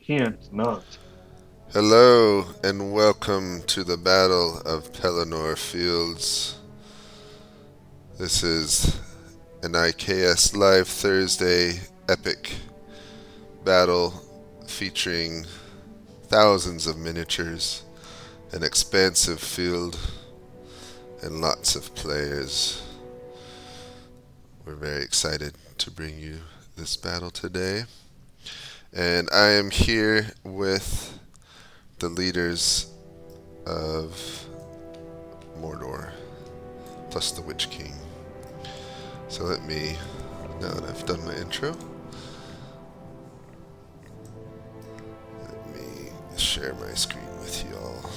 can't not. Hello and welcome to the Battle of Pelennor Fields. This is an IKS Live Thursday epic battle featuring thousands of miniatures, an expansive field, and lots of players. We're very excited to bring you this battle today. And I am here with the leaders of Mordor, plus the Witch King. So now that I've done my intro, let me share my screen with you all.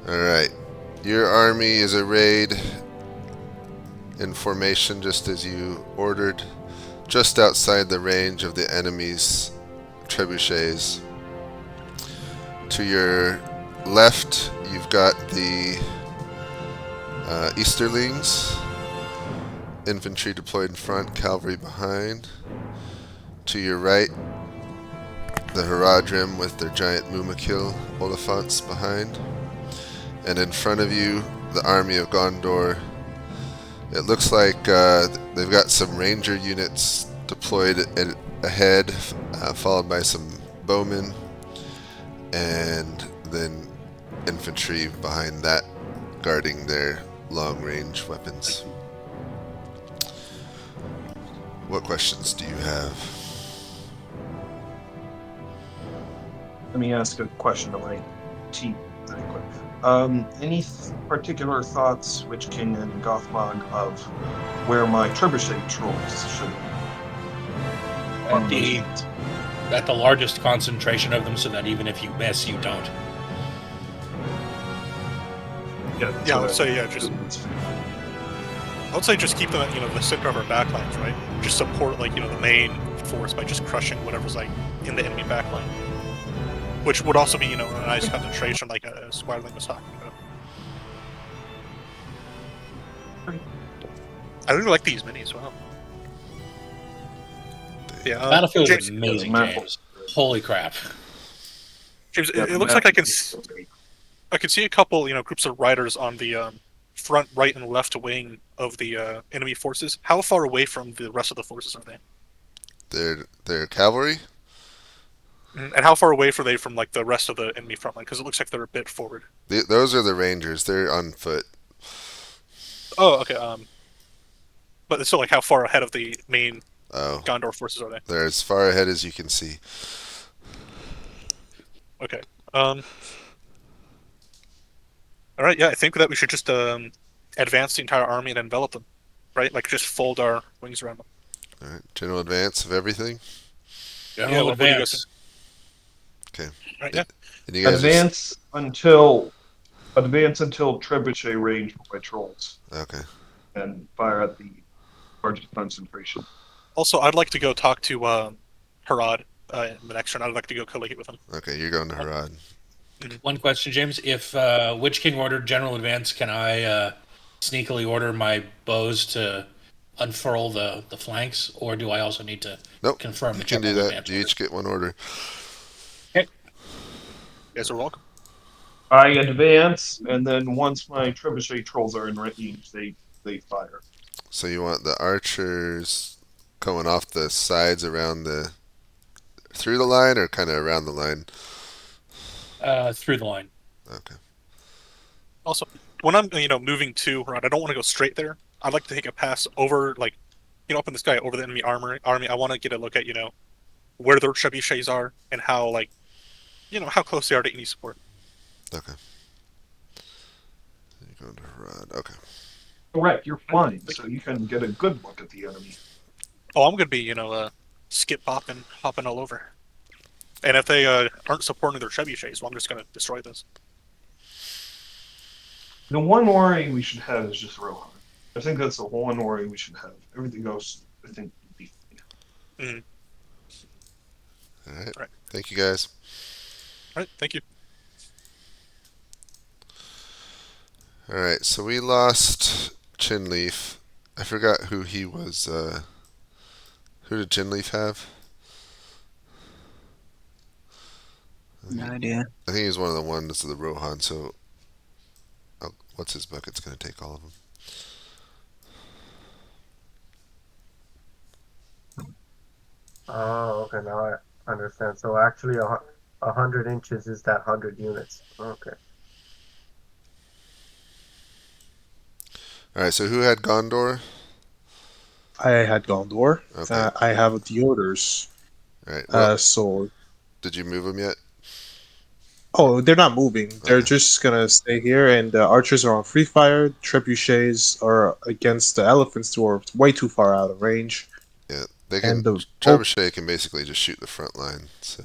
Alright, your army is arrayed in formation just as you ordered, just outside the range of the enemy's trebuchets. To your left, you've got the Easterlings, infantry deployed in front, cavalry behind. To your right, the Haradrim with their giant Mumakil Oliphants behind. And in front of you, the army of Gondor. It looks like they've got some ranger units deployed ahead, followed by some bowmen, and then infantry behind that, guarding their long-range weapons. What questions do you have? Let me ask a question of my team. Very quick. Any particular thoughts, Witch King and Gothmog, of where my trebuchet trolls should At the at the largest concentration of them, so that even if you miss, you don't. Yeah, I would say just keep them at the center of our backlines, right? Just support the main force by just crushing whatever's in the enemy backline, which would also be a nice concentration, like Squadling was talking about. I really like these minis as well. Yeah, Battlefield James, is amazing, map. James. Holy crap! James, it looks like I can see a couple groups of riders on the front, right, and left wing of the enemy forces. How far away from the rest of the forces are they? Their cavalry? And how far away are they from the rest of the enemy front line? Because it looks like they're a bit forward. Those are the rangers. They're on foot. Oh, okay. But it's still how far ahead of the main Oh, Gondor forces are they? they're as far ahead as you can see. Okay. All right. Yeah, I think that we should just advance the entire army and envelop them, right? Just fold our wings around them. All right, general advance of everything. General What do you guys think? advance. Okay. Right. Yeah. And you guys Advance until trebuchet range for my trolls, okay. and fire at the largest concentration. Also, I'd like to go talk to Harad in the next turn. I'd like to go collegiate with him. Okay, you're going to Harad. One question, James. If Witch King ordered general advance, can I sneakily order my bows to unfurl the flanks, or do I also need to Nope. confirm You the can do general that. advance You order? each get one order. Okay. You guys are welcome. I advance, and then once my trebuchet trolls are in range, they fire. So you want the archers going off the sides through the line, or kind of around the line? Through the line. Okay. Also, when I'm moving to Harad, I don't want to go straight there. I'd like to take a pass over up in the sky over the enemy army. I want to get a look at where their trebuchets are and how how close they are to any support. Okay. You're going to Harad. Okay. Correct, you're flying, so you can get a good look at the enemy. Oh, I'm gonna be skip hopping all over. And if they aren't supporting their trebuchets, well, I'm just gonna destroy this. The one worry we should have is just Rohan. I think that's the one worry we should have. Everything else, I think, would be fine. All right. All right. Thank you, guys. All right, thank you. All right. So we lost Chinleaf I forgot who he was. Who did Chinleaf have? No idea. I think he's one of the ones of the Rohan. So, what's his bucket's going to take all of them? Oh, okay, now I understand. So actually, 100 inches is that 100 units. Okay. All right. So who had Gondor? I had Gondor. Okay. I have the orders. All right. Well, So, did you move them yet? oh, they're not moving. They're Okay. just gonna stay here, and the archers are on free fire. Trebuchets are against the elephants, who are way too far out of range. Yeah, they can. And the bolt, Trebuchet can basically just shoot the front line. So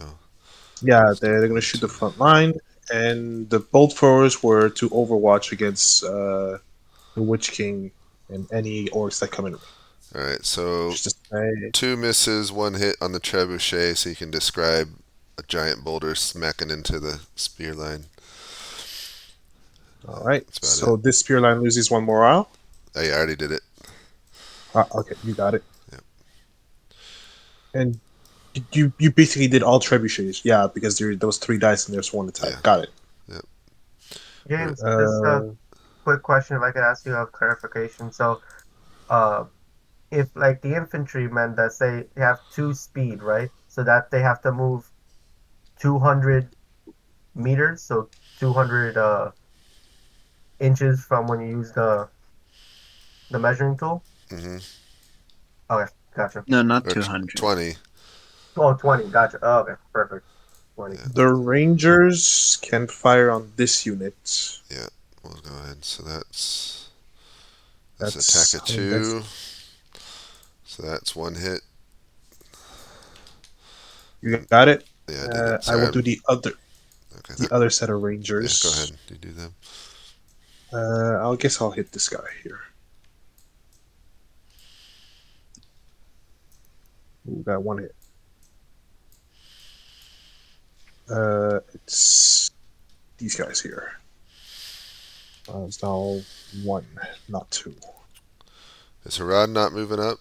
yeah, there's no they're gonna point shoot to the front line, and the bolt throwers were to overwatch against the Witch King and any orcs that come in. All right. So Just to say, 2 misses, 1 hit on the trebuchet, so you can describe a giant boulder smacking into the spear line. all right. That's about So it. this spear line loses 1 morale. Oh, yeah, I already did it. Okay, you got it. Yep. And you basically did all trebuchets, yeah, because there was 3 dice and there's 1 attack. Yeah. Got it. James, just a quick question, if I could ask you a clarification. So, uh, if like the infantrymen that say they have 2 speed, right? So that they have to move 200 meters, so 200 inches from when you use the measuring tool. Mm-hmm. Okay, gotcha. No, not Or 200. 20. Oh, 20, gotcha. Oh, okay, perfect. 20. Yeah. The rangers can fire on this unit. We'll go ahead. So that's That's attack of I mean, that's- 2. So that's 1 hit. You got it. Yeah, I did it. I Sorry, will do the Okay. other set of Yeah, rangers. go ahead. You do them. I guess I'll hit this guy here. Ooh, got 1 hit. It's these guys here. It's now 1, not 2. Is Harad not moving up?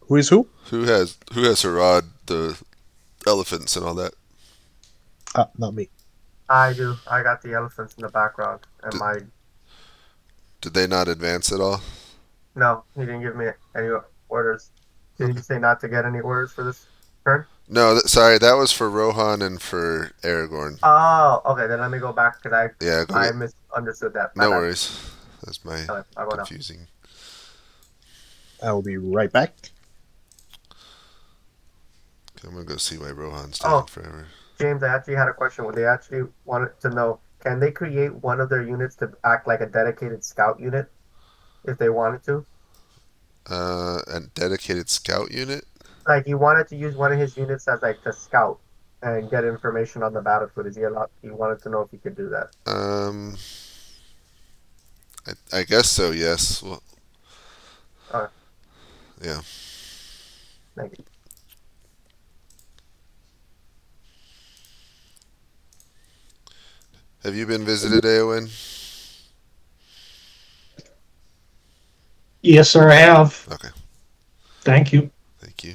Who is who? Who has Harad, the elephants and all that? Not me. I do. I got the elephants in the background, and Did- my Did they not advance at all? no, he didn't give me any orders. Did he say not to get any orders for this turn? No, sorry, that was for Rohan and for Aragorn. Oh, okay. Then let me go back because Yeah, go I get. misunderstood that. My No bad. worries. That's my Okay, I'll go now. confusing. I will be right back. Okay, I'm gonna go see why Rohan's taking Oh. forever. James, I actually had a question. What they actually wanted to know: can they create one of their units to act like a dedicated scout unit if they wanted to? A dedicated scout unit. Like he wanted to use one of his units as like to scout and get information on the battlefield. Is he allowed? He wanted to know if he could do that. I guess so. Yes. Well. Alright. Yeah. Thank you. Have you been visited, Eowyn? Yes, sir, I have. Okay. Thank you. Thank you.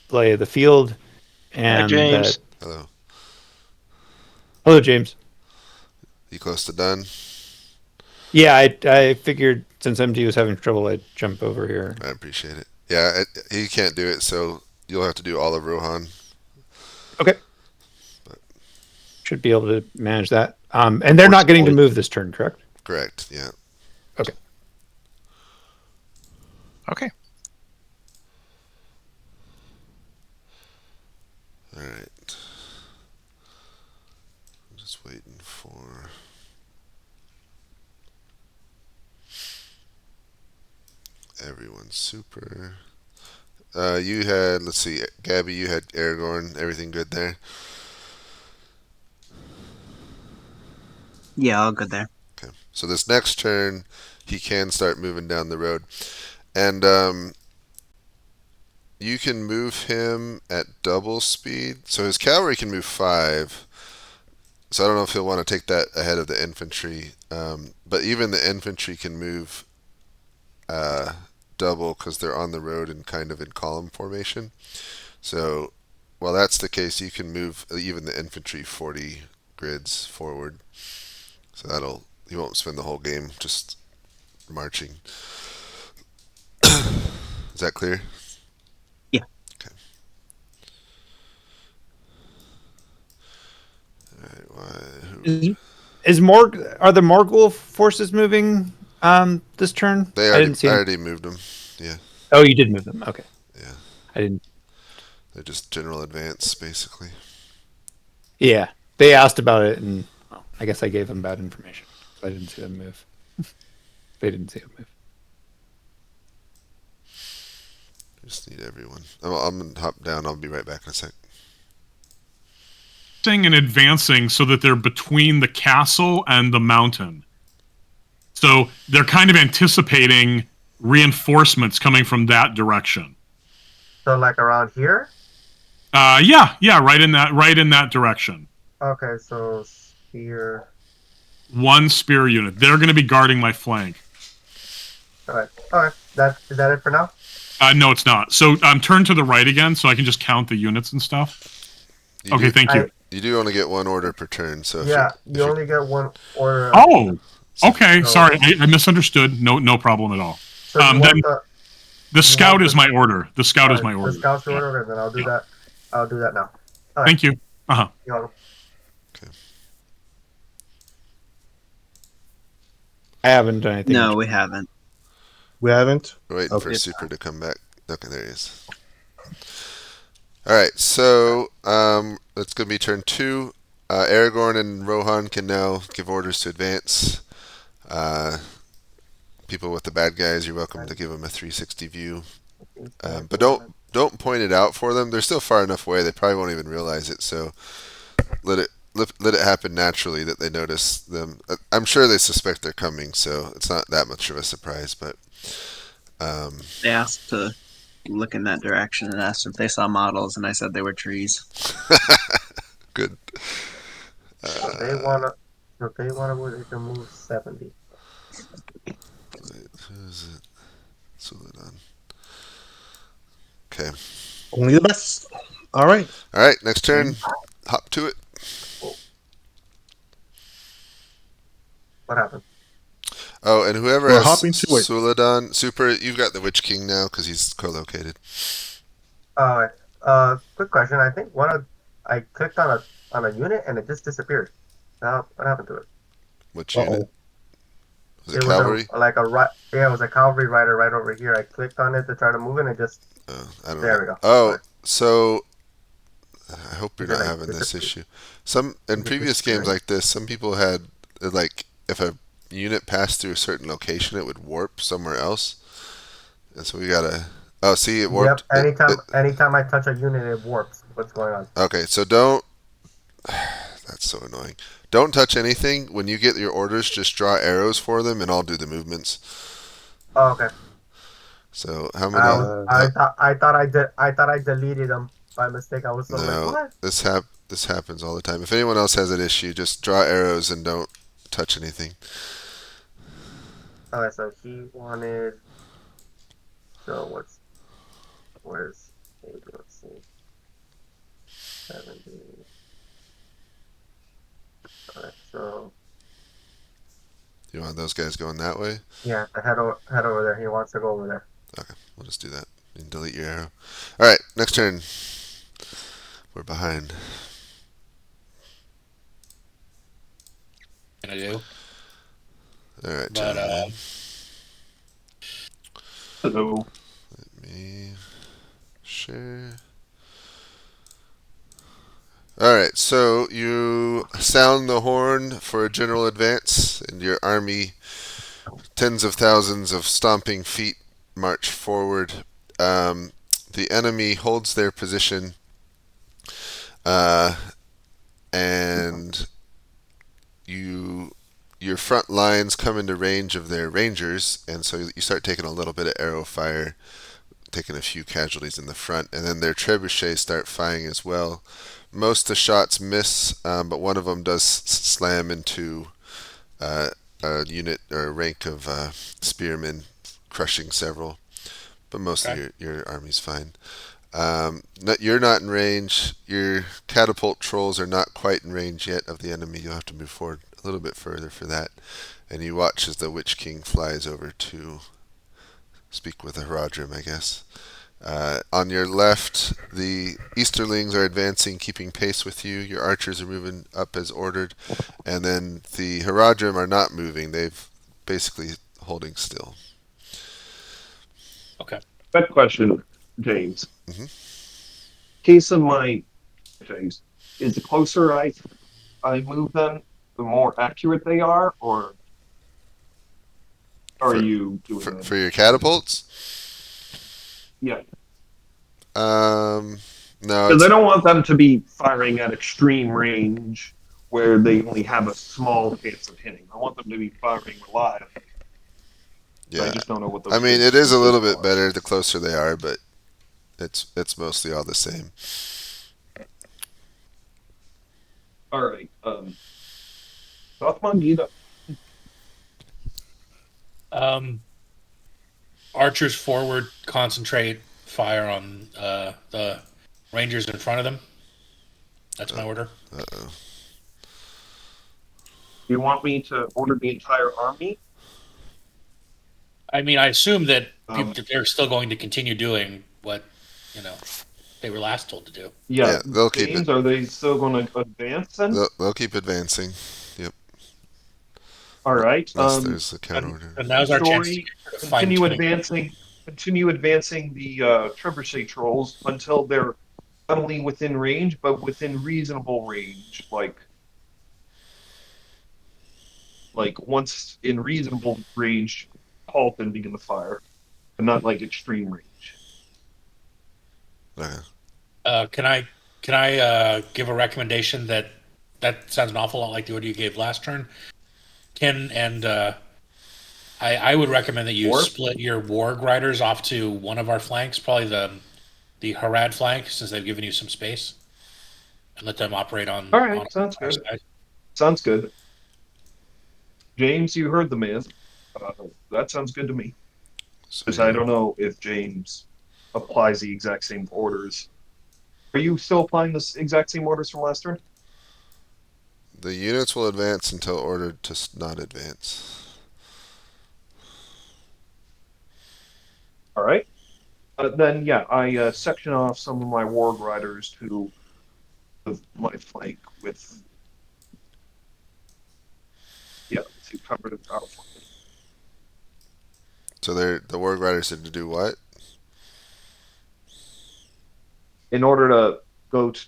Play of the field, and James. Hello. hello, James. You close to done? Yeah, I figured since MD was having trouble, I'd jump over here. I appreciate it. Yeah, he can't do it, so you'll have to do all of Rohan. Okay. Should be able to manage that. And they're not getting to move this turn, correct? Correct. Yeah. Okay. Okay. All right. I'm just waiting for. Everyone's super. You had, let's see, Gabby, you had Aragorn. Everything good there? Yeah, I'll go there. Okay. So this next turn, he can start moving down the road. And you can move him at double speed. So his cavalry can move 5. So I don't know if he'll want to take that ahead of the infantry. But even the infantry can move double because they're on the road and kind of in column formation. So while that's the case, you can move even the infantry 40 grids forward. So you won't spend the whole game just marching. Is that clear? Yeah. Okay. Are the Morgul forces moving this turn? I already moved them. Yeah. Oh, you did move them. Okay. Yeah. I didn't. They're just general advance, basically. Yeah, they asked about it, and I guess I gave them bad information. So I didn't see them move. They didn't see them move. Just need everyone. I'm gonna hop down. I'll be right back in a sec. And advancing so that they're between the castle and the mountain. So they're kind of anticipating reinforcements coming from that direction. So like around here? Yeah, right in that direction. Okay, so spear. One spear unit. They're going to be guarding my flank. Alright. Is that it for now? No, it's not. So turn to the right again so I can just count the units and stuff. Thank you. You do only get one order per turn, so you only get one order. Oh, okay. Sorry, I misunderstood. No problem at all. So the scout is my order. The scout is my order. The scout's your order, and then I'll do that. I'll do that now. Right. Thank you. You're welcome. Okay. I haven't done anything. No, we haven't. We haven't? We're waiting for Super to come back. Okay, there he is. Alright, so that's going to be turn 2. Aragorn and Rohan can now give orders to advance. People with the bad guys, you're welcome to give them a 360 view. But don't point it out for them. They're still far enough away, they probably won't even realize it, so let it happen naturally that they notice them. I'm sure they suspect they're coming, so it's not that much of a surprise, but They asked to look in that direction and asked if they saw models, and I said they were trees. Good. If they wanna move, they can move 70. Wait, who is it? Suladon. Okay. Only the best. All right. All right. Next turn. Hop to it. What happened? Oh, and whoever We're has hopping to it. Suladon, Super, you've got the Witch King now because he's co-located. Quick question. I think I clicked on a unit and it just disappeared. What happened to it? Which unit? Was it cavalry? It was a cavalry rider right over here. I clicked on it to try to move it and it just. I don't There know. we go. Oh, Sorry. so I hope you're not Did I having this disappear? issue. In previous games like this, some people had if a unit passed through a certain location, it would warp somewhere else, and so we gotta. Oh, see, it warped. Yep. Anytime I touch a unit, it warps. What's going on? Okay, so don't. That's so annoying. Don't touch anything. When you get your orders, just draw arrows for them, and I'll do the movements. Oh, okay. So how many? I thought I deleted them by mistake. I was like, what? This happens all the time. If anyone else has an issue, just draw arrows and don't touch anything. Alright, so he wanted. So where's? Let's see. 70. Alright, so. You want those guys going that way? Yeah, head over there. He wants to go over there. Okay, we'll just do that. You can delete your arrow. Alright, next turn. We're behind. Can I do? Alright, But Hello. let me share. Alright, so you sound the horn for a general advance, and your army, tens of thousands of stomping feet, march forward. The enemy holds their position, and your front lines come into range of their rangers, and so you start taking a little bit of arrow fire taking a few casualties in the front, and then their trebuchets start firing as well. Most of the shots miss, but one of them does slam into a unit or a rank of spearmen, crushing several. But most of your army's fine. You're not in range. Your catapult trolls are not quite in range yet of the enemy. You'll have to move forward a little bit further for that. And you watch as the Witch King flies over to speak with the Haradrim, I guess. On your left, the Easterlings are advancing, keeping pace with you. Your archers are moving up as ordered. And then the Haradrim are not moving. They've basically holding still. Okay. That question, James. Mhm. Case of my James, is the closer I move them, the more accurate they are, or are you doing that? For your catapults? Yeah. No. Because I don't want them to be firing at extreme range where they only have a small chance of hitting. I want them to be firing reliably. Yeah. I just don't know what those. I mean, it is a little bit better the closer they are, but it's mostly all the same. All right. Gothmon, you Archers forward, concentrate, fire on the Rangers in front of them. That's my order. Uh-oh. You want me to order the entire army? I mean, I assume that they're still going to continue doing what they were last told to do. Yeah, they'll keep James, it. are they still going to advance then? They'll keep advancing. Yep. All right. Unless there's a counter order. And now's our chance to continue advancing. Continue advancing the trebuchet trolls until they're not only within range, but within reasonable range. Like once in reasonable range, halt and begin the fire, but not like extreme range. Okay. Can I give a recommendation that sounds an awful lot like the order you gave last turn? I would recommend that you split your Warg Riders off to one of our flanks, probably the Harad flank, since they've given you some space, and let them operate on. All right, on sounds our good. side. Sounds good. James, you heard the man. That sounds good to me. Because I don't know if James applies the exact same orders. Are you still applying the exact same orders from last turn? The units will advance until ordered to not advance. All right. Then, yeah, I section off some of my Warg Riders to my flank with. Yeah, to cover the our flank. So the Warg Riders had to do what? In order to go to.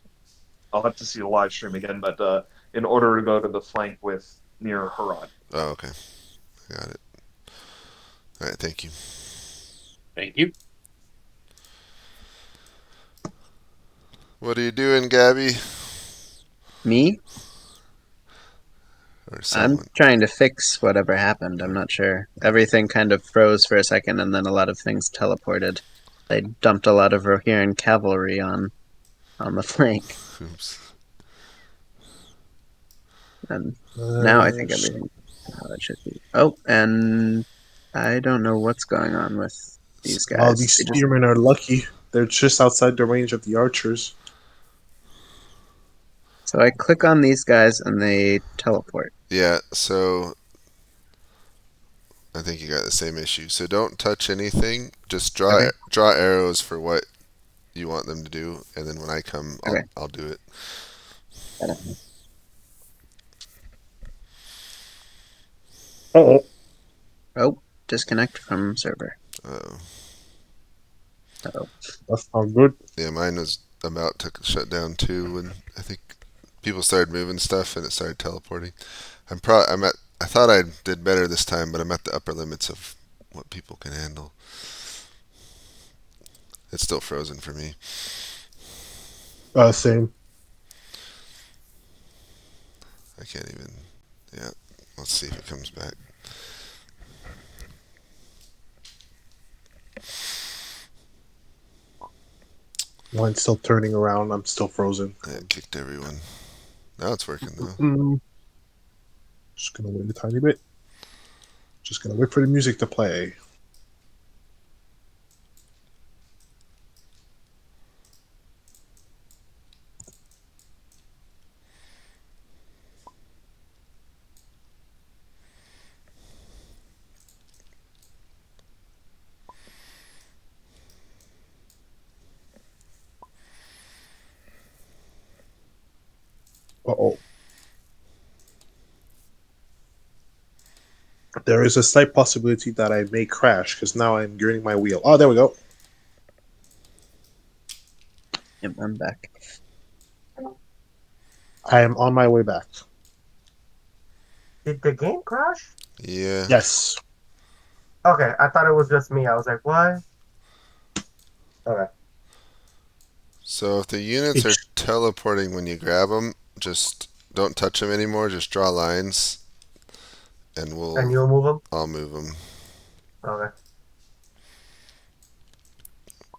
I'll have to see the live stream again, but in order to go to the flank with near Harad. Oh, okay. I got it. All right, thank you. Thank you. What are you doing, Gabby? Me? Or someone? I'm trying to fix whatever happened. I'm not sure. Everything kind of froze for a second, and then a lot of things teleported. They dumped a lot of Rohirrim cavalry on the flank. Oops. And now I think everything how it should be. Oh, and I don't know what's going on with these guys. All these spearmen are lucky. They're just outside the range of the archers. So I click on these guys and they teleport. Yeah, so I think you got the same issue. So don't touch anything. Just draw arrows for what you want them to do, and then when I come, I'll do it. Oh, disconnect from server. Uh-oh. That's not good. Yeah, mine was about to shut down too when I think people started moving stuff and it started teleporting. I thought I did better this time, but I'm at the upper limits of what people can handle. It's still frozen for me. Same. I can't even. Yeah, let's see if it comes back. Mine's still turning around. I'm still frozen. It kicked everyone. Now it's working though. Just gonna wait a tiny bit. Just gonna wait for the music to play. Uh-oh. There is a slight possibility that I may crash because now I'm gearing my wheel. Oh, there we go. Yep, I'm back. I am on my way back. Did the game crash? Yeah. Yes. Okay, I thought it was just me. I was like, what? Okay. So if the units are It's, teleporting when you grab them, just don't touch them anymore. Just draw lines, and And you'll move them? I'll move them. Okay.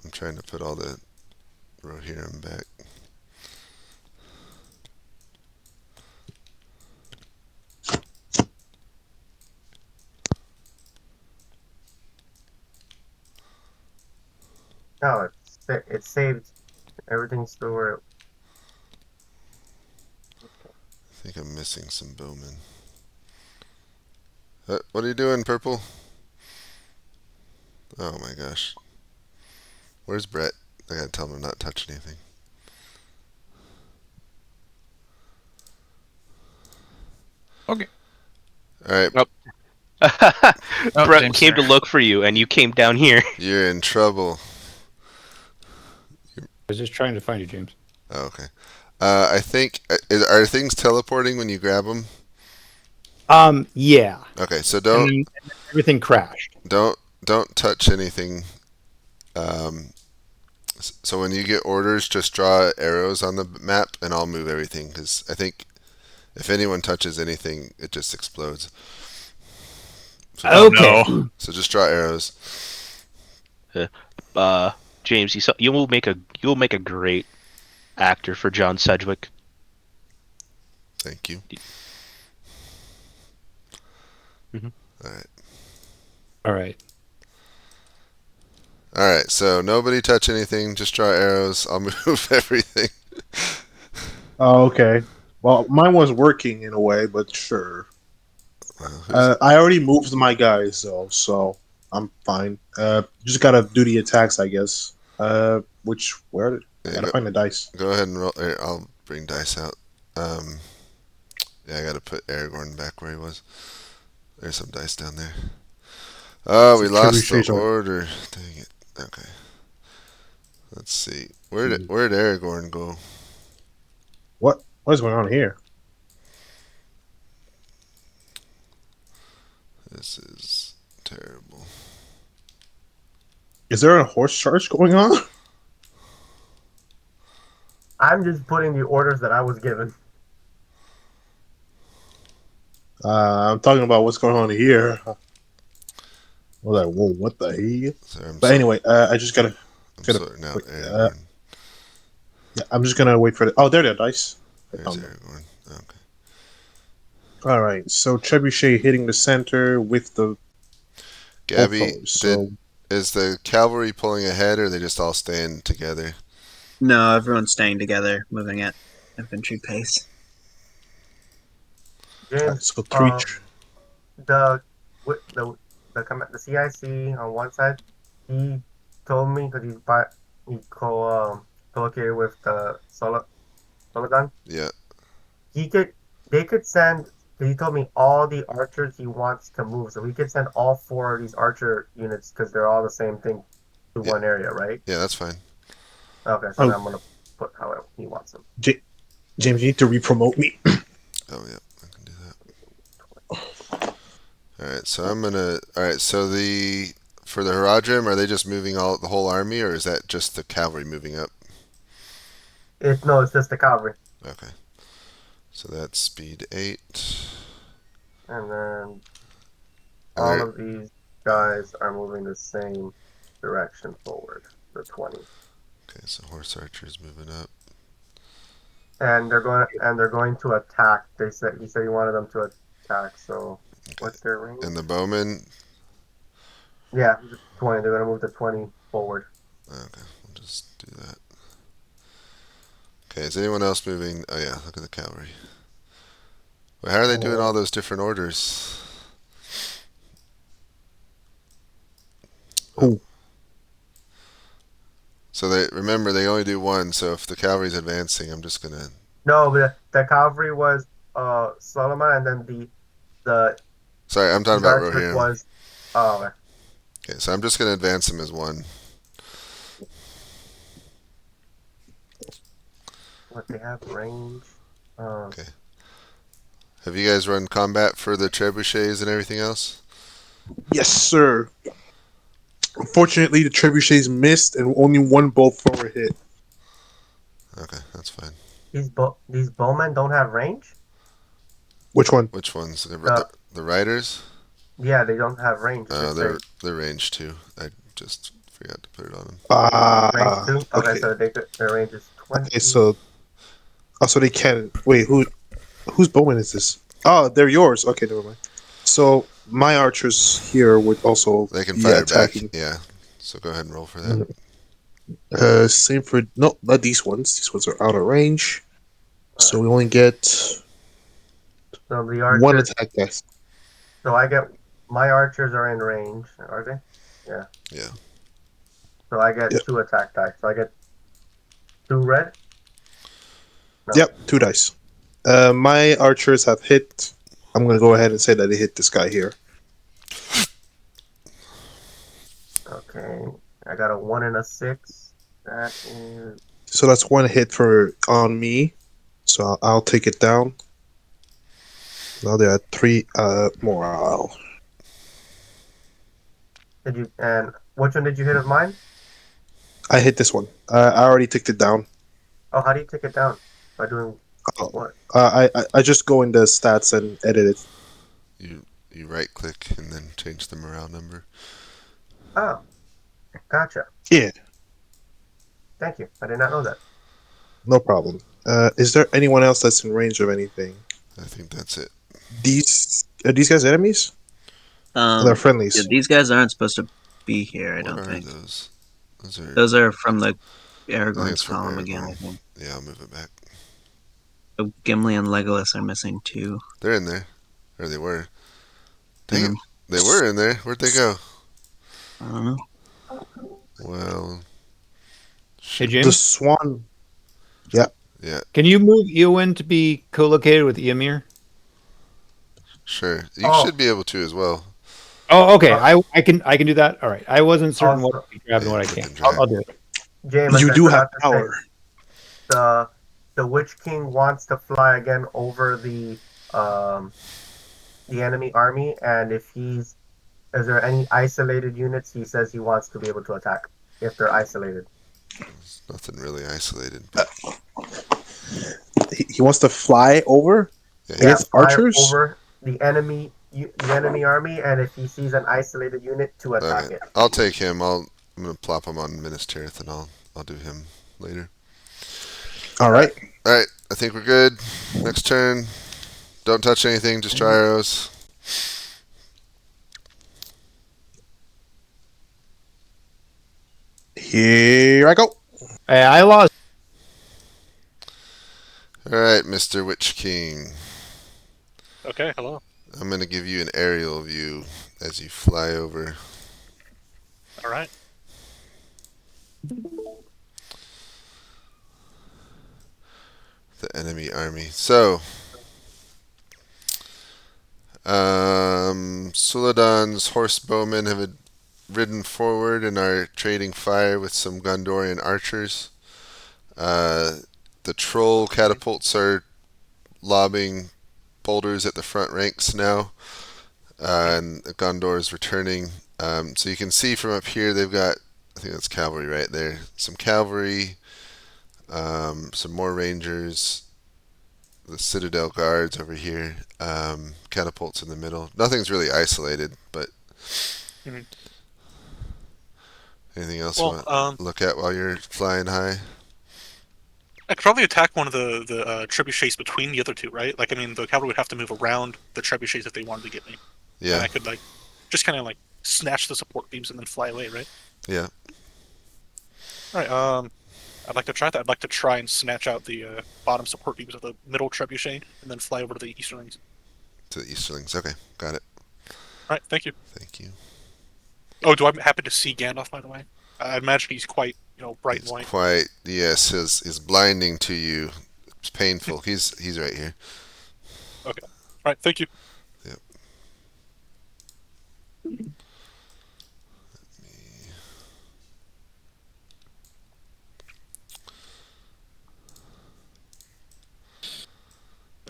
I'm trying to put all the Rohirrim back. No, it's saved. Everything's still where it. I think I'm missing some bowmen. What are you doing, Purple? Oh my gosh. Where's Brett? I gotta tell him to not touch anything. Okay. Alright, Oh, Brett James came to there. look for you, and you came down here. you're in trouble. I was just trying to find you, James. Oh, okay. I think are things teleporting when you grab them? Yeah. Okay, so And don't then everything crashed. don't touch anything. So when you get orders, just draw arrows on the map, and I'll move everything. Because I think if anyone touches anything, it just explodes. So Okay. No. so just draw arrows. James, you'll make a great actor for John Sedgwick. Thank you. Mhm. All right. All right. All right. So nobody touch anything. Just draw arrows. I'll move everything. oh, okay. Well, mine was working in a way, but sure. Who's I already moved my guys though, so I'm fine. Just gotta do the attacks, I guess. Where did I yeah, gotta find the dice? go ahead and roll. I'll bring dice out. Yeah, I gotta put Aragorn back where he was. There's some dice down there. Oh, we So lost the trebuchets are- order. Dang it. Okay. Let's see. Where'd Aragorn go? What is going on here? This is terrible. Is there a horse charge going on? I'm just putting the orders that I was given. I'm talking about what's going on here. I was like, whoa, what the hell? Sorry, But anyway, I just gotta. I'm gotta sorting out wait, Aragorn. Yeah, I'm just gonna wait for the. Oh, there are dice. I There's found them. Aragorn. Okay. All right, so trebuchet hitting the center with the Gabby, throwers. So is the cavalry pulling ahead, or are they just all staying together? No, everyone's staying together, moving at infantry pace. James, so three. the the CIC on one side, he told me because collocated with the Solodan. Yeah. They could send. He told me all the archers he wants to move, so we could send all four of these archer units because they're all the same thing to Yeah. one area, right? Yeah, that's fine. Okay, so then I'm gonna put however he wants them. James, you need to re-promote me. Oh yeah, I can do that. All right, so I'm gonna. All right, so for the Haradrim, are they just moving the whole army, or is that just the cavalry moving up? It's just the cavalry. Okay, so that's speed 8. And then And all of these guys are moving the same direction forward for 20. Okay, so horse archers moving up. And they're going to attack. He said he wanted them to attack. So what's their range? And the bowmen. Yeah, 20. They're gonna move the 20 forward. Okay, we'll just do that. Okay, is anyone else moving? Oh yeah, look at the cavalry. Wait, how are they doing all those different orders? Oh. So remember they only do one. So if the cavalry's advancing, I'm just gonna. No, but the cavalry was Solomon, and then the Sorry, I'm talking these about archers Rohirrim. was Okay, so I'm just gonna advance them as one. what they have range. Okay. Have you guys run combat for the trebuchets and everything else? Yes, sir. Unfortunately, the trebuchets missed and only one bolt thrower hit. Okay, that's fine. These bowmen don't have range. Which one? Which ones? The riders? Yeah, they don't have range. They're range 2. I just forgot to put it on them. Range 2. Okay, so their range is 20. Okay, so they can. Wait, whose bowman is this? Oh, they're yours. Okay, never mind. So my archers here would also They can be fire attacking. back. Yeah. So go ahead and roll for that. Same for no, not these ones. These ones are out of range. So we only get So the archers, one attack dice. So my archers are in range, are they? Yeah. Yeah. So I get 2 attack dice. So I get 2 red. No. Yep, 2 dice. My archers have hit. I'm gonna go ahead and say that they hit this guy here. Okay, I got a 1 and a 6. That is. So that's 1 hit on me. So I'll take it down. Now they're at 3 morale. And which one did you hit of mine? I hit this one. I already took it down. Oh, how do you take it down? By doing what? I just go in the stats and edit it. You right click and then change the morale number. Oh, gotcha. Yeah. Thank you. I did not know that. No problem. Is there anyone else that's in range of anything? I think that's it. Are these guys enemies? They're friendlies. Yeah, these guys aren't supposed to be here. I don't What are think. those? Those are from the I think Aragorn's it's from column Aragorn. again. I think. Yeah, I'll move it back. So Gimli and Legolas are missing too. They're in there. Or they were. Dang it. They were in there. Where'd they go? I don't know. Well. Hey, James? The swan. Yeah. Yeah. Can you move Eowyn to be co-located with Eomir? Sure. You should be able to as well. Oh, okay. I can do that. All right. I wasn't certain what I can grab and what I you can't. can drag. I'll do it. James, You I do forgot have to power. say, the Witch King wants to fly again over the enemy army, and is there any isolated units? He says he wants to be able to attack if they're isolated. There's nothing really isolated. He wants to fly over against fly archers? over the enemy army, and if he sees an isolated unit, to attack it. I'll take him. I'm gonna plop him on Minas Tirith, and I'll do him later. All right. All right. I think we're good. Next turn. Don't touch anything. Just try arrows. Here I go. Hey, I lost. All right, Mr. Witch King. Okay, hello. I'm gonna give you an aerial view as you fly over. All right. The enemy army. So, Suladan's horse bowmen have ridden forward and are trading fire with some Gondorian archers. The troll catapults are lobbing boulders at the front ranks now, and Gondor is returning. So you can see from up here they've got, I think that's cavalry right there, some cavalry, some more rangers, the Citadel guards over here, catapults in the middle. Nothing's really isolated, but yeah, Anything else Well, you want to look at while you're flying high? I could probably attack one of the trebuchets between the other two, right? Like, I mean, the cavalry would have to move around the trebuchets if they wanted to get me. And Yeah, I could like just kind of like snatch the support beams and then fly away, right? yeah. All right. I'd like to try that. I'd like to try and snatch out the bottom support beams of the middle trebuchet and then fly over to the easterlings. To the Easterlings. Okay, got it. All right. Thank you. Thank you. Oh, do I happen to see Gandalf, by the way? I imagine he's quite, bright It's and white. quite, yes, his blinding to you. It's painful. He's right here. Okay. All right. Thank you. Yep.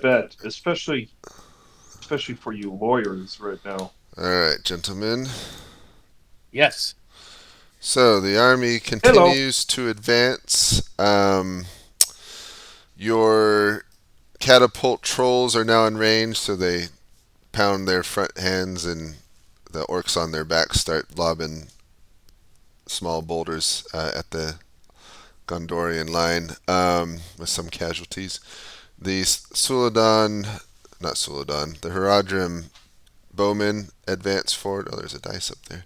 Bet, especially for you lawyers right now. Alright, gentlemen. Yes. So the army continues to advance. Your catapult trolls are now in range, so they pound their front hands, and the orcs on their back start lobbing small boulders at the Gondorian line with some casualties. The the Haradrim bowmen advance forward. Oh, there's a dice up there.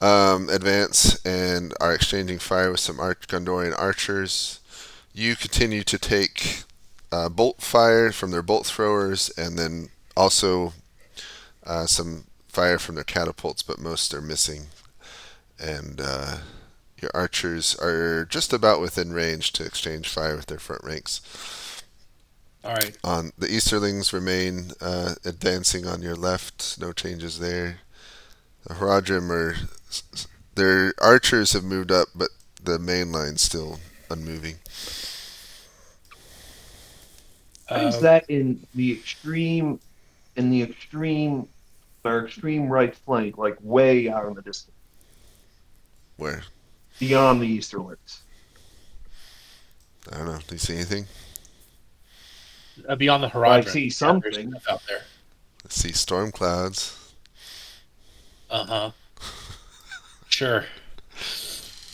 Advance and are exchanging fire with some Gondorian archers. You continue to take bolt fire from their bolt throwers, and then also some fire from their catapults, but most are missing. And your archers are just about within range to exchange fire with their front ranks. All right. On the Easterlings remain advancing on your left. No changes there. The Haradrim their archers have moved up, but the main line's still unmoving. Why is that in the extreme our extreme right flank, like way out in the distance? Where? Beyond the Easterlings. I don't know. Do you see anything? Beyond the I horizon. see something out there. I see storm clouds. Uh-huh. Sure.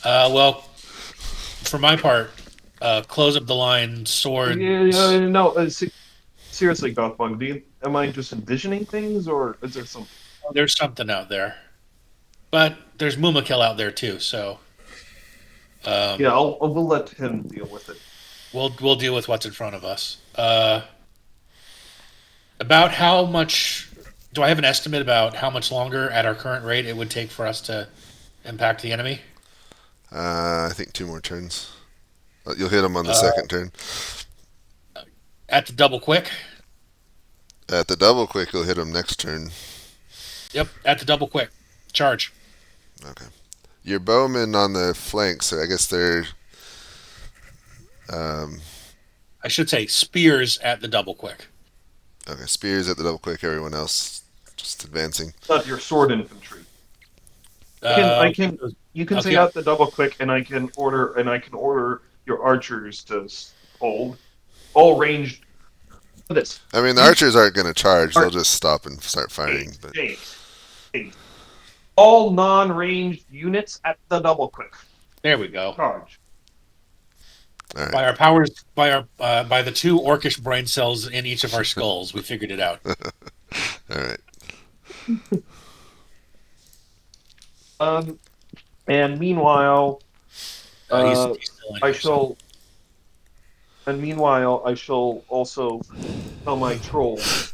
Well, for my part, close up the line, sword. No, seriously, Gothbug, am I just envisioning things, or is there something? There's something out there. But there's Mumakil out there, too, so... yeah, we'll let him deal with it. We'll deal with what's in front of us. About how much... Do I have an estimate about how much longer, at our current rate, it would take for us to impact the enemy? I think 2 more turns. You'll hit them on the second turn. At the double quick? At the double quick, you'll hit them next turn. Yep, at the double quick. Charge. Okay. Your bowmen on the flanks, I guess they're... I should say spears at the double quick. Okay, spears at the double quick, everyone else just advancing. Not your sword infantry. You can say out the double quick, and I can order your archers to hold all ranged. This. I mean, the archers aren't going to charge; they'll just stop and start firing. James. All non-ranged units at the double quick. There we go. Charge. All right. By our powers, by the 2 orcish brain cells in each of our skulls, we figured it out. All right. And meanwhile, I shall also tell my trolls.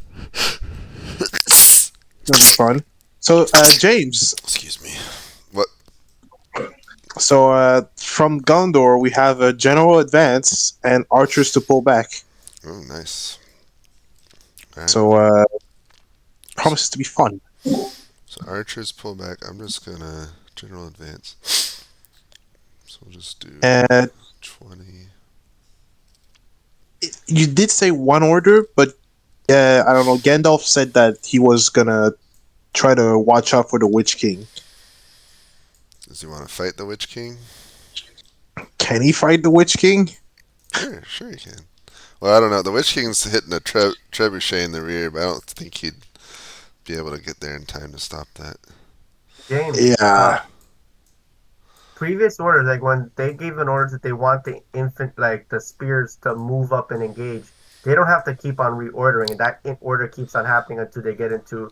That'll be fun. So, James. Excuse me. What? So, from Gondor, we have a general advance and archers to pull back. Oh, nice. All right. So, promises to be fun. So archers pull back. I'm just gonna general advance. So we'll just do 20. You did say 1 order, but I don't know. Gandalf said that he was gonna try to watch out for the Witch King. Does he want to fight the Witch King? Can he fight the Witch King? Sure he can. Well, I don't know. The Witch King's hitting a trebuchet in the rear, but I don't think he'd be able to get there in time to stop that. James. Yeah. previous orders, like when they gave an order that they want the the spears to move up and engage, they don't have to keep on reordering, and that order keeps on happening until they get into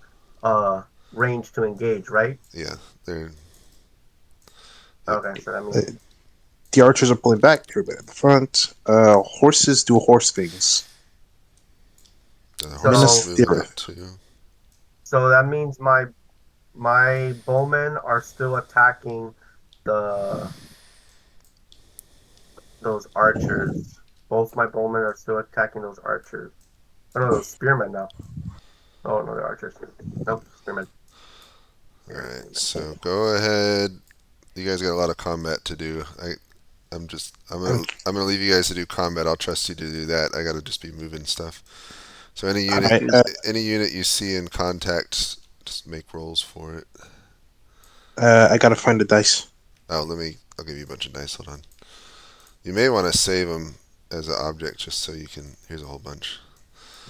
range to engage, right? Yeah, they're. Okay, so that means The archers are pulling back. Everybody at the front. Horses do horse things. The So- horses moving Minister. up too. so that means my bowmen are still attacking the those archers. Both my bowmen are still attacking those archers. Oh no, those spearmen now. Oh no, they're archers. Nope, spearmen. Alright, so go ahead. You guys got a lot of combat to do. I'm gonna leave you guys to do combat. I'll trust you to do that. I gotta just be moving stuff. So any unit you see in contact, just make rolls for it. I gotta find the dice. Oh, I'll give you a bunch of dice. Hold on. You may want to save them as an object just so you can. Here's a whole bunch.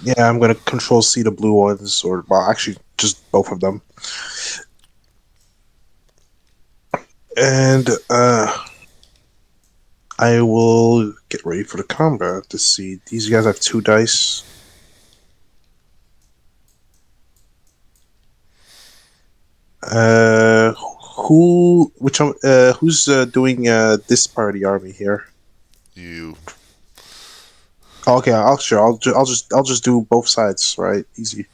Yeah, I'm gonna control C the blue ones, or well, actually, just both of them. And I will get ready for the combat to see. These guys have 2 dice. Who's doing this part of the army here? You. Oh, okay, I'll just do both sides, right? Easy.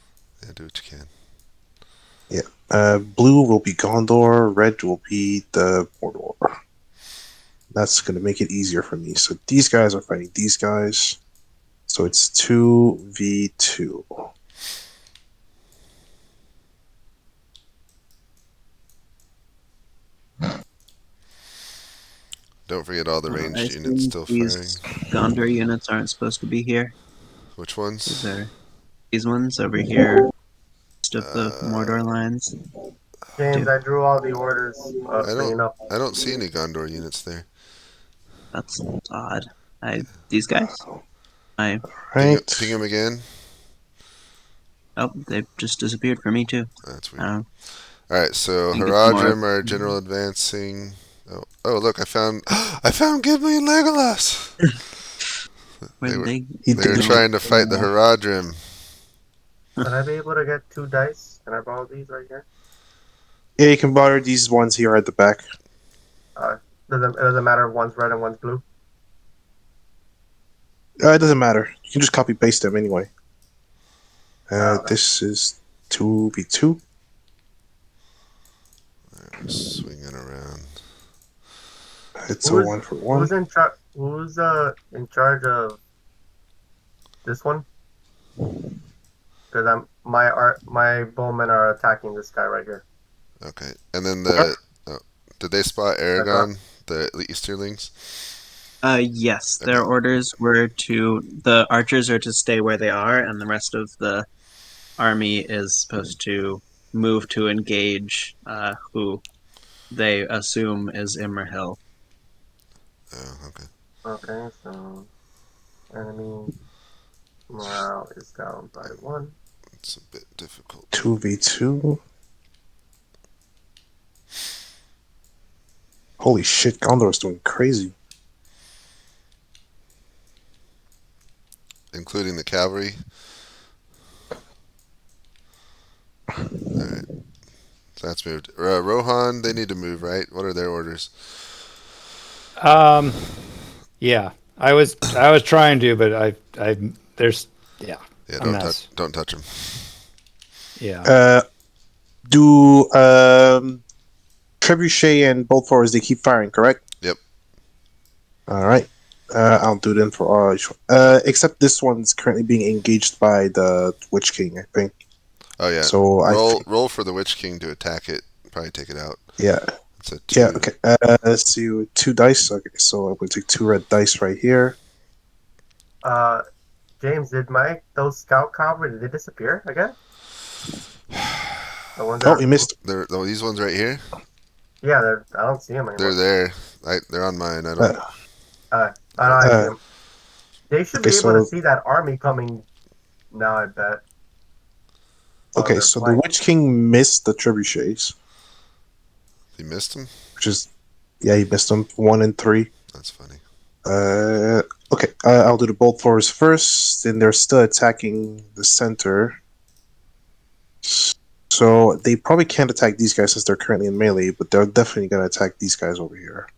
Yeah, do what you can. Blue will be Gondor, red will be the Mordor. That's gonna make it easier for me. So these guys are fighting these guys. So it's 2v2. Don't forget all the I ranged assume units still these firing. Gondor units aren't supposed to be here. Which ones? These ones over here, east of the Mordor lines. James, I drew all the orders. So you know. I don't see any Gondor units there. That's odd. These guys? Ping Right. them again. Oh, they've just disappeared for me too. That's weird. Um, Alright, so think it's more- Haradrim are general advancing. Oh, look, I found Gimli and Legolas. Where They they were trying to fight the Haradrim. Would I be able to get 2 dice? Can I borrow these right here? Yeah, you can borrow these ones here at the back. It doesn't matter if one's red and one's blue. It doesn't matter. You can just copy paste them anyway. Okay. This is 2v2. Swinging around. It's Who's- a 1-for-1. Who's in charge of this one? Because my bowmen are attacking this guy right here. Okay, and then did they spot Aragon, the Easterlings? Yes, Okay. their orders were the archers are to stay where they are, and the rest of the army is supposed to move to engage who they assume is Imrahil. Oh, okay. Okay, so enemy morale is down by 1. It's a bit difficult. 2v2. Holy shit, Gondor's doing crazy. Including the cavalry. Alright. So that's moved. Rohan, they need to move, right? What are their orders? Yeah, I was trying to, but there's Yeah, a mess. don't touch them. Yeah. Do Trebuchet and bolt throwers, they keep firing, correct? Yep. Alright. I'll do them for all. Except this one's currently being engaged by the Witch King, I think. Oh yeah. So roll for the Witch King to attack it. Probably take it out. Yeah. It's a 2. Yeah, okay. Let's see, 2 dice. Okay, so I'm going to take 2 red dice right here. James, those scout cavalry, did they disappear again? Oh, you missed. These ones right here? Yeah, I don't see them anymore. They're there. They're on mine. I don't. I don't see them. They should be able to see that army coming now, I bet. Okay, so the Witch King missed the trebuchets. He missed them? Which is, Yeah, you missed them. 1 and 3. That's funny. Okay, I'll do the bolt throws first. Then they're still attacking the center. So they probably can't attack these guys since they're currently in melee, but they're definitely going to attack these guys over here.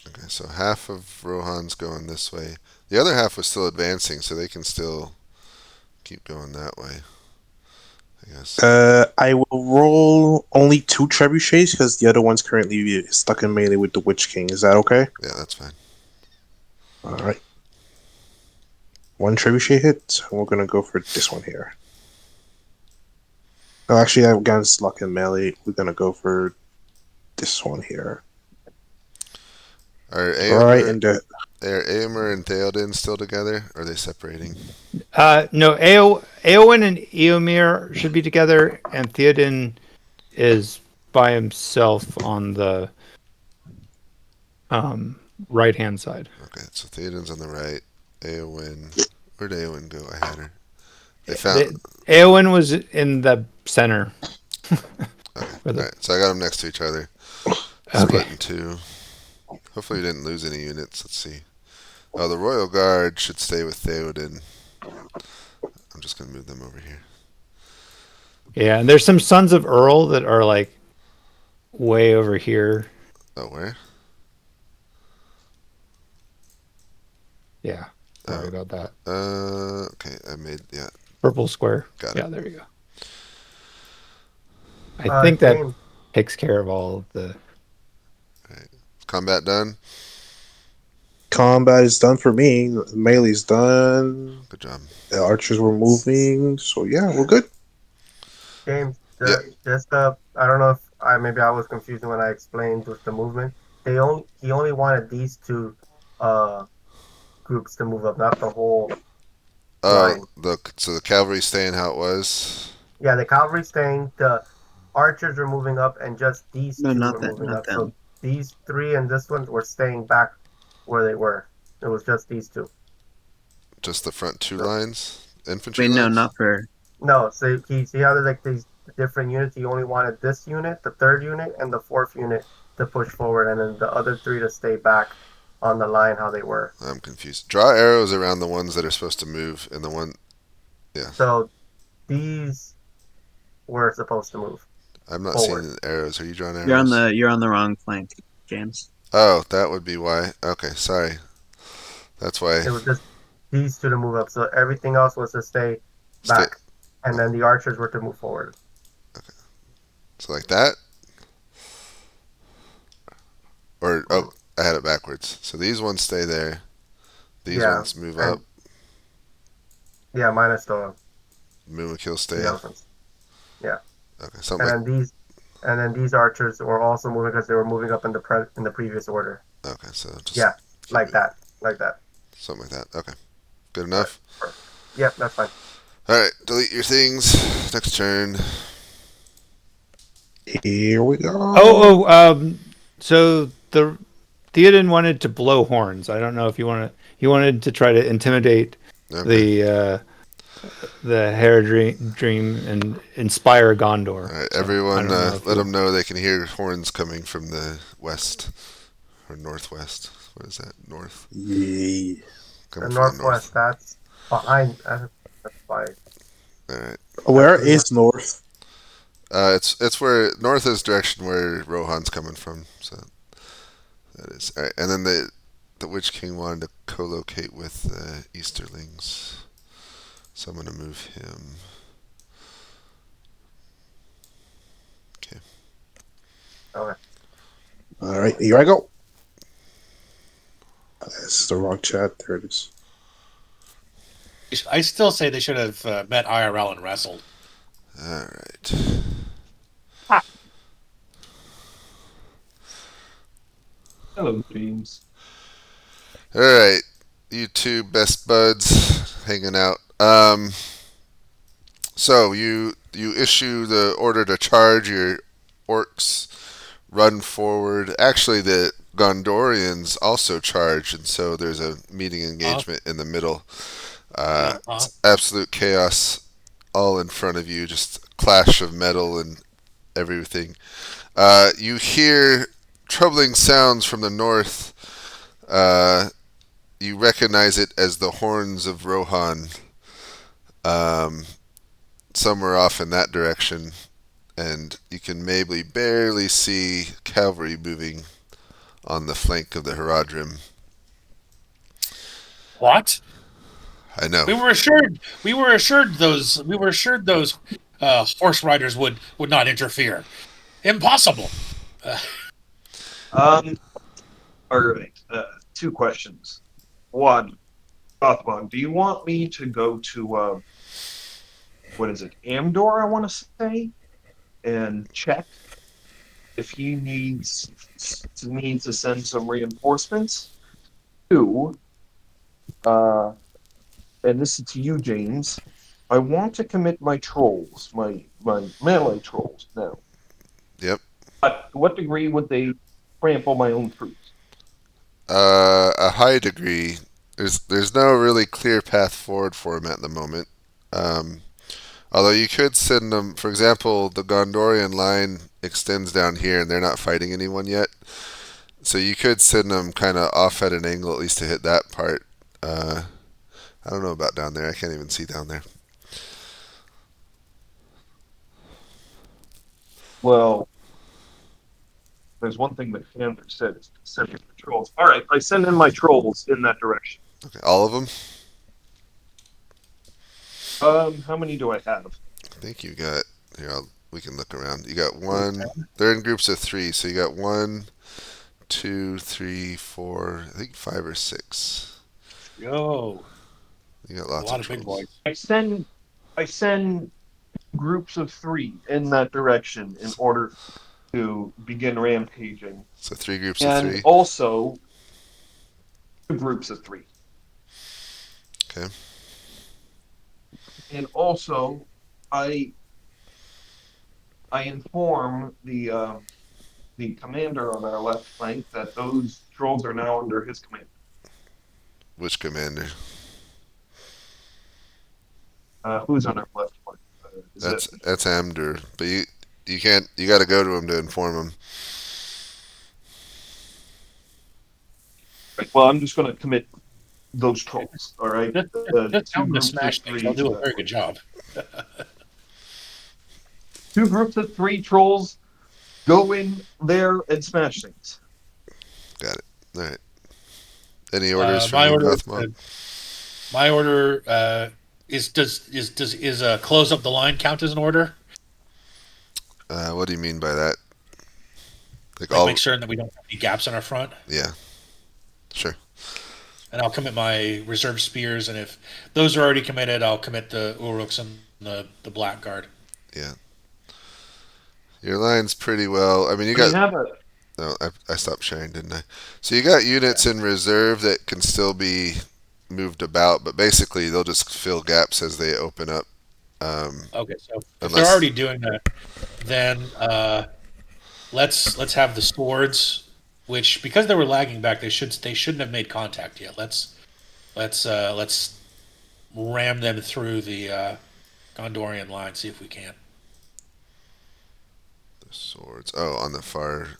Okay, so half of Rohan's going this way. The other half was still advancing, so they can still keep going that way, I guess. I will roll only 2 trebuchets because the other one's currently stuck in melee with the Witch King. Is that okay? Yeah, that's fine. Alright. 1 trebuchet hit. We're going to go for this one here. No, actually, against luck in melee, we're going to go for this one here. Are Alright, and Aomer and Theoden still together? Or are they separating? No, Eowyn and Eomer should be together, and Theoden is by himself on the right hand side. Okay, so Theoden's on the right. Eowyn. Where'd Eowyn go? I had her. They found. Eowyn was in the center. Okay. Alright, so I got them next to each other. Okay. Split in 2. Hopefully, we didn't lose any units. Let's see. Oh, the Royal Guard should stay with Theoden. I'm just going to move them over here. Yeah, and there's some Sons of Earl that are like way over here. Oh, where? Yeah, sorry about that. Okay, I made, yeah. Purple square. Got Yeah, it. there you go. I think that James, takes care of all of the... Right. Combat done? combat is done for me. Melee's done. Good job. The archers were moving. So, yeah, we're good. James, Yeah. just I don't know if maybe I was confusing when I explained with the movement. He only wanted these 2 groups to move up, not the whole line. So the cavalry staying how it was? Yeah, the cavalry staying, the archers were moving up, and just these No, 2 not were that, moving not up. them. So these 3 and this one were staying back where they were. It was just these 2. Just the front 2 lines? Infantry Wait, no, lines? not for. No, so he see how there's like these different units. He only wanted this unit, the 3rd unit, and the 4th unit to push forward, and then the other 3 to stay back on the line how they were. I'm confused. Draw arrows around the ones that are supposed to move, and the one... Yeah. So these were supposed to move. I'm not forward. seeing arrows. Are you drawing arrows? You're on the wrong flank, James. Oh, that would be why. Okay, sorry. That's why. It was just these 2 to move up. So everything else was to stay back, and then the archers were to move forward. Okay. So like that? Or, oh, I had it backwards. So these ones stay there. These ones move up. Yeah, minus the Mumakil stay. elephants. Yeah. Okay, something And then these archers were also moving because they were moving up in the previous order. Okay, so just like that. Something like that. Okay, good enough. Right. Yep, that's fine. All right, delete your things. Next turn. Here we go. So the Theoden wanted to blow horns. I don't know if he wanted to try to intimidate the Haradrim and inspire Gondor. All right, So, everyone, let them know they can hear horns coming from the west or northwest. What is that? North? Yeah. The northwest, that's behind. That's by. All right. Where is north? It's where north is direction where Rohan's coming from. So that is all right. And then the Witch King wanted to co-locate with the Easterlings, so I'm gonna move him. Okay. Okay. All right, here I go. This is the wrong chat. There it is. I still say they should have met IRL and wrestled. All right. Hello, James. All right, you two best buds hanging out. So you issue the order to charge. Your orcs run forward. Actually, the Gondorians also charge, and so there's a meeting engagement in the middle. It's absolute chaos all in front of you, just clash of metal and everything. You hear troubling sounds from the north. You recognize it as the horns of Rohan. Somewhere off in that direction, and you can maybe barely see cavalry moving on the flank of the Haradrim. What? I know. We were assured those horse riders would not interfere. Impossible. All right. Two questions. One, Gothmog, do you want me to go to what is it, Amdor? I want to say, and check if he needs to send some reinforcements. Two, and this is to you, James. I want to commit my trolls, my melee trolls now. Yep. But to what degree would they trample my own troops? A high degree. There's no really clear path forward for him at the moment. Although you could send them, for example, the Gondorian line extends down here, and they're not fighting anyone yet. So you could send them kind of off at an angle, at least to hit that part. I don't know about down there. I can't even see down there. Well, there's one thing that Kander said is to send in the trolls. All right, I send in my trolls in that direction. Okay, all of them? How many do I have? I think you got here. We can look around. You got one. They're in groups of 3, so you got 1, 2, 3, 4. I think 5 or 6. Yo, You got lots a lot of of big trolls. boys. I send groups of 3 in that direction in order to begin rampaging. So 3 groups of 3. And also 2 groups of 3. Okay. And also, I inform the commander on our left flank that those trolls are now under his command. Which commander? Who's on our left flank? That's Amdur, but you can't. You got to go to him to inform him. Right, well, I'm just going to commit those trolls. All right. Just tell them to smash things. They'll do a very good job. 2 groups of 3 trolls go in there and smash things. Got it. All right. Any orders from you, Gothmog? My order is close up the line count as an order? What do you mean by that? Like make certain that we don't have any gaps in our front. Yeah. Sure. And I'll commit my reserve spears, and if those are already committed, I'll commit the Uruks and the Blackguard. Yeah. Your line's pretty well. I mean, you got. No, I stopped sharing, didn't I? So you got units in reserve that can still be moved about, but basically they'll just fill gaps as they open up. Okay, so if they're already doing that, then let's have the swords, which because they were lagging back, they shouldn't have made contact yet. Let's ram them through the Gondorian line. See if we can. The swords. Oh, on the far.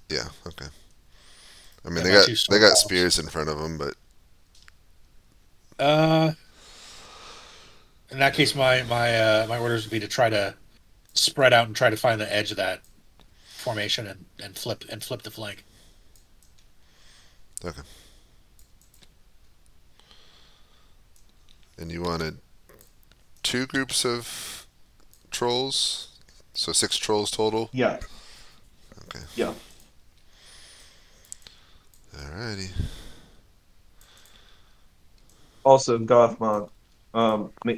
Yeah. Okay. I mean, they got spears in front of them, but. In that case, my orders would be to try to spread out and try to find the edge of that formation and flip the flank. Okay. And you wanted 2 groups of trolls, so 6 trolls total. Yeah. Okay. Yeah. Alrighty. Also, Gothmog,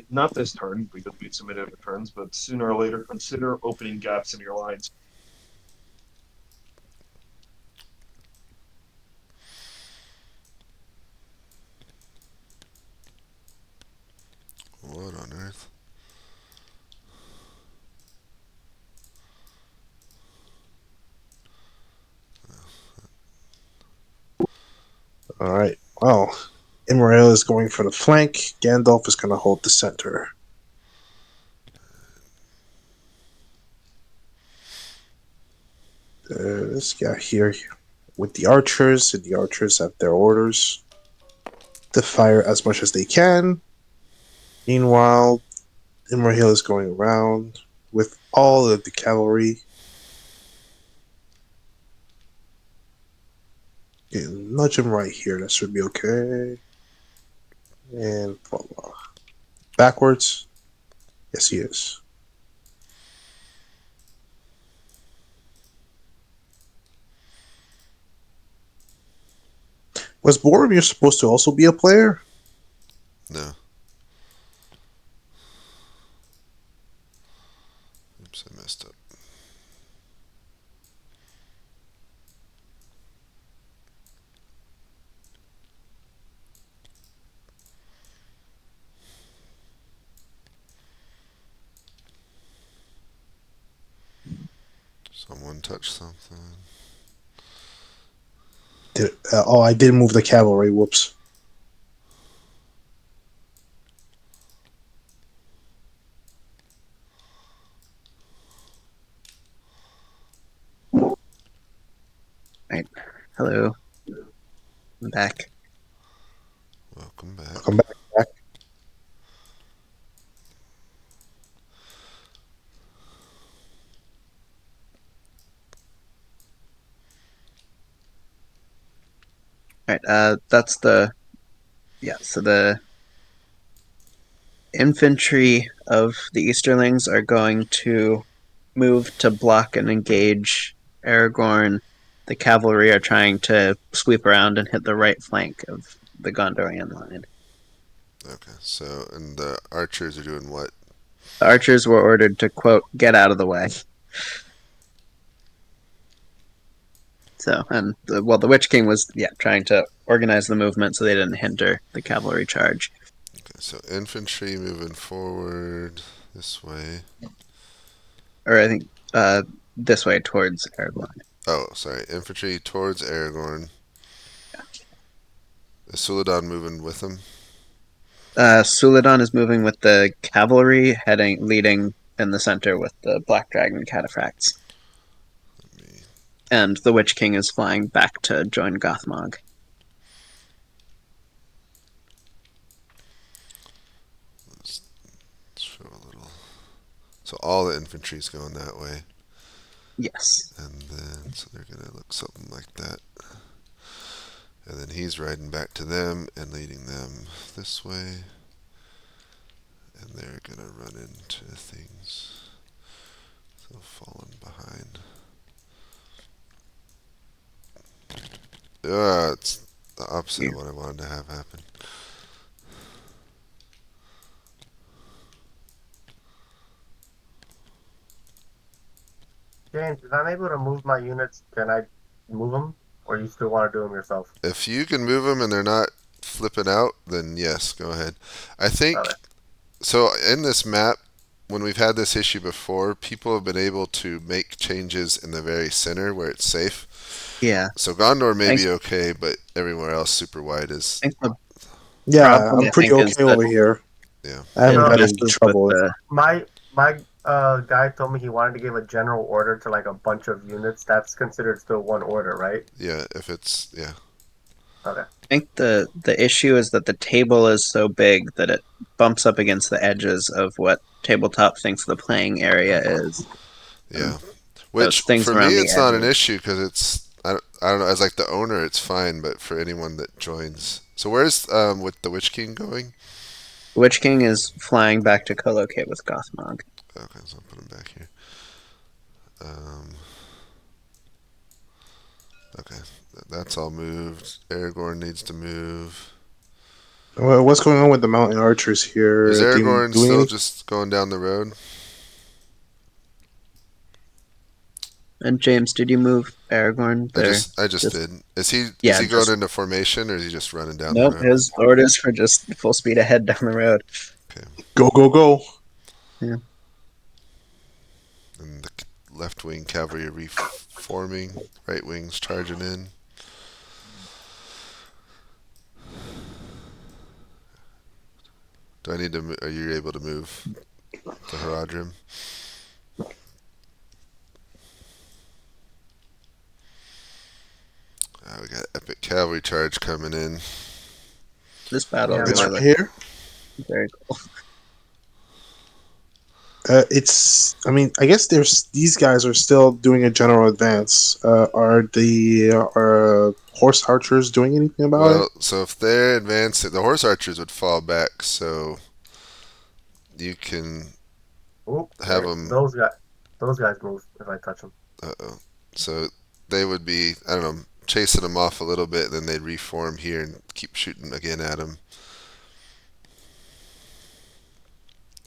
not this turn because we submitted the turns, but sooner or later consider opening gaps in your lines. What on earth? All right. Well, Imrael is going for the flank. Gandalf is going to hold the center. this guy here with the archers, and the archers have their orders to fire as much as they can. Meanwhile, Imrahil is going around with all of the cavalry. Okay, nudge him right here. That should be okay. And voila. Backwards. Yes, he is. Was Boromir supposed to also be a player? No. Oops, I messed up. Someone touched something. I did move the cavalry. Whoops. Right. Hello. I'm back. Welcome back. Welcome back. All right. That's the so the infantry of the Easterlings are going to move to block and engage Aragorn. The cavalry are trying to sweep around and hit the right flank of the Gondorian line. Okay, so, and the archers are doing what? The archers were ordered to, quote, get out of the way. So, and the Witch King was, trying to organize the movement so they didn't hinder the cavalry charge. Okay, so infantry moving forward this way. Or I think this way towards Aragorn. Oh, sorry. Infantry towards Aragorn. Is Suladan moving with them? Suladan is moving with the cavalry, leading in the center with the Black Dragon cataphracts. And the Witch King is flying back to join Gothmog. Let's show a little. So all the infantry's going that way. Yes. And then, so they're going to look something like that. And then he's riding back to them and leading them this way. And they're going to run into things. So falling behind. It's the opposite of what I wanted to have happen. James, if I'm able to move my units, can I move them? Or you still want to do them yourself? If you can move them and they're not flipping out, then yes, go ahead. I think, so in this map, when we've had this issue before, people have been able to make changes in the very center where it's safe. Yeah. So Gondor may be okay, but everywhere else super wide is... Yeah, I'm pretty okay over here. Yeah. I haven't had any trouble. My guy told me he wanted to give a general order to like a bunch of units. That's considered still one order, right? Yeah, if it's... yeah. Okay. I think the issue is that the table is so big that it bumps up against the edges of what tabletop thinks the playing area is. Yeah. Which, for me, it's not an issue because it's... I don't know, as like the owner, it's fine, but for anyone that joins... So where's with the Witch King going? The Witch King is flying back to co-locate with Gothmog. Okay, so I'll put him back here. Okay, that's all moved. Aragorn needs to move. Well, what's going on with the mountain archers here? Is Aragorn still just going down the road? And James, did you move Aragorn there? I just did. Is he going into formation or is he just running down the road? Nope, his orders for just full speed ahead down the road. Okay. Go, go, go. Yeah. And the left wing cavalry reforming, right wing's charging in. Do I need to? Are you able to move to Haradrim? got epic cavalry charge coming in. This battle Yeah, This really right looks here. very cool. It's. I mean, I guess these guys are still doing a general advance. Are the horse archers doing anything about Well, it? so if they're advancing, the horse archers would fall back. So you can Oop, have them. those guys move if I touch them. Uh-oh. So they would be, I don't know, chasing them off a little bit, then they'd reform here and keep shooting again at them.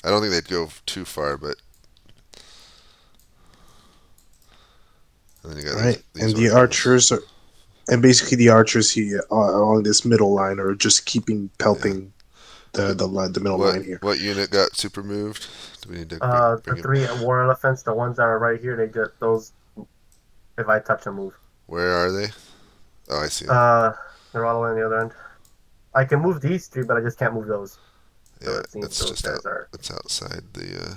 I don't think they'd go too far, but. And then you got Right, these and the archers are, and basically the archers here along this middle line are just keeping pelting the middle line here. What unit got super moved? Do we need to bring The him? 3 war elephants, the ones that are right here, they just those. If I touch them, move. Where are they? Oh, I see them. They're all the way on the other end. I can move these 3, but I just can't move those. So Yeah, it seems it's those just guys are. it's outside the.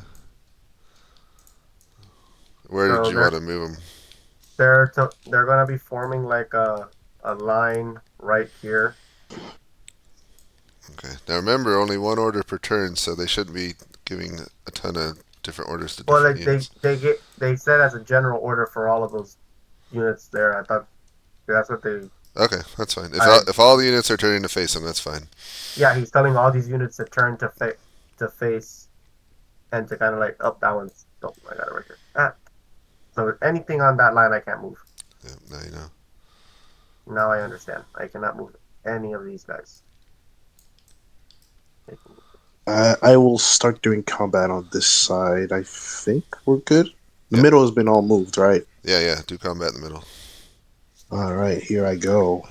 Where So did you want to move them? They're gonna be forming like a line right here. Okay. Now remember, only one order per turn, so they shouldn't be giving a ton of different orders to Well, different units. they said as a general order for all of those units there. I thought that's what they. Okay, that's fine. If all the units are turning to face them, that's fine. Yeah, he's telling all these units to turn to face, and to kind of like up that one's. Oh, I got it right here. So anything on that line, I can't move. Yeah, now you know. Now I understand. I cannot move any of these guys. I will start doing combat on this side. I think we're good. The middle has been all moved, right? Yeah. Do combat in the middle. All right, here I go.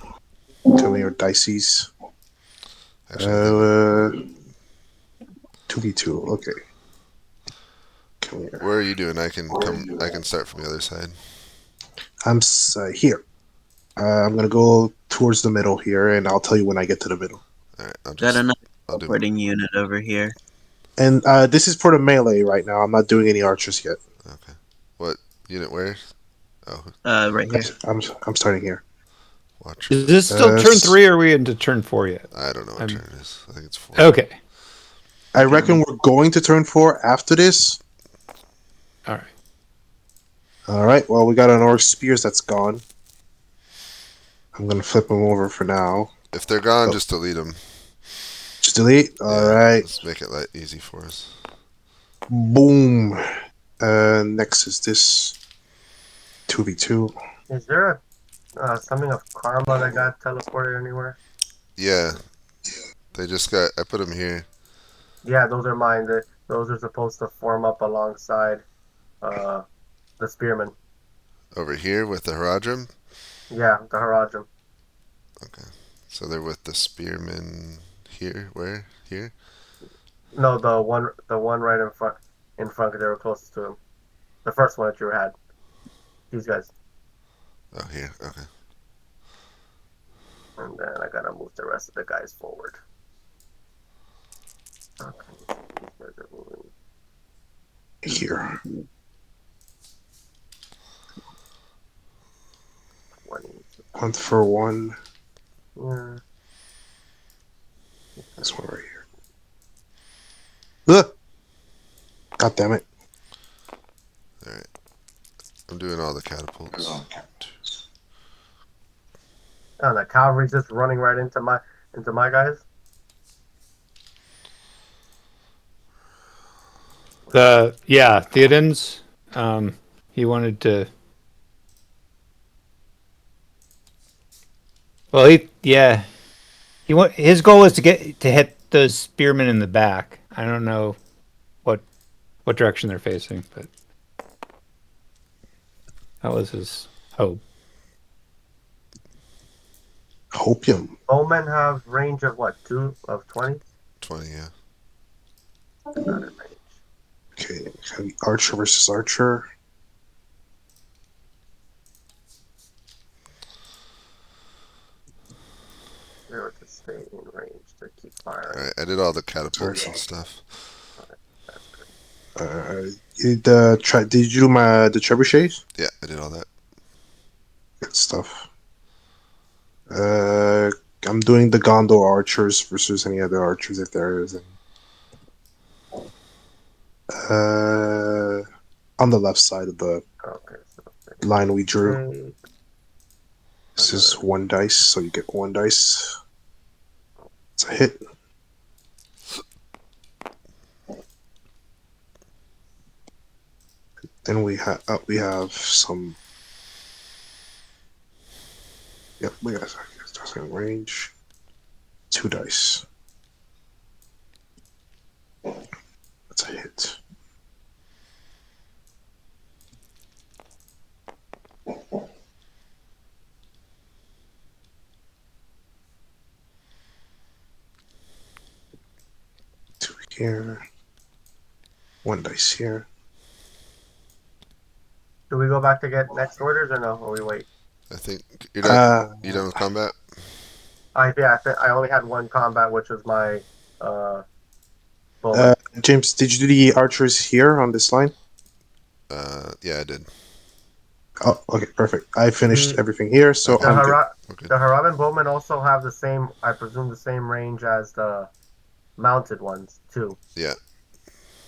Come here, Dices. Actually, 2v2. Okay. Come here. where are you doing? I can come. I can start from the other side. I'm here. I'm gonna go towards the middle here, and I'll tell you when I get to the middle. All right. Got another teleporting unit over here. And this is for the melee right now. I'm not doing any archers yet. Okay. What unit? Where? Oh. Right here. I'm starting here. Watch. Is this still turn 3 or are we into turn 4 yet? I don't know what turn it is. I think it's 4. Okay. I reckon we're going to turn 4 after this. All right. All right. Well, we got an orc spears that's gone. I'm gonna flip them over for now. If they're gone, just delete them. Just delete. All right. Let's make it easy for us. Boom. Next is this 2v2. Is there something of karma that got teleported anywhere? Yeah. They just got. I put them here. Yeah, those are mine. Those are supposed to form up alongside the spearmen. Over here with the Haradrim? Yeah, the Haradrim. Okay. So they're with the spearmen here. Where? Here? No, the one right in front. They were closest to him. The first one that you had. These guys. Oh, here. Okay. And then I gotta move the rest of the guys forward. Okay. These guys are moving. Here. 20. 1 for 1. Yeah. This one right here. Ugh! God damn it. Alright. I'm doing all the catapults. Oh, the cavalry's just running right into my guys. Theodens. He wanted to. Well, his goal was to hit those spearmen in the back. I don't know what direction they're facing, but that was his hope. Hopium. Bowmen have range of what? 2 of 20? 20, yeah. Not in range. Okay, archer versus archer. Zero to stay in range to keep firing. Alright, I did all the catapults and stuff. Did you do the trebuchets? Yeah, I did all that. Good stuff. I'm doing the Gondor archers versus any other archers if there is any. On the left side of the Okay, so line we drew. okay. This is 1 dice, so you get 1 dice. It's a hit. Then we have some. Yep, we got some range. 2 dice. That's a hit. Two here. 1 dice here. Do we go back to get next orders or no? Or we wait? I think you're done. You done with combat? I only had 1 combat, which was my bowman. James, did you do the archers here on this line? Yeah, I did. Oh, okay, perfect. I finished everything here, so Okay. I'm good. The Harad and bowmen also have the same, I presume, the same range as the mounted ones too. Yeah.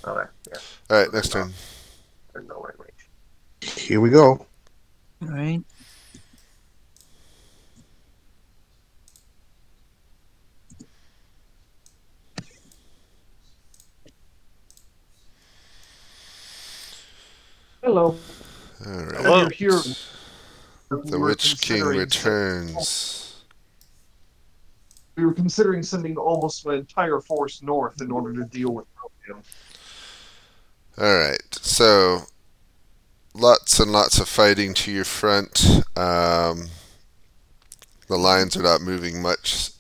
Okay, yeah. All right, next turn. They're nowhere in range. Here we go. All right. Hello. All right. Hello. You're here. The Witch King returns. We were considering sending almost an entire force north in order to deal with him. All right, so lots and lots of fighting to your front. The lines are not moving much,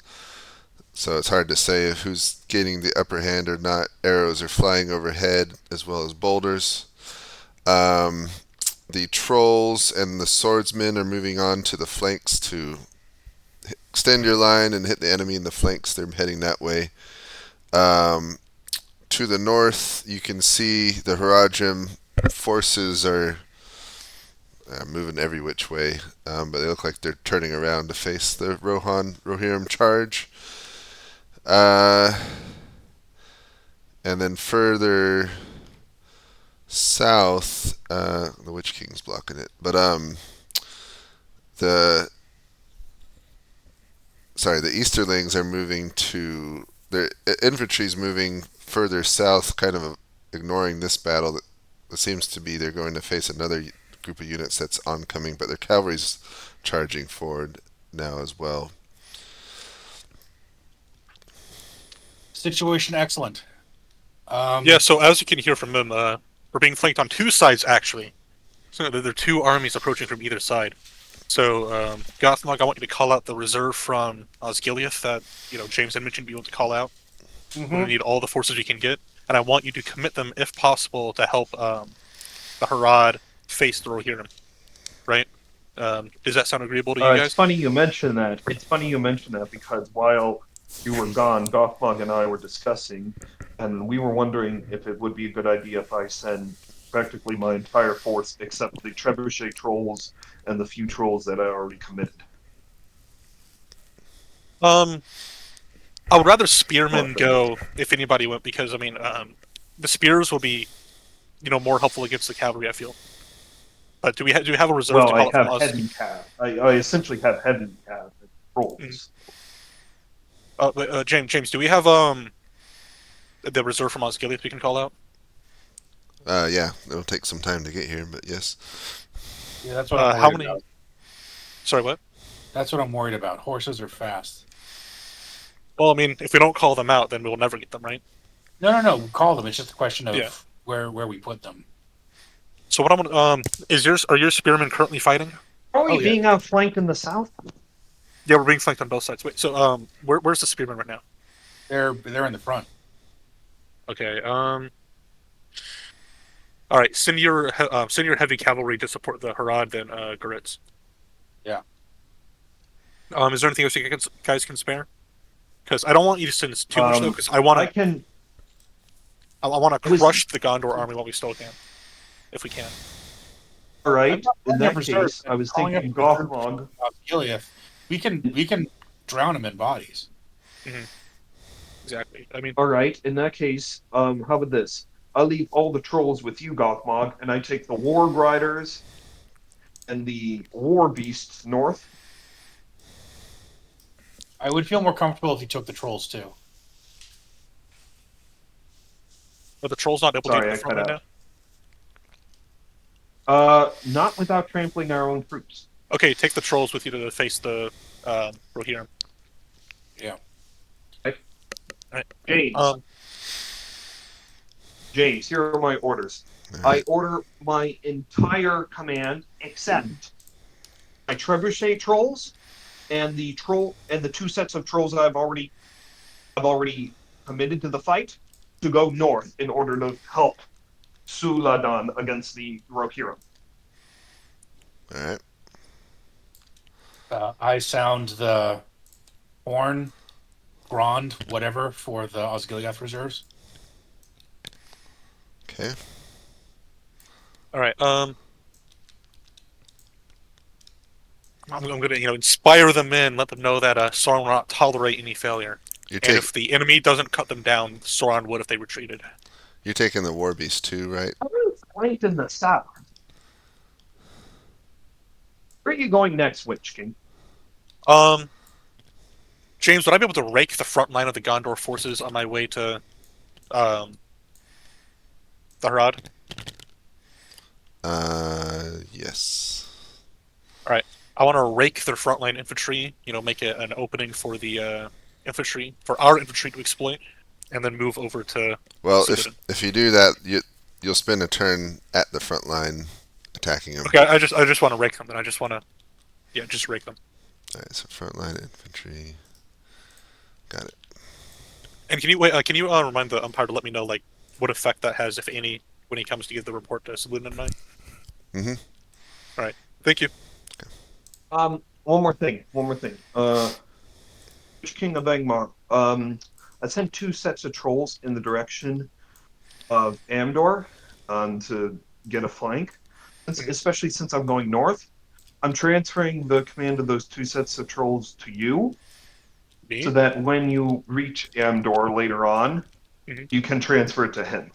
so it's hard to say if who's gaining the upper hand or not. Arrows are flying overhead as well as boulders. The trolls and the swordsmen are moving on to the flanks to extend your line and hit the enemy in the flanks. They're heading that way. To the north, you can see the Haradrim forces are moving every which way, but they look like they're turning around to face the Rohirrim charge. And then further south, the Witch King's blocking it, but the Easterlings are moving to their infantry's moving further south, kind of ignoring this battle. That seems to be they're going to face another group of units that's oncoming, but their cavalry's charging forward now as well. Situation excellent. Yeah, so as you can hear from them, we're being flanked on 2 sides, actually. So there are 2 armies approaching from either side. So, Gothmog, I want you to call out the reserve from Osgiliath that, James had mentioned you want to call out. We're going to need all the forces we can get, and I want you to commit them, if possible, to help the Harad face the Rohirrim. Right? Does that sound agreeable to you guys? It's funny you mention that. Because while you were gone, Gothmog and I were discussing, and we were wondering if it would be a good idea if I send practically my entire force except the trebuchet trolls and the few trolls that I already committed. I would rather spearmen go if anybody went, because the spears will be, more helpful against the cavalry, I feel. But do we have a reserve? Well, to I call have heavy cav. I essentially have heavy cav and trolls. James, do we have the reserve from Osgiliath we can call out? Yeah, it'll take some time to get here, but yes. Yeah, that's what I'm worried about. Sorry, what? That's what I'm worried about. Horses are fast. Well, if we don't call them out, then we'll never get them, right? No. Call them. It's just a question of where we put them. So what I'm gonna are your spearmen currently fighting? Are we being outflanked in the south? Yeah, we're being flanked on both sides. Wait, so where's the spearmen right now? They're in the front. Okay. All right. Send your heavy cavalry to support the Harad, then Goritz. Yeah. Is there anything else you guys can spare? Because I don't want you to send too much though, because I want to crush the Gondor army while we still can, if we can. All right. In that case, I was thinking Gothmog. Gilead. We can drown them in bodies. Exactly. I mean, All right. In that case, how about this? I'll leave all the trolls with you, Gothmog, and I take the Warg Riders and the War Beasts north. I would feel more comfortable if you took the trolls too. are the trolls not able to Sorry, get I the front cut right out. Not without trampling our own troops. now? Okay, take the trolls with you to face the Rohirrim. Yeah. James. James, here are my orders. I order my entire command except my trebuchet trolls and the 2 sets of trolls that I've already committed to the fight to go north in order to help Suladan against the Rohirrim. All right. I sound the horn, Grand, whatever, for the Osgiliath reserves. Okay. All right. I'm gonna inspire the men, let them know that Sauron will not tolerate any failure. And if the enemy doesn't cut them down, Sauron would if they retreated. You're taking the War Beast too, right? How is flanked in the south? Where are you going next, Witch King? James, would I be able to rake the front line of the Gondor forces on my way to the Harad? Yes. All right. I want to rake their frontline infantry. Make it an opening for the infantry, for our infantry to exploit, and then move over to. Well, Subaden. if you do that, you'll spend a turn at the front line attacking them. Okay, I just want to rake them. Then I just want to, just rake them. All right, so front line infantry. Got it. And can you remind the umpire to let me know what effect that has, if any, when he comes to give the report to Subaden and I? Mm-hmm. All right. Thank you. One more thing. Witch King of Angmar. I sent 2 sets of trolls in the direction of Amdor to get a flank, especially since I'm going north. I'm transferring the command of those 2 sets of trolls to you, so that when you reach Amdor later on, you can transfer it to him.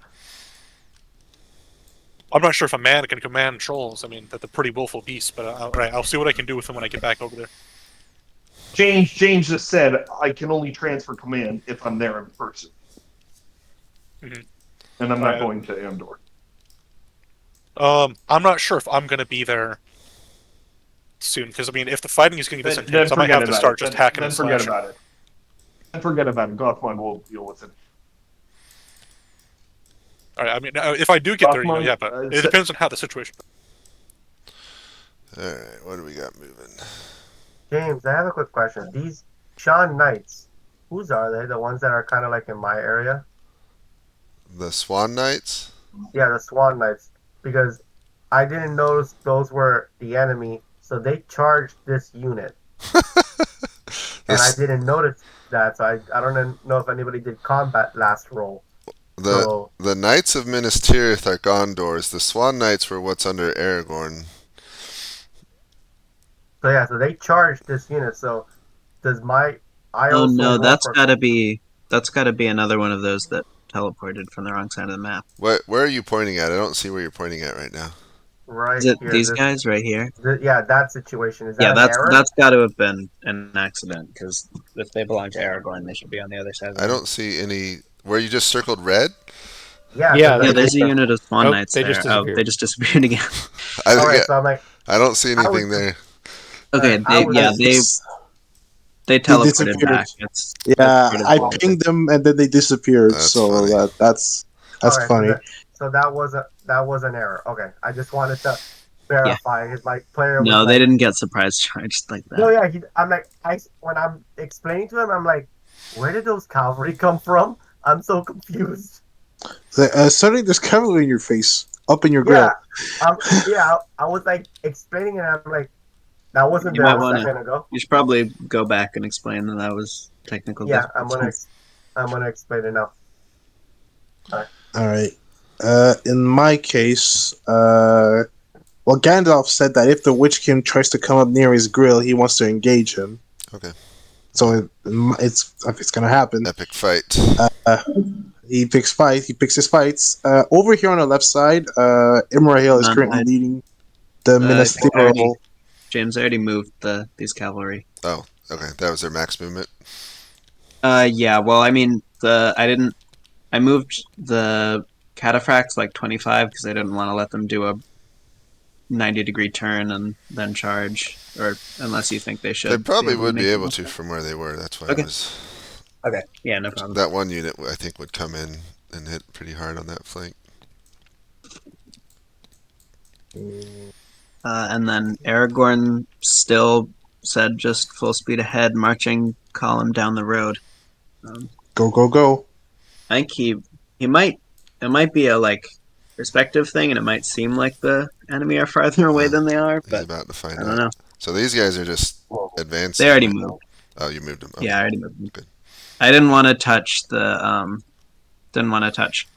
I'm not sure if a man can command trolls. I mean, that's a pretty willful beast, but I'll see what I can do with them when I get back over there. James just said I can only transfer command if I'm there in person. And I'm not going to Amdor. I'm not sure if I'm going to be there soon, because, if the fighting is going to get this intense, I might have to start just hacking and slashing. Forget about it. Then forget about it. Gothmog will deal with it. All right, if I do get there, but it depends on how the situation. All right, what do we got moving? James, I have a quick question. These Shan Knights, whose are they? The ones that are kind of like in my area? The Swan Knights? Yeah, the Swan Knights. Because I didn't notice those were the enemy, so they charged this unit. And I didn't notice that, so I don't know if anybody did combat last roll. The Knights of Minas Tirith are Gondors. The Swan Knights were what's under Aragorn. So they charged this unit. So does my Oh no, that's gotta be another one of those that teleported from the wrong side of the map. Where are you pointing at? I don't see where you're pointing at right now. Right. Is it here, these guys right here? Yeah, that situation. Is that an error? That's got to have been an accident, because if they belong to Aragorn, they should be on the other side of the map. I don't see any. Where you just circled red? Yeah, there's a unit of Swan Knights they there. Just they just disappeared again. So I'm like, I don't see anything there. Okay, they teleported back. I pinged them and then they disappeared. That's funny. So that was an error. Okay, I just wanted to verify. My player. No, they didn't get surprise charged like that. No, yeah, I'm like, when I'm explaining to him, I'm like, where did those cavalry come from? I'm so confused. Suddenly there's cavalry in your face, up in your grill. I was like explaining it. And I'm like, that wasn't there a second ago. You should probably go back and explain that was technical. Yeah, I'm gonna explain it now. All right. In my case, Well, Gandalf said that if the Witch King tries to come up near his grill, he wants to engage him. Okay. So it's gonna happen. Epic fight. He picks his fights. Over here on the left side, Imrahil is currently leading the ministerial. James already moved these cavalry. Oh, okay. That was their max movement. Yeah. Well, I mean, I moved the cataphracts like 25 because I didn't want to let them do a 90-degree turn and then charge, or unless you think they should. They probably would be able to from where they were. That's why Okay. I was. Okay. Yeah, no problem. That one unit, I think, would come in and hit pretty hard on that flank. And then Aragorn still said just full speed ahead, marching column down the road. Go, go, go. I think he might. It might be a perspective thing, and it might seem like the enemy are farther away than they are. But he's about to find I out. don't know. So these guys are just advancing. They already moved. Oh, you moved them. Okay. Yeah, I already moved them. Good. I didn't want to touch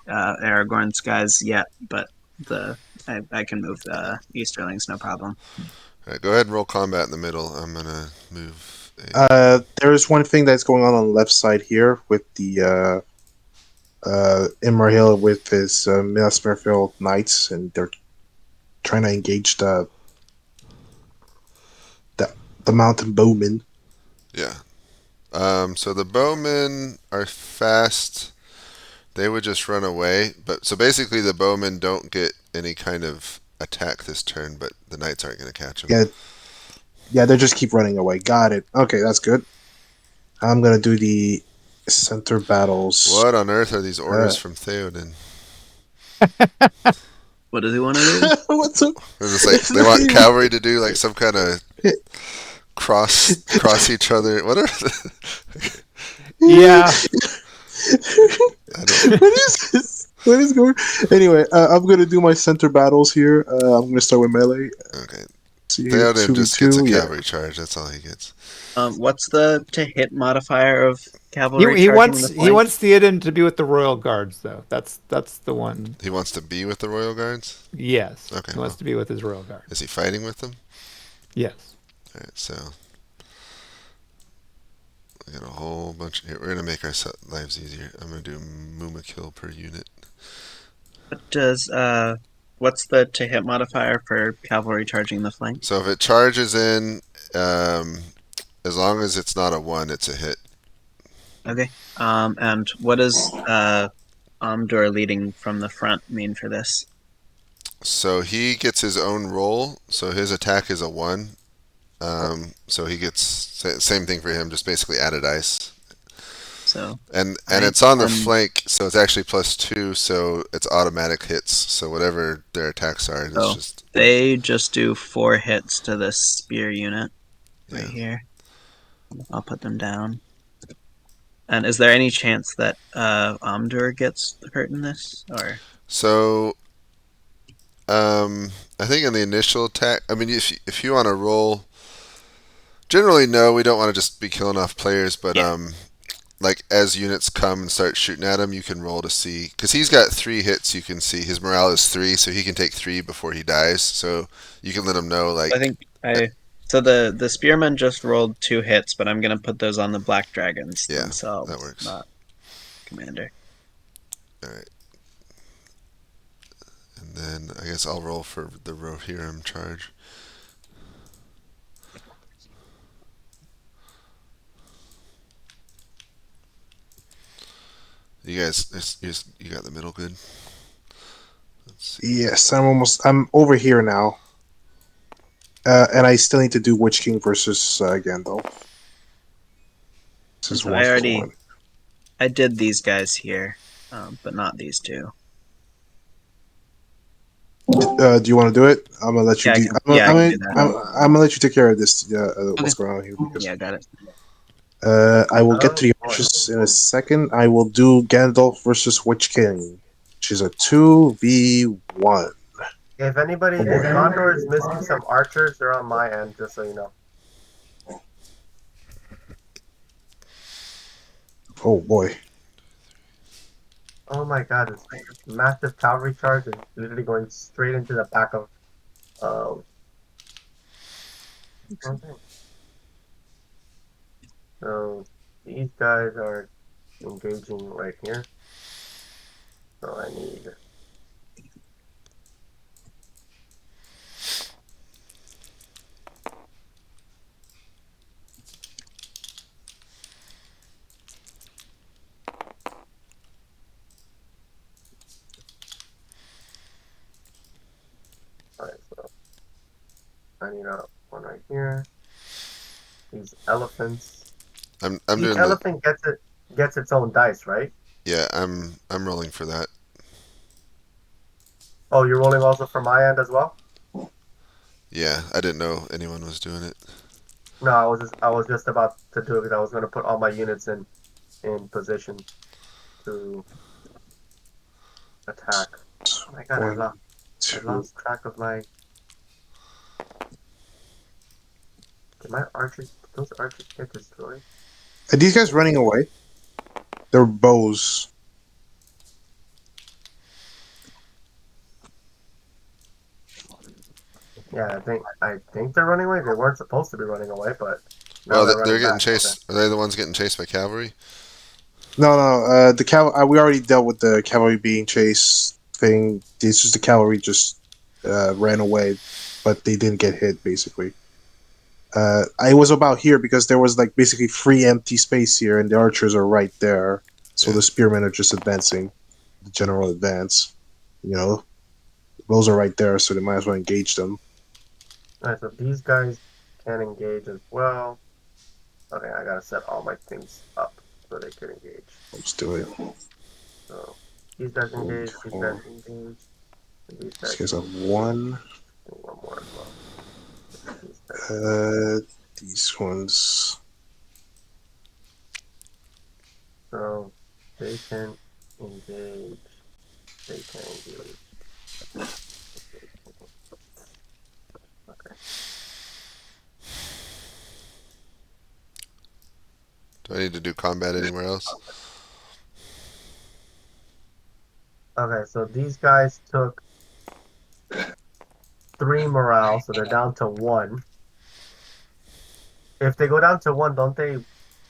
Aragorn's guys yet, but I can move the Easterlings, no problem. All right, go ahead and roll combat in the middle. I'm gonna move. There's one thing that's going on the left side here with the Imrahil with his Minas Tirith knights, and they're trying to engage the mountain bowmen. Yeah. So the bowmen are fast. They would just run away. But so basically, the bowmen don't get any kind of attack this turn, but the knights aren't going to catch them. Yeah, they just keep running away. Got it. Okay, that's good. I'm gonna do the center battles. What on earth are these orders from Theoden? What does he want to do? What's up? They want cavalry to do like some kind of cross each other. What are Yeah. What is this? What is going? Anyway, I'm gonna do my center battles here. I'm gonna start with melee. Okay. Theoden just gets a cavalry charge. That's all he gets. What's the to hit modifier of cavalry? He wants Theoden to be with the royal guards, though. That's the one. He wants to be with the royal guards. Yes. Okay. He wants to be with his royal guard. Is he fighting with them? Yes. All right. So we got a whole bunch. Here, we're gonna make our lives easier. I'm gonna do Muma kill per unit. What's the to hit modifier for cavalry charging the flank? So if it charges in, as long as it's not a 1, it's a hit. Okay. And what does Amdur leading from the front mean for this? So he gets his own roll. So his attack is a 1. So he gets same thing for him, just basically added ice. So and it's on the flank, so it's actually +2, so it's automatic hits. So whatever their attacks are, it's just they just do 4 hits to this spear unit right here. I'll put them down. And is there any chance that Amdur gets hurt in this, or? So, I think in the initial attack, I mean, if you want to roll, generally no, we don't want to just be killing off players, but like as units come and start shooting at him, you can roll to see, because he's got 3 hits. You can see his morale is 3, so he can take 3 before he dies. So you can let him know, like. So the spearmen just rolled 2 hits, but I'm gonna put those on the black dragons themselves. That works. Not commander. All right. And then I guess I'll roll for the Rohirrim charge. You guys, you got the middle good? Yes, I'm over here now. And I still need to do Witch King versus Gandalf. This is So I did these guys here, but not these 2. Do you want to do it? I'm gonna let you. I'm gonna let you take care of this. What's going on here? Because, yeah, got it. I will get to the archers in a second. I will do Gandalf versus Witch King, which is a 2v1. If Gondor is missing some archers, they're on my end, just so you know. Oh boy. Oh my god, this massive cavalry charge is literally going straight into the back of Um, okay. So these guys are engaging right here. So I need. Alright, so I need one right here. These elephants. I'm Each doing the elephant gets its own dice, right? yeah. I'm rolling for that. Oh, you're rolling also from my end as well? Yeah, I didn't know anyone was doing it. No, I was just about to do it because I was going to put all my units in position to attack. Oh my god, One, I two. lost track of my. Did my archers? Did those archers get destroyed? Are these guys running away? They're bows. Yeah, I think they're running away. They weren't supposed to be running away, but now Well, they're they're running getting back. Okay. chased. Are they the ones getting chased by cavalry? No, no. The we already dealt with the cavalry being chased thing. It's just the cavalry just ran away, but they didn't get hit. Basically, I was about here because there was like basically free empty space here, and the archers are right there. So Yeah. the spearmen are just advancing, the general advance. You know, those are right there, so they might as well engage them. Alright, so these guys can engage as well. Okay, I gotta set all my things up so they can engage. Let's do it. So these guys engage, these guys engage, and these These guys guys have engage. one. And one more as well. These guys. These ones. So they can engage. They can engage. Okay. Do I need to do combat anywhere else? Okay, so these guys took 3 morale, so they're down to 1. If they go down to 1, don't they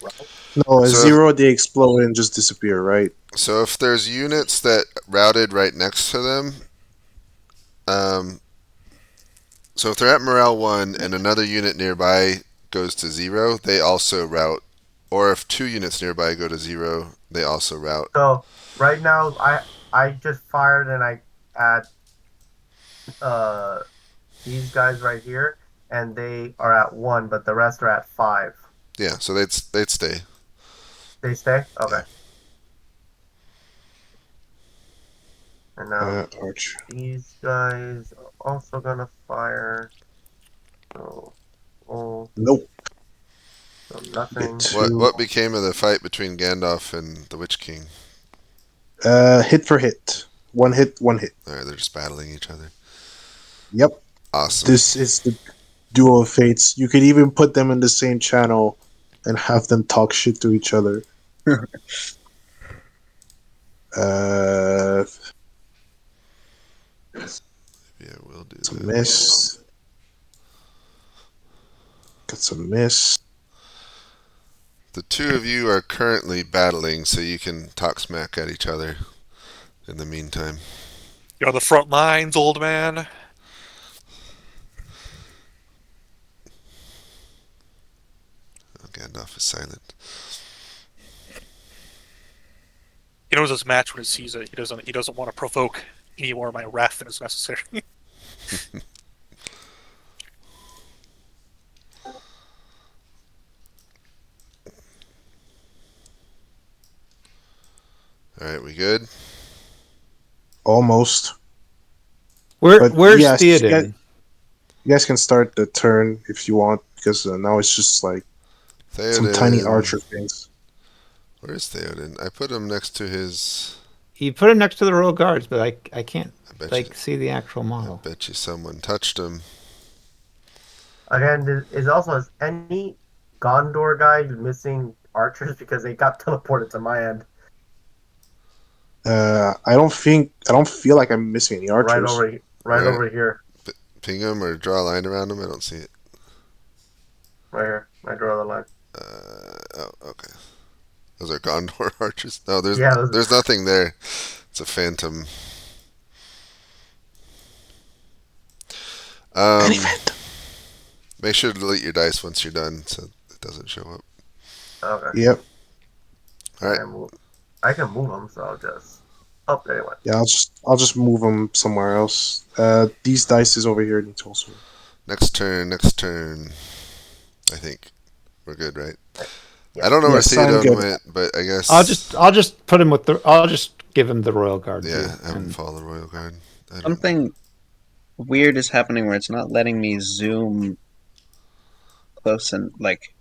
rout? No, a So if, zero, they explode and just disappear, right? so if there's units that routed right next to them, um, so if they're at morale 1 and another unit nearby goes to 0, they also rout. Or if 2 units nearby go to 0, they also rout. So right now, I just fired and I at uh these guys right here, and they are at 1, but the rest are at 5. Yeah, so they'd stay. They stay? Okay. Yeah. And now Arch. these guys are also gonna fire. So, oh, Nope. so nothing. What became of the fight between Gandalf and the Witch King? Hit for hit. One hit, one hit. Alright, they're just battling each other. Yep. Awesome. This is the duel of fates. You could even put them in the same channel and have them talk shit to each other. Yeah, we'll do It's a that. miss. That's a miss. The two of you are currently battling, so you can talk smack at each other in the meantime. You're on the front lines, old man. Oh, Gandalf is silent. He knows this match when he sees it. He doesn't want to provoke any more of my wrath than is necessary. Alright, we good? Almost. Where's yes, Theoden? You guys can start the turn if you want, because now it's just like Theoden. some tiny archer things. Where's Theoden? I put him next to his... You put him next to the royal guards, but I can't see the actual I model. bet you someone touched him. Again, is any Gondor guy missing archers because they got teleported to my end I don't feel like I'm missing any archers. right over here. ping them or draw a line around them? I don't see it. Right here. I draw the line. Oh, okay. Those are Gondor archers. No, Yeah, there's nothing there. It's a phantom. Any phantom. Make sure to delete your dice once you're done, so it doesn't show up. Okay. Yep. All right. I can move them, so I'll just. Oh, there you went. Yeah, I'll just move them somewhere else. These dice is over here need to also. Next turn. I think we're good, right? Yeah. I don't know where Yes, I'm Theodon good. went, but I guess I'll just put him with the. I'll just give him the royal guard. yeah, too, have him and- follow the royal guard. I don't- Something weird is happening where it's not letting me zoom close and like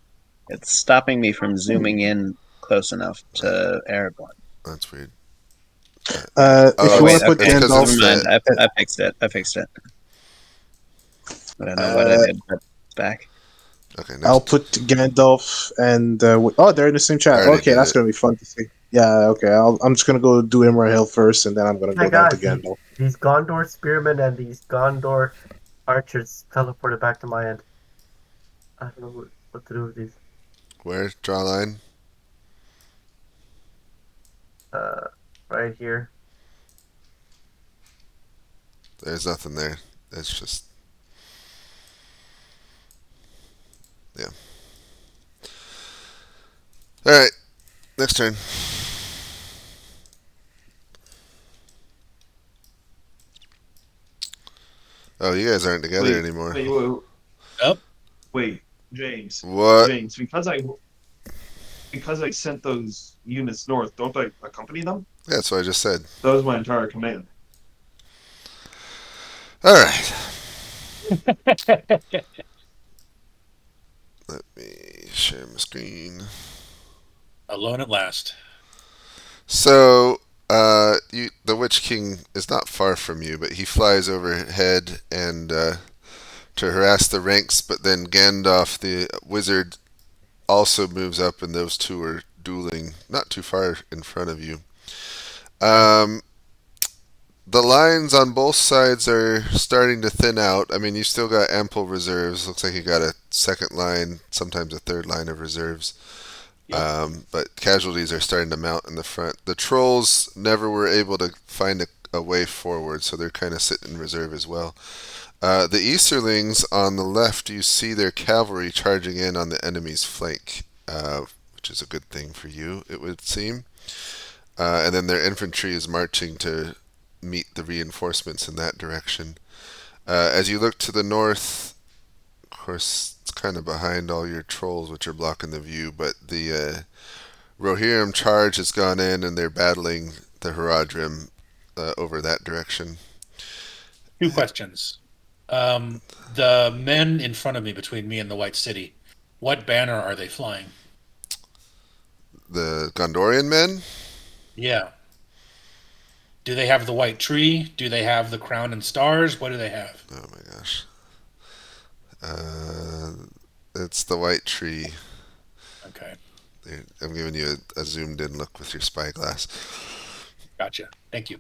it's stopping me from zooming in close enough to Aragorn. That's weird. If you wait, want to put okay, Gandalf- never mind. it's I fixed it. I don't know what I did, but it's back. Okay, next. I'll put Gandalf and they're in the same I chat. already Okay, did that's it. gonna be fun to see. Yeah, okay. I'm just gonna go do Imrahil first, and then I'm gonna My go down to God, Gandalf. these Gondor spearmen and these Gondor archers teleported back to my end. I don't know what to do with these. Where? Draw a line. Right here. There's nothing there. It's just. Yeah. Alright. Next turn. Oh, you guys aren't together anymore. Nope. Wait, James. What? James, because I sent those units north, don't I accompany them? Yeah, that's what I just said. That was my entire command. Alright. Let me share my screen. Alone at last. So, the Witch King is not far from you, but he flies overhead and to harass the ranks. But then Gandalf, the wizard, also moves up, and those two are dueling not too far in front of you. The lines on both sides are starting to thin out. I mean, you still got ample reserves. Looks like you got a second line, sometimes a third line of reserves. But casualties are starting to mount in the front. The trolls never were able to find a way forward, so they're kind of sitting in reserve as well. The Easterlings on the left, you see their cavalry charging in on the enemy's flank, which is a good thing for you, it would seem. And then their infantry is marching to meet the reinforcements in that direction. As you look to the north, of course, it's kind of behind all your trolls, which are blocking the view, but the Rohirrim charge has gone in, and they're battling the Haradrim over that direction. 2 questions. The men in front of me, between me and the White City, what banner are they flying? The Gondorian men? Yeah. Do they have the white tree? Do they have the crown and stars? What do they have? Oh my gosh. It's the white tree. Okay. I'm giving you a zoomed in look with your spyglass. Gotcha. Thank you.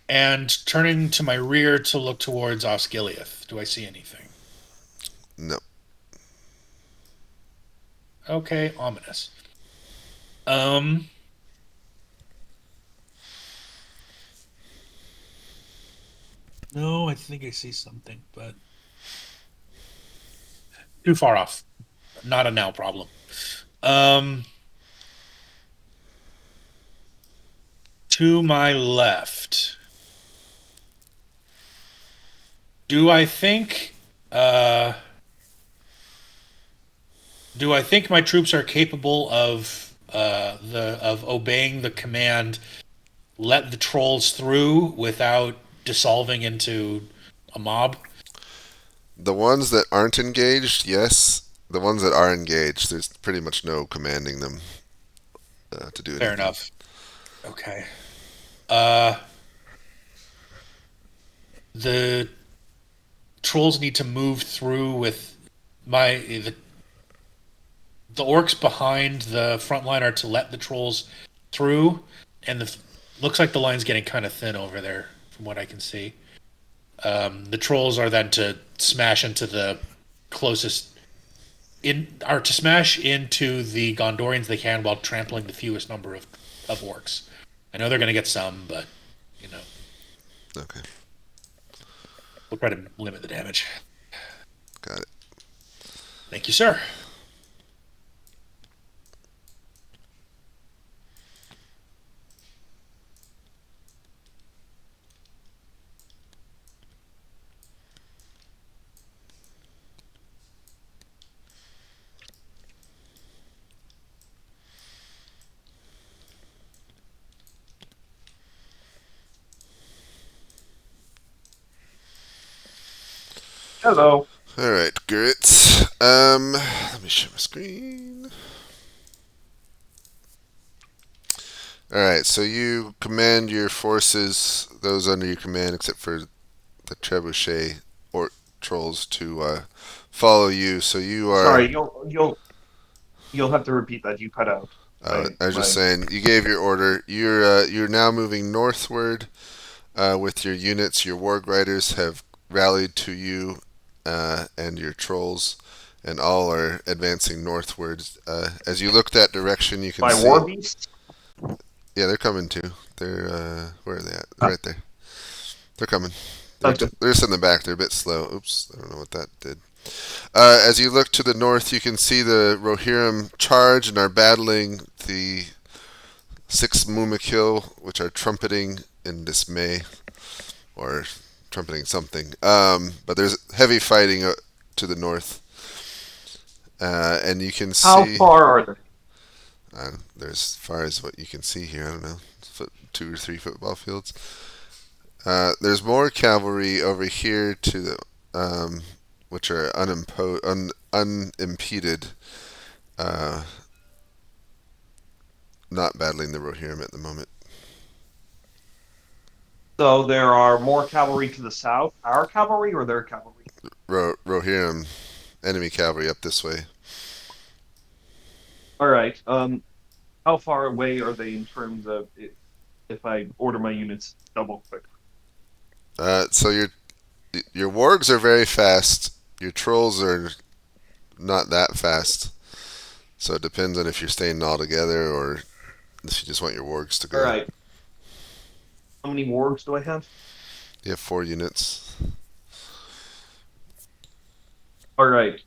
And turning to my rear to look towards Osgiliath, do I see anything? No. Okay, ominous. No, I think I see something, but too far off. Not a now problem. To my left. Do I think my troops are capable of obeying the command, let the trolls through without dissolving into a mob? The ones that aren't engaged, yes. The ones that are engaged, there's pretty much no commanding them to do anything. Fair enough. Okay. The trolls need to move through with the orcs behind the front line are to let the trolls through, and looks like the line's getting kind of thin over there from what I can see. The trolls are then to smash into the closest to smash into the Gondorians they can while trampling the fewest number of orcs. I know they're going to get some, but Okay. we'll try to limit the damage. Got it. Thank you, sir. Hello. All right, Grit. Let me share my screen. All right, so you command your forces, those under your command, except for the trebuchet or trolls, to follow you. So you are. Sorry, you'll have to repeat that. You cut out. I was just saying, you gave your order. You're now moving northward with your units. Your warg riders have rallied to you, and your trolls, and all are advancing northward. As you look that direction, you can My see. war beasts. Yeah, they're coming too. They're where are they at? They're right there. They're coming. Sounds good. They're just in the back. They're a bit slow. Oops, I don't know what that did. As you look to the north, you can see the Rohirrim charge and are battling the 6 Mumakil, which are trumpeting in dismay, or trumpeting something. But there's heavy fighting to the north, and you can see. How far are they? They're as far as what you can see here. I don't know, 2 or 3 football fields. There's more cavalry over here to the, which are unimpeded, not battling the Rohirrim at the moment. So there are more cavalry to the south. Our cavalry or their cavalry? Rohirrim, enemy cavalry up this way. All right. How far away are they in terms of if I order my units double quick? So your wargs are very fast. Your trolls are not that fast. So it depends on if you're staying all together or if you just want your wargs to go. All right. How many wargs do I have? You have 4 units. All right.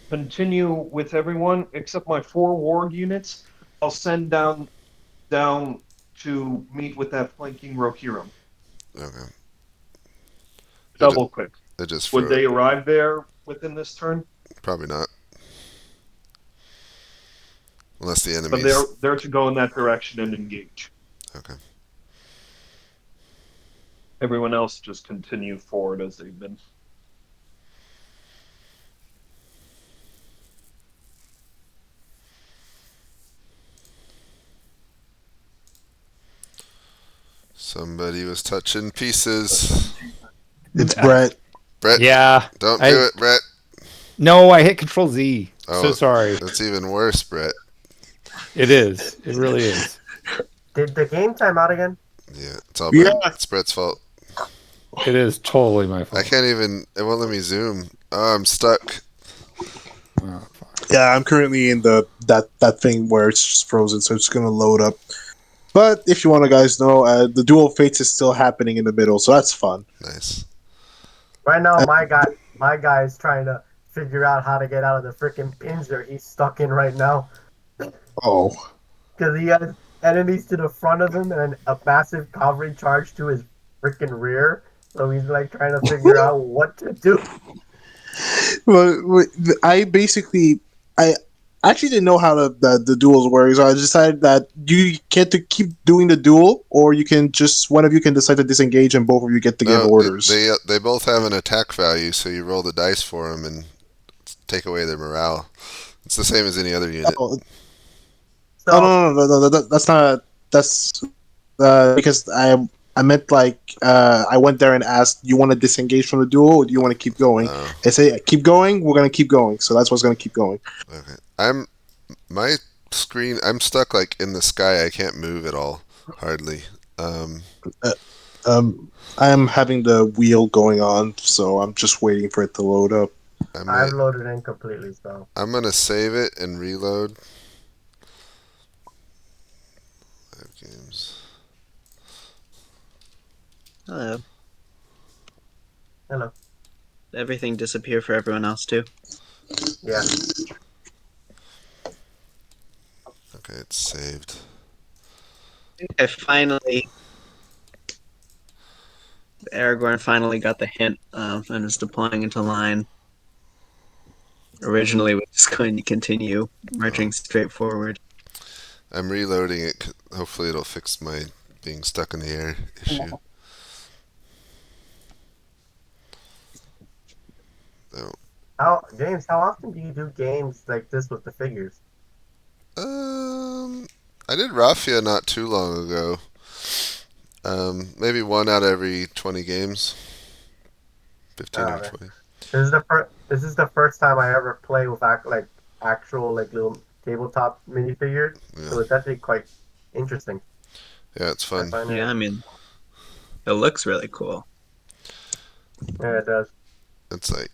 Continue with everyone except my 4 warg units. I'll send down to meet with that flanking Rohirrim. Okay. Double quick. Just Would they arrive there within this turn? Probably not. Unless the enemy. But they're to go in that direction and engage. Okay. Everyone else just continue forward as they've been. Somebody was touching pieces. It's Brett. Brett. Yeah. Don't do it, Brett. No, I hit Control Z. Oh, so sorry. That's even worse, Brett. It is. It really is. Did the game time out again? Yeah, it's all Brett. It's Brett's fault. It is totally my fault. I can't even. It won't let me zoom. Oh, I'm stuck. Oh, Yeah, I'm currently in that thing where it's just frozen, so it's gonna load up. But if you want to guys know, the Duel of Fates is still happening in the middle, so that's fun. Nice. Right now, my guy is trying to figure out how to get out of the freaking pincer he's stuck in right now. Oh. Because he has enemies to the front of him and a massive cavalry charge to his freaking rear. So he's like trying to figure out what to do. Well, I actually didn't know how the duels work, so I decided that you get to keep doing the duel, or you can just one of you can decide to disengage, and both of you get to give orders. They both have an attack value, so you roll the dice for them and take away their morale. It's the same as any other unit. No, that's not. That's because I meant like I went there and asked, "You want to disengage from the duel, or do you want to keep going?" They say, "Keep going." We're gonna keep going, so that's what's gonna keep going. Okay, my screen. I'm stuck like in the sky. I can't move at all, hardly. I am having the wheel going on, so I'm just waiting for it to load up. I've loaded in completely, so. I'm gonna save it and reload. 5 games. Hello. Hello. Everything disappear for everyone else too? Yeah. Okay, it's saved. I finally, Aragorn finally got the hint and is deploying into line. Originally, was just going to continue marching straight forward. I'm reloading it. Hopefully, it'll fix my being stuck in the air issue. Oh. James, how often do you do games like this with the figures? I did Raffia not too long ago. Maybe one out of every 20 games. 15 or Okay. 20. This is the first time I ever play with actual like little tabletop minifigures. Yeah. So it's actually quite interesting. Yeah, it's I fun. find Yeah, it. I mean, it looks really cool. Yeah, it does. It's like,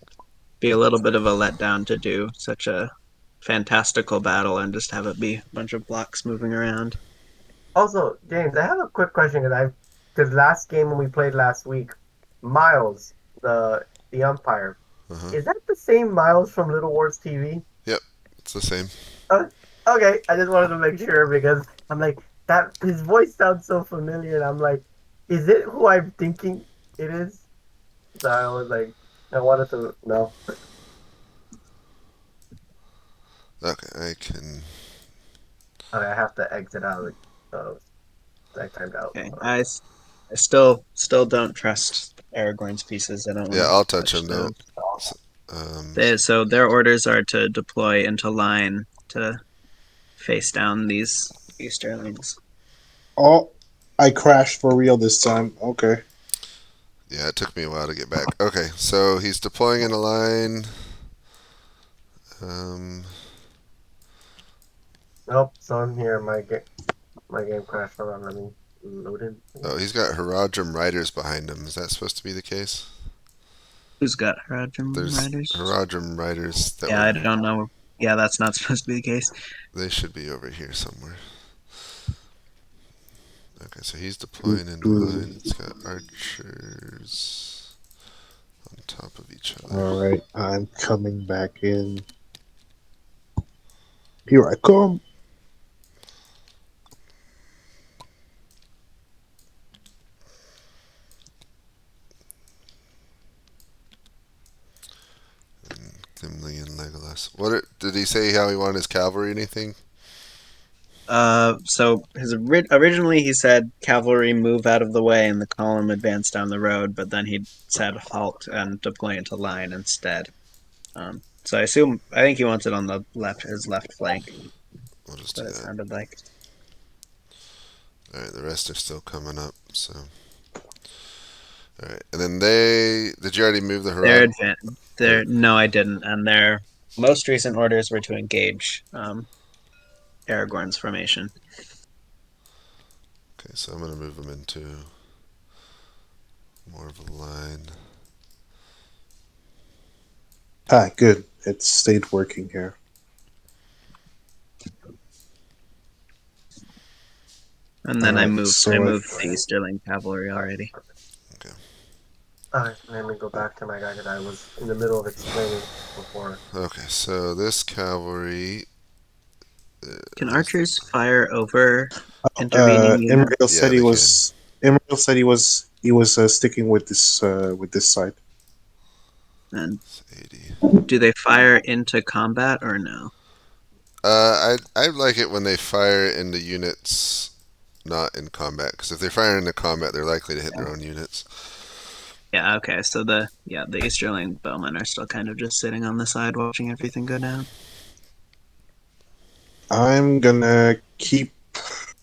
Be a little bit of a letdown to do such a fantastical battle and just have it be a bunch of blocks moving around. Also, James, I have a quick question because last game when we played last week, Miles, the umpire, uh-huh. is that the same Miles from Little Wars TV? Yep, it's the same. Uh, okay, I just wanted to make sure because I'm like that. His voice sounds so familiar, and I'm like, is it who I'm thinking it is? So I was like, I wanted to know. Okay, I can. Okay, I have to exit out. So I timed out. Okay, I still don't trust Aragorn's pieces. I don't want Yeah, to I'll touch touch them. No. those. So, So their orders are to deploy into line to face down these Easterlings. Oh, I crashed for real this time. Okay. yeah, it took me a while to get back. Okay, so he's deploying in a line. Um, Nope. So I'm here. My game crashed. Hold on, let me load in. oh, he's got Haradrim riders behind him. Is that supposed to be the case? Who's got Haradrim There's riders? Haradrim riders that Yeah, were. I don't know. Yeah, that's not supposed to be the case. They should be over here somewhere. Okay, so he's Do, deploying into line. do. It's got archers on top of each other. All right, I'm coming back in. Here I come. Gimli and Legolas. Did he say how he wanted his cavalry? Anything? So originally he said cavalry move out of the way and the column advance down the road, but then he said halt and deploy into line instead. So I think he wants it on the his left flank. We'll just That's what do it that. sounded like. All right, the rest are still coming up. So, all right, and then did you already move the Their Harad? no, I didn't, and their most recent orders were to engage Aragorn's formation. Okay, so I'm gonna move them into more of a line. Ah, good. It stayed working here. And then Alright, I so moved the Easterling cavalry already. Okay. Alright, let me go back to my guy because I was in the middle of explaining before. Okay, so this cavalry. Can archers fire over intervening units? Imriel Yeah, said he they can. was. Imriel said he was sticking with this side. And It's 80. do they fire into combat or no? I like it when they fire into units not in combat, because if they fire into combat, they're likely to hit their own units. Yeah, okay. So the Easterling bowmen are still kind of just sitting on the side watching everything go down. I'm gonna keep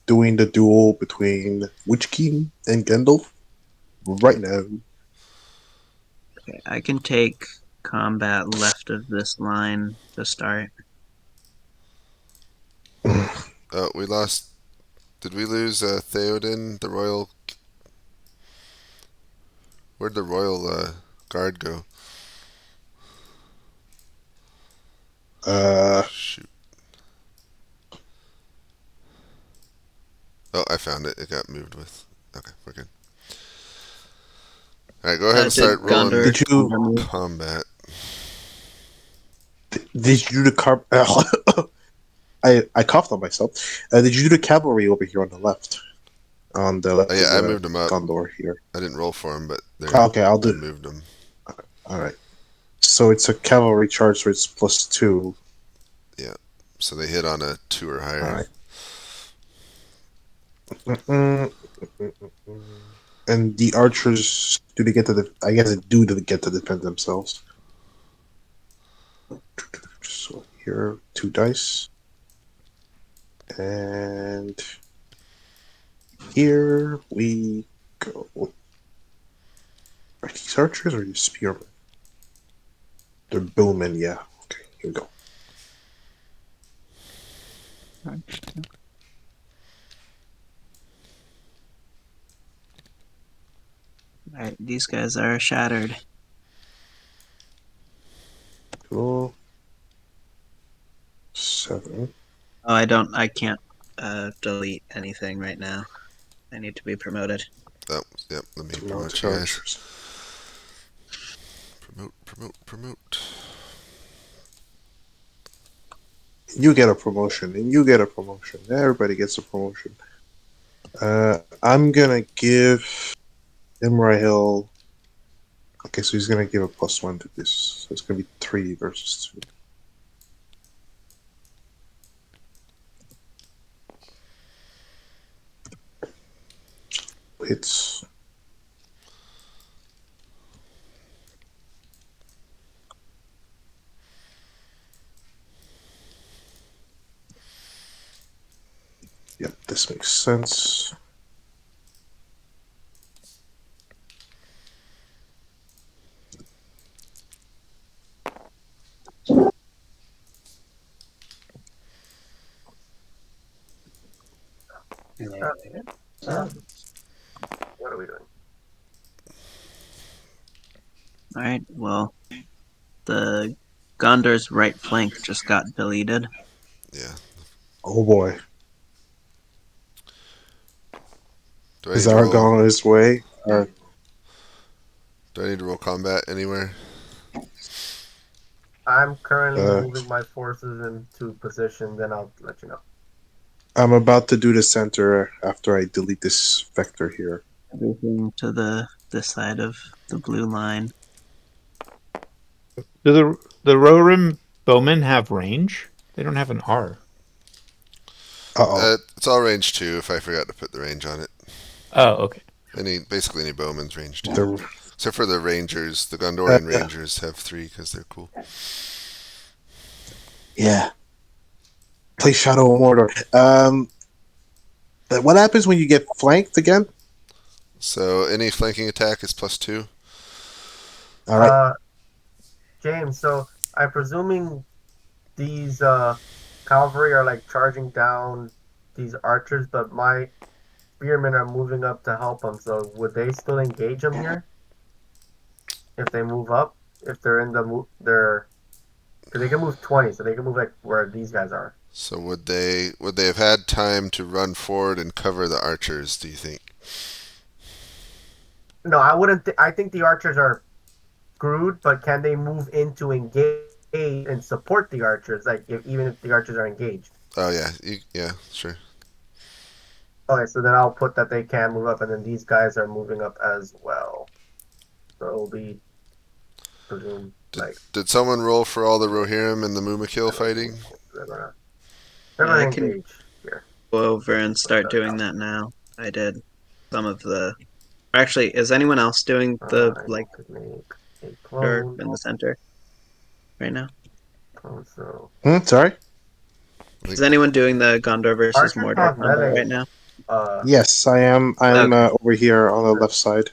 doing the duel between Witch King and Gandalf right now. Okay, I can take combat left of this line to start. Oh, we lost. Did we lose Theoden, the royal? Where'd the Royal Guard go? Shoot. Oh, I found it. It got moved with. Okay, we're good. All right, go ahead and Did start rolling Gondor Did you- move? combat. Did you do the car? I coughed on myself. Did you do the cavalry over here on the left? On the left Oh, yeah, of I the moved them up. Gondor here. I didn't roll for them, but they're. Okay, I'll I do. moved them. All right. So it's a cavalry charge, so it's +2. So they hit on a 2 or higher. All right. And the archers, do they get to the? I guess they do get to defend themselves. So here, 2 dice, and here we go. Are these archers or these spearmen? They're bowmen, yeah. Okay, here we go. Alright, these guys are shattered. Cool. 7. Oh, I can't delete anything right now. I need to be promoted. Oh, yep. Let me promote you guys. Promote. You get a promotion, and you get a promotion. Everybody gets a promotion. I'm gonna give Imrahil. Okay, so he's gonna give a +1 to this. So it's gonna be 3 versus 2. Hits. Yep, this makes sense. What are we doing? Alright, well, the Gondor's right flank just got deleted. Yeah. Oh boy. Do I Is need to roll? Argon on his way? Or Do I need to roll combat anywhere? I'm currently Uh, moving my forces into position, then I'll let you know. I'm about to do the center after I delete this vector here. Everything to this side of the blue line. Do the Rohirrim bowmen have range? They don't have an R. Uh-oh. It's all range 2 if I forgot to put the range on it. Oh, okay. Basically any bowman's range 2. The- Except for the rangers. The Gondorian rangers have 3 because they're cool. Yeah. Play Shadow of Mordor. What happens when you get flanked again? So any flanking attack is +2. All right. James, so I'm presuming these cavalry are like charging down these archers, but my spearmen are moving up to help them. So would they still engage them here? If they move up, if they're in they're because they can move 20, so they can move like where these guys are. So would they have had time to run forward and cover the archers, do you think? No, I wouldn't. I think the archers are screwed, but can they move in to engage and support the archers? Like even if the archers are engaged. Oh yeah, yeah, sure. Okay, so then I'll put that they can move up, and then these guys are moving up as well. So it'll be presumed like Did someone roll for all the Rohirrim and the Mumakil fighting? they're gonna Yeah, I can engage here. go over and start doing that now. I did some of the. Actually, is anyone else doing the I could make a or clone. in the center right now? So Sorry? Is anyone doing the Gondor versus Archers Mordor have combat melee. right now? Yes, I am. I'm Okay. over here on the left side.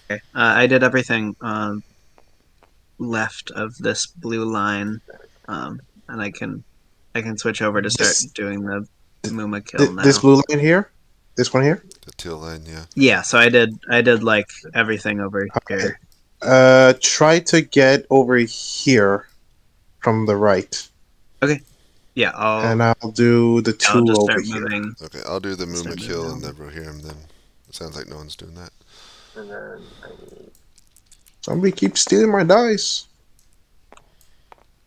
Okay. I did everything left of this blue line, and I can switch over to start doing the Muma kill now. This blue line here? This one here? The teal line, yeah. Yeah, so I did like everything over here. Try to get over here from the right. Okay. Yeah, And I'll do the I'll 2 just over start here. moving. Okay, I'll do the Start Mumakil and moving. the Rohirrim then. It sounds like no one's doing that. And then I need. Somebody keeps stealing my dice.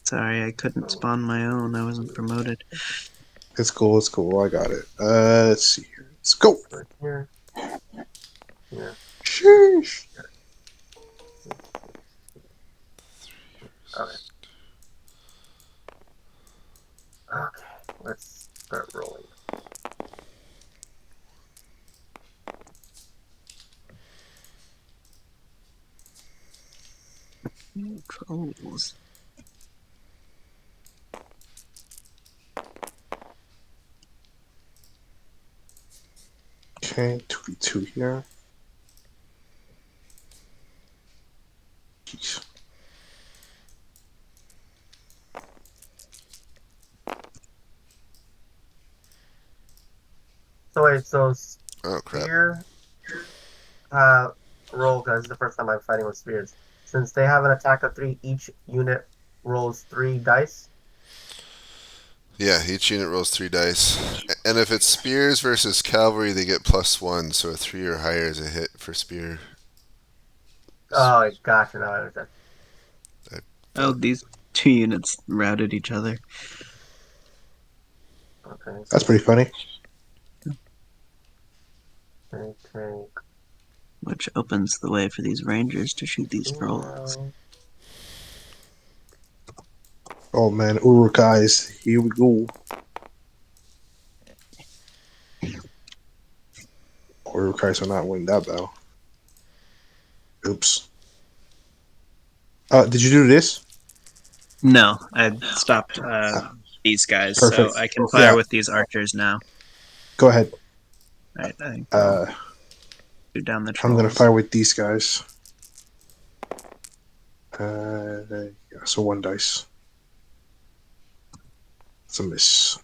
Sorry, I couldn't spawn my own. I wasn't promoted. It's cool, it's cool. I got it. Let's see here. Let's go. Right here. Here. Sheesh. Okay. Okay. Let's start rolling. Trolls. Okay, 2v2 here. Jeez. So wait, so Oh, crap. spear roll, guys, this is the first time I'm fighting with spears. Since they have an attack of 3, each unit rolls 3 dice. Yeah, each unit rolls 3 dice. And if it's spears versus cavalry, they get +1, so a 3 or higher is a hit for spear. Oh, gotcha, now I understand. Oh, these 2 units routed each other. Okay. That's pretty funny. Okay. Which opens the way for these rangers to shoot these trolls. Oh man, Urukais. Here we go. Urukais will not win that battle. Oops. Did you do this? No, I stopped these guys, Perfect. so I can fire Yeah. with these archers now. Go ahead. Alright, I think I'll shoot down the I'm trolls. gonna fire with these guys. Yeah, so 1 dice. It's a miss.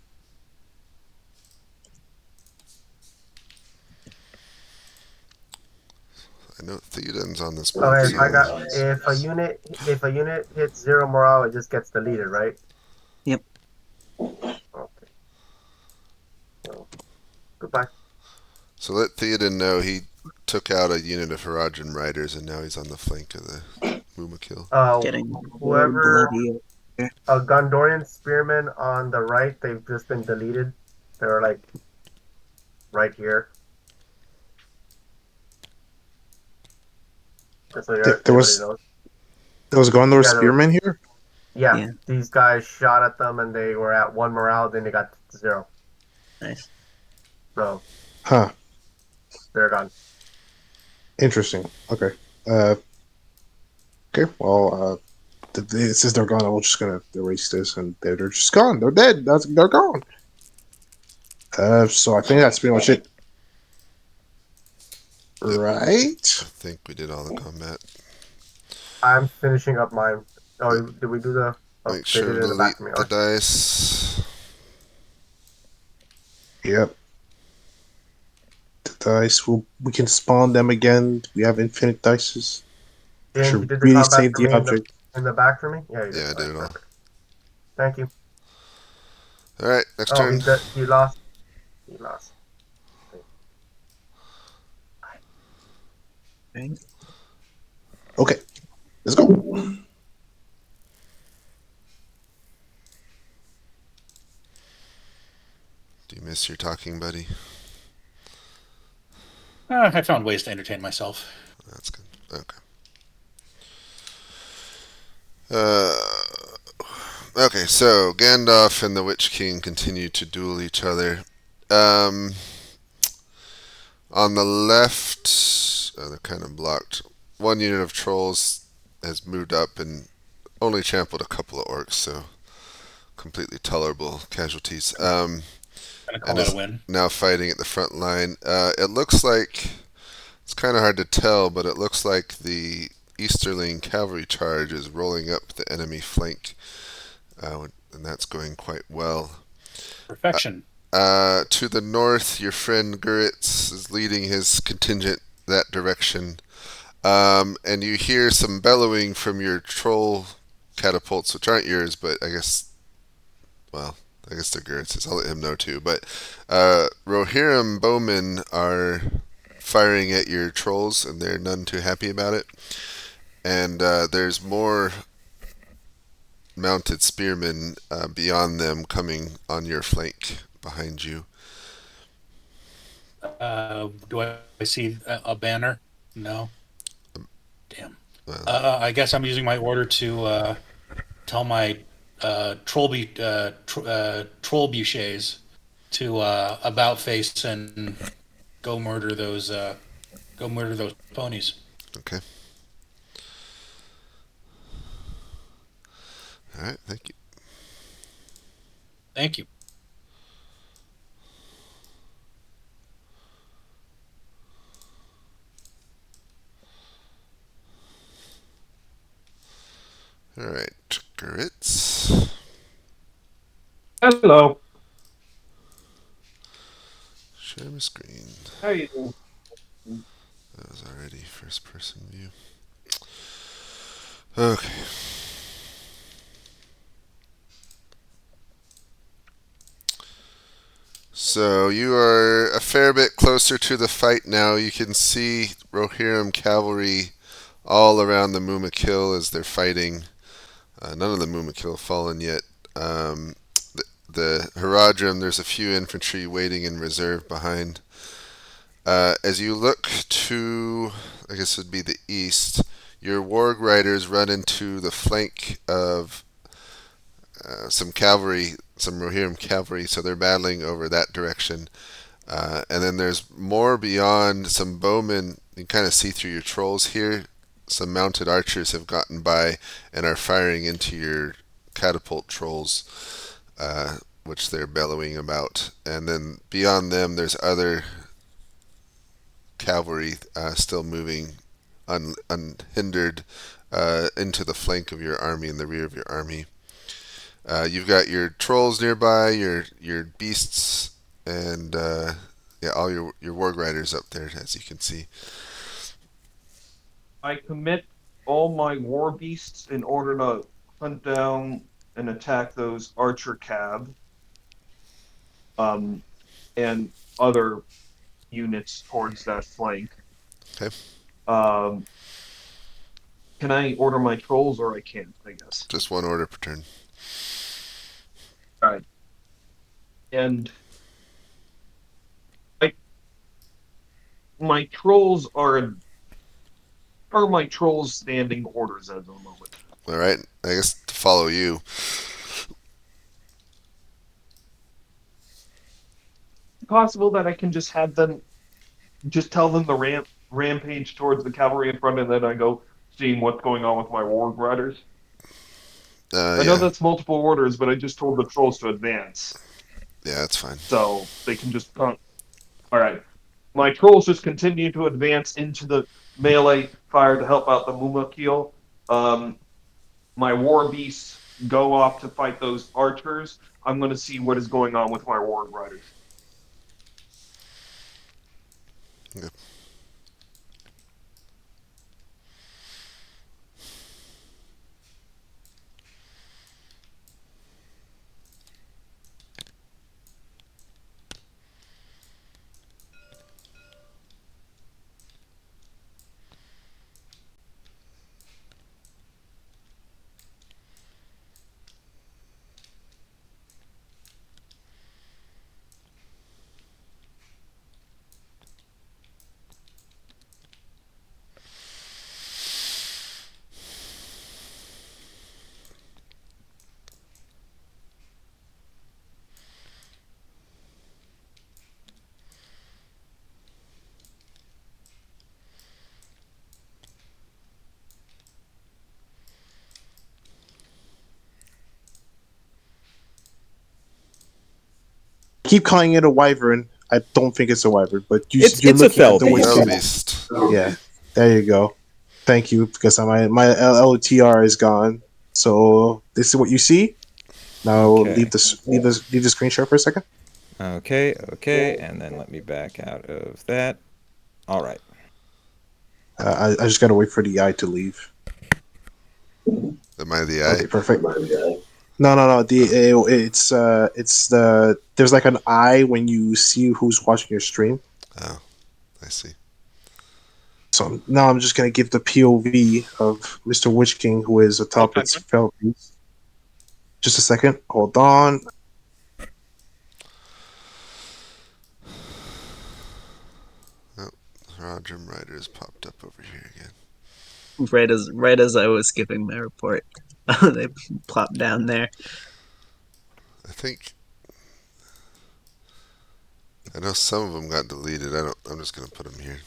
I know Theoden's on this Okay, board. if I got if a unit hits 0 morale, it just gets deleted, right? Yep. Okay. So, goodbye. So let Theoden know he took out a unit of Haradrim riders and now he's on the flank of the Mumakil. Getting Whoever bloody. a Gondorian spearmen on the right, they've just been deleted. They're like right here. Just so There everybody was knows. Gondor Yeah, spearmen here? Yeah, these guys shot at them and they were at 1 morale, then they got 0. Nice. So Huh. they're gone. Interesting. Okay. Okay, well, since they're gone, I'm just gonna erase this, and they're just gone. They're dead. They're gone. So I think that's pretty much it. Yep. Right? I think we did all the combat. I'm finishing up mine. Oh, did we do the? Oh, Make they sure did to it in the back delete of me. the dice. Yep. The dice. We can spawn them again. We have infinite dices. James, Should you did the really combat save for the me object. in the back for me? Yeah, you did. Yeah, I did it all. Perfect. Thank you. Alright, next Oh, turn. he lost. He lost. Okay, let's go. Do you miss your talking buddy? I found ways to entertain myself. That's good. Okay. Okay, so Gandalf and the Witch King continue to duel each other. On the left, they're kind of blocked. 1 unit of trolls has moved up and only trampled a couple of orcs, so completely tolerable casualties. Gonna call that a win. Now fighting at the front line. It looks like, it's kind of hard to tell, but it looks like the Easterling cavalry charge is rolling up the enemy flank, and that's going quite well. Perfection. To the north, your friend Guritz is leading his contingent that direction. And you hear some bellowing from your troll catapults, which aren't yours, but I guess they're Guritz's. I'll let him know too. But Rohirrim bowmen are firing at your trolls, and they're none too happy about it. And there's more mounted spearmen beyond them coming on your flank behind you. Do I see a banner? No. Damn. Well, I guess I'm using my order to tell my troll bouchers to about face and go murder those ponies. okay. All right. Thank you. Thank you. All right, Guritz. Hello. Share my screen. How you doing? That was already first person view. Okay. So you are a fair bit closer to the fight now. You can see Rohirrim cavalry all around the Mumakil as they're fighting. None of the Mumakil have fallen yet. The Haradrim, there's a few infantry waiting in reserve behind. As you look to, I guess it would be the east, your warg riders run into the flank of some cavalry, some Rohirrim cavalry, so they're battling over that direction. And then there's more beyond. Some bowmen, you can kind of see through your trolls here. Some mounted archers have gotten by and are firing into your catapult trolls, which they're bellowing about. And then beyond them, there's other cavalry still moving unhindered into the flank of your army and the rear of your army. You've got your trolls nearby, your beasts, and all your warg riders up there, as you can see. I commit all my war beasts in order to hunt down and attack those archer cab, and other units towards that flank. Okay. Can I order my trolls, or I can't? I guess. Just one order per turn. All right. And my trolls are my trolls standing orders at the moment? All right. I guess to follow you. Possible that I can just have them, just tell them the rampage towards the cavalry in front, and then I go seeing what's going on with my warg riders. I know that's multiple orders, but I just told the trolls to advance. Yeah, that's fine. So they can just all right. My trolls just continue to advance into the melee fire to help out the Mumakil. My war beasts go off to fight those archers. I'm going to see what is going on with my warg riders. Good. Keep calling it a wyvern. I don't think it's a wyvern, but you're it's looking a fell at the beast. Beast. Yeah, there you go. Thank you, because my LOTR is gone. So this is what you see. Now Okay. leave the screen share for a second. Okay, and then let me back out of that. All right. I just gotta wait for the eye to leave. Am I the Okay, eye? perfect. No. It's the there's like an eye when you see who's watching your stream. Oh, I see. So now I'm just gonna give the POV of Mr. Witch King, who is atop its fell beast. Just a second. Hold on. Oh, Roger Riders popped up over here again. Right as I was giving my report, they plopped down there. I think I know some of them got deleted. I'm just gonna put them here.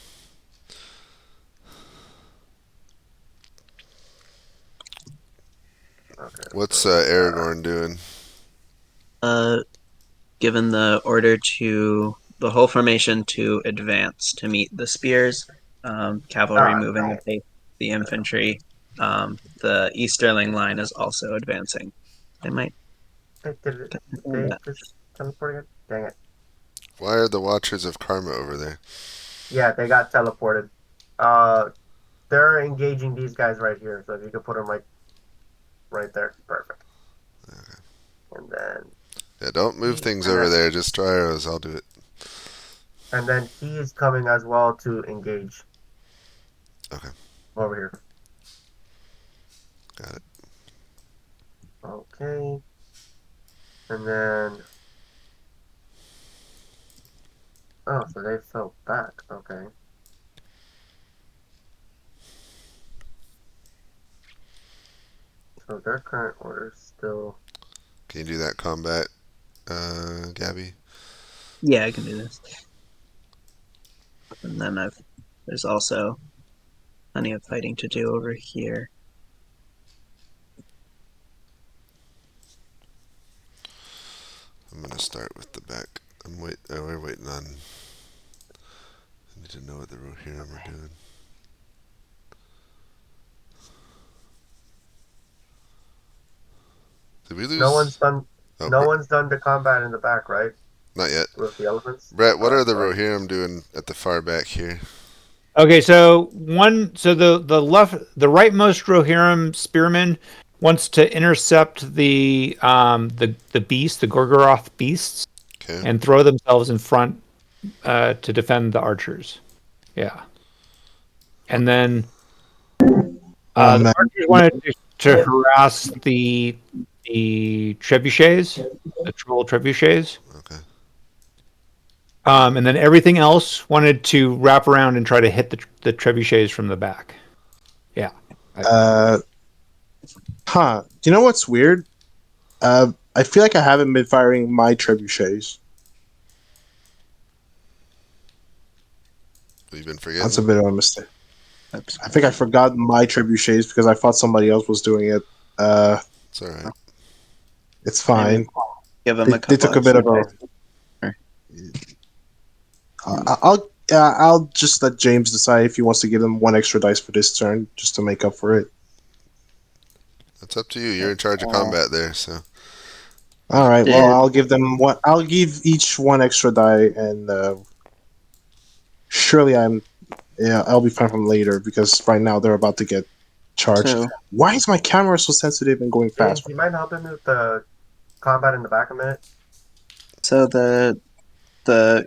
Okay. What's so, Aragorn doing? Given the order to the whole formation to advance to meet the spears, cavalry moving with the infantry. The Easterling line is also advancing. They might. did they just teleport again? Dang it. Why are the Watchers of Karma over there? Yeah, they got teleported. They're engaging these guys right here. So if you could put them right there, perfect. Okay. And then Yeah, don't move things over there. Just draw arrows. I'll do it. and then he is coming as well to engage. Okay. Over here. Got it. Okay. And then oh, so they fell back. Okay. So their current order is still. Can you do that combat, Gabby? Yeah, I can do this. And then there's also plenty of fighting to do over here. I'm gonna start with the back. We're waiting on. I need to know what the Rohirrim are doing. Did we lose? No one's done. Oh, No one's done the combat in the back, right? not yet. With the elephants. Brett, what are the Rohirrim doing at the far back here? Okay, so the rightmost Rohirrim spearman wants to intercept the beast, the Gorgoroth beasts, Okay. and throw themselves in front to defend the archers. Yeah, and then the archers wanted to harass the trebuchets, the troll trebuchets. Okay. And then everything else wanted to wrap around and try to hit the trebuchets from the back. Yeah. Do you know what's weird? I feel like I haven't been firing my trebuchets. You've been forgetting. That's a bit of a mistake. I think I forgot my trebuchets because I thought somebody else was doing it. It's all right. It's fine. Give them They took a bit of a. I'll just let James decide if he wants to give them one extra dice for this turn, just to make up for it. That's up to you. You're in charge of combat there, so. All right. Well, I'll give them one. I'll give each one extra die, and surely I'll be fine from later because right now they're about to get charged. So, why is my camera so sensitive and going fast? Do you mind helping me with the combat in the back a minute? So the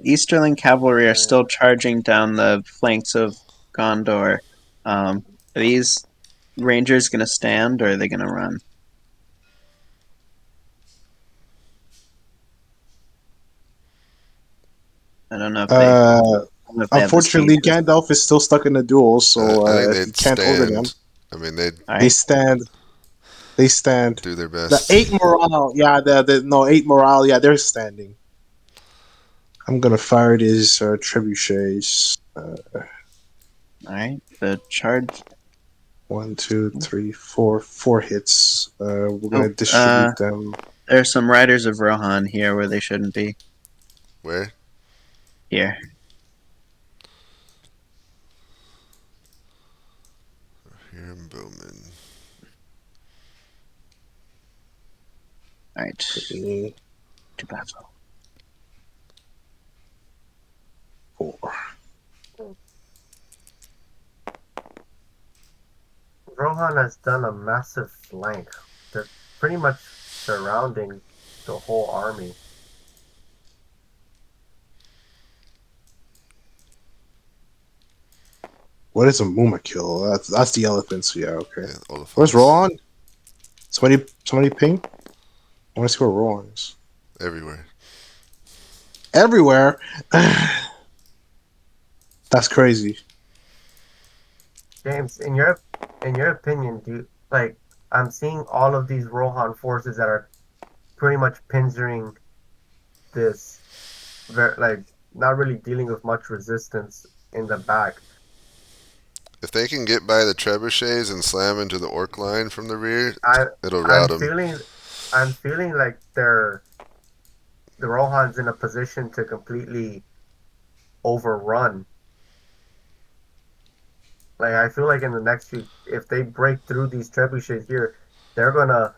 Easterling cavalry are still charging down the flanks of Gondor. Are these rangers going to stand, or are they going to run? I don't know if they. Unfortunately, Gandalf is still stuck in the duel, so I think he they'd can't order them. I mean, they stand. They stand. Do their best. The 8 morale, yeah. No 8 morale, yeah. They're standing. I'm gonna fire these trebuchets. All right, the charge. 1, 2, 3, 4. 4 hits. We're gonna distribute them. There's some riders of Rohan here where they shouldn't be. Where? Here. Here in Bowman. All right. To battle. Rohan has done a massive flank. They're pretty much surrounding the whole army. What is a Muma kill? That's the elephants. Yeah, okay. Yeah, Oliphants. Where's Rohan? Somebody ping. I want to see where Rohan is. Everywhere. Everywhere. That's crazy. James, in your opinion, do you, like I'm seeing all of these Rohan forces that are pretty much pinzering this, like not really dealing with much resistance in the back. If they can get by the trebuchets and slam into the orc line from the rear, I it'll I'm rout them. feeling like the Rohan's in a position to completely overrun. Like I feel like in the next few, if they break through these trebuchets here, they're gonna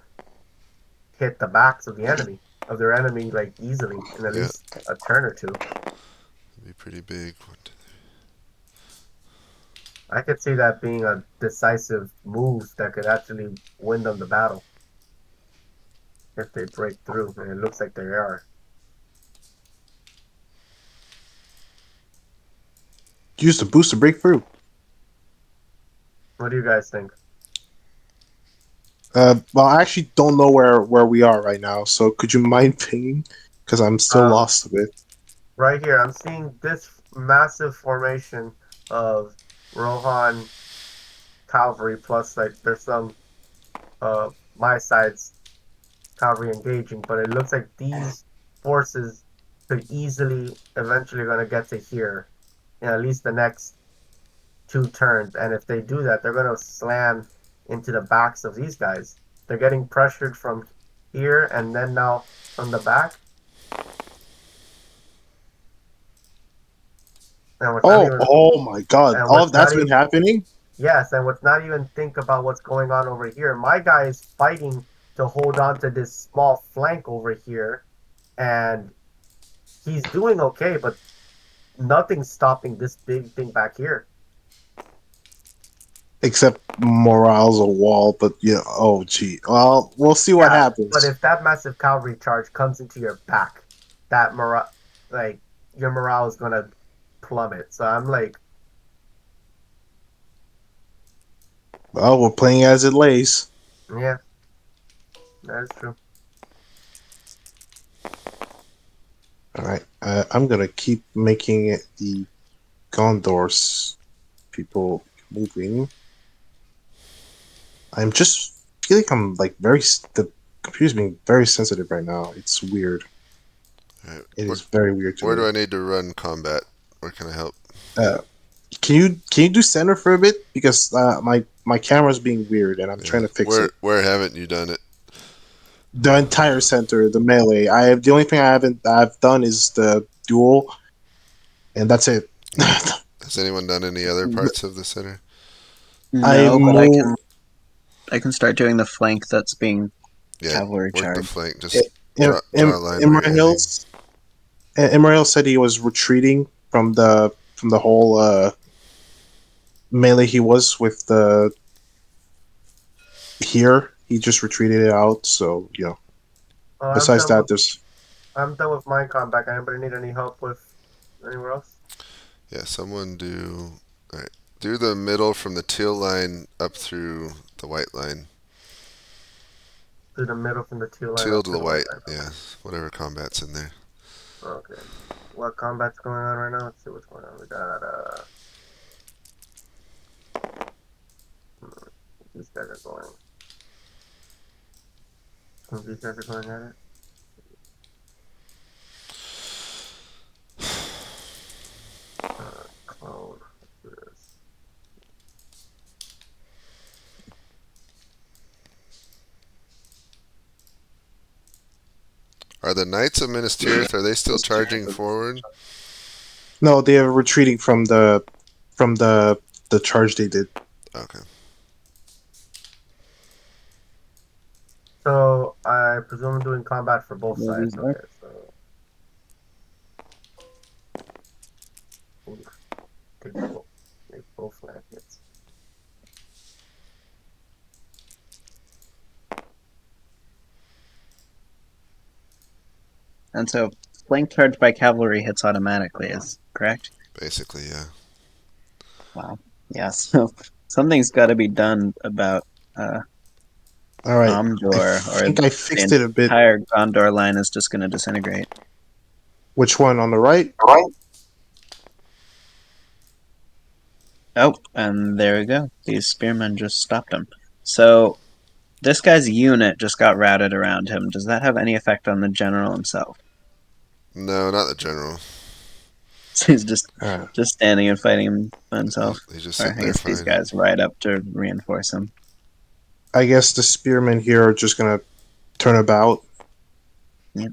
hit the backs of their enemy, like easily in at Yeah. least a turn or two. It'd be pretty big. I could see that being a decisive move that could actually win them the battle if they break through, and it looks like they are. Use the boost to break through. What do you guys think? Well, I actually don't know where we are right now. So could you mind pinging? Because I'm still Um, lost a bit. right here, I'm seeing this massive formation of Rohan cavalry plus like there's some my side's cavalry engaging, but it looks like these forces could easily eventually going to get to here in at least the next two turns. And if they do that, they're going to slam into the backs of these guys. They're getting pressured from here and then now from the back. And what's not even Oh my God! and All what's of that's not been even happening. yes, and what's not even think about what's going on over here. My guy is fighting to hold on to this small flank over here, and he's doing okay, but nothing's stopping this big thing back here. Except morale's a wall, but yeah. Oh gee. Well, we'll see what Yeah, but happens. if that massive cavalry charge comes into your back, that morale, like your morale is gonna plummet. So I'm like, Well, we're playing as it lays. yeah, that is true. All right. I'm gonna keep making the Gondors people moving. I'm just feeling I'm like the computer's being very sensitive right now. It's weird. Right. It is very weird to Where do me. I need to run combat? Where can I help? Uh, can you do center for a bit because my camera's being weird and I'm Yeah. trying to fix it. Where haven't you done it? The entire center, the melee. The only thing I've done is the duel, and that's it. Has anyone done any other parts of the center? I No, but moved. I can start doing the flank that's being Yeah, cavalry work the charge. flank. Just draw a line where you're aiming. Imrahil said he was retreating from the whole melee he was with the here. He just retreated it out. So I'm Besides done that, with there's my combat. Anybody need any help with anywhere else? Yeah, someone do. Alright. Do the middle from the teal line up through the white line. Through the middle from the teal line Teal up to to the the white white. line. Yeah, whatever combat's in there. Okay. What combat's going on right now? Let's see what's going on. We got these guys are going. These guys are going at it. Clone. Let's do this. Are the Knights of Minas Tirith, are they still charging forward? no. They are retreating from the charge they did. Okay. So I presume I'm doing combat for both Where sides. these are? Okay, so oof, take both flank hits. And so flank charge by cavalry hits automatically, is correct? Basically, yeah. Wow. Yeah, so something's got to be done about All right. Omdor, I or think I the fixed it a bit. entire Gondor line is just going to disintegrate. Which one on the right? Oh, and there we go. These spearmen just stopped him. So this guy's unit just got routed around him. Does that have any effect on the general himself? No, not the general. So he's just Uh, standing and fighting himself. He's just Or sitting I there guess these fine. guys ride up to reinforce him. I guess the spearmen here are just gonna turn about. Yep.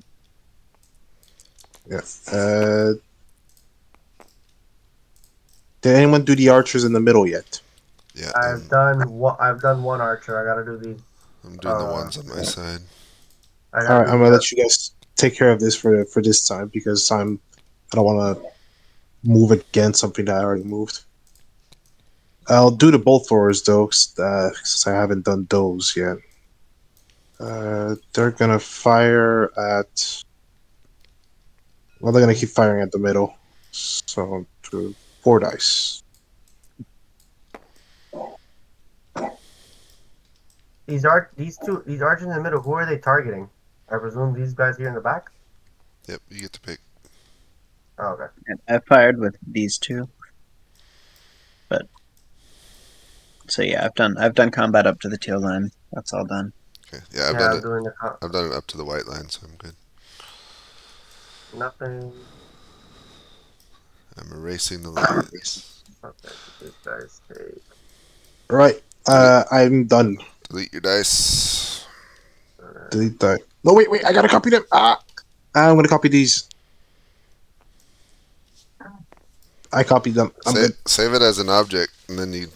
Yeah. Did anyone do the archers in the middle yet? Yeah, I've done one archer. I gotta do these. I'm doing the ones on my side. I All gotta right, do I'm the. gonna let you guys take care of this for this time because I don't want to move against something that I already moved. I'll do the bolt throwers though, since I haven't done those yet. They're gonna fire at. Well, they're gonna keep firing at the middle. So to 4 dice. These archers in the middle. Who are they targeting? I presume these guys here in the back. Yep, you get to pick. Oh, okay. And I fired with these two. But so yeah, I've done combat up to the teal line. That's all done. Okay. Yeah, I've Yeah, done I'm it. doing I've done it up to the white line, so I'm good. nothing. I'm erasing the lines. Okay, these guys take. All right, I'm done. Delete your dice. Delete that. No, wait, I gotta copy them. I'm gonna copy these. I copied them. I'm good. Save it as an object, and then you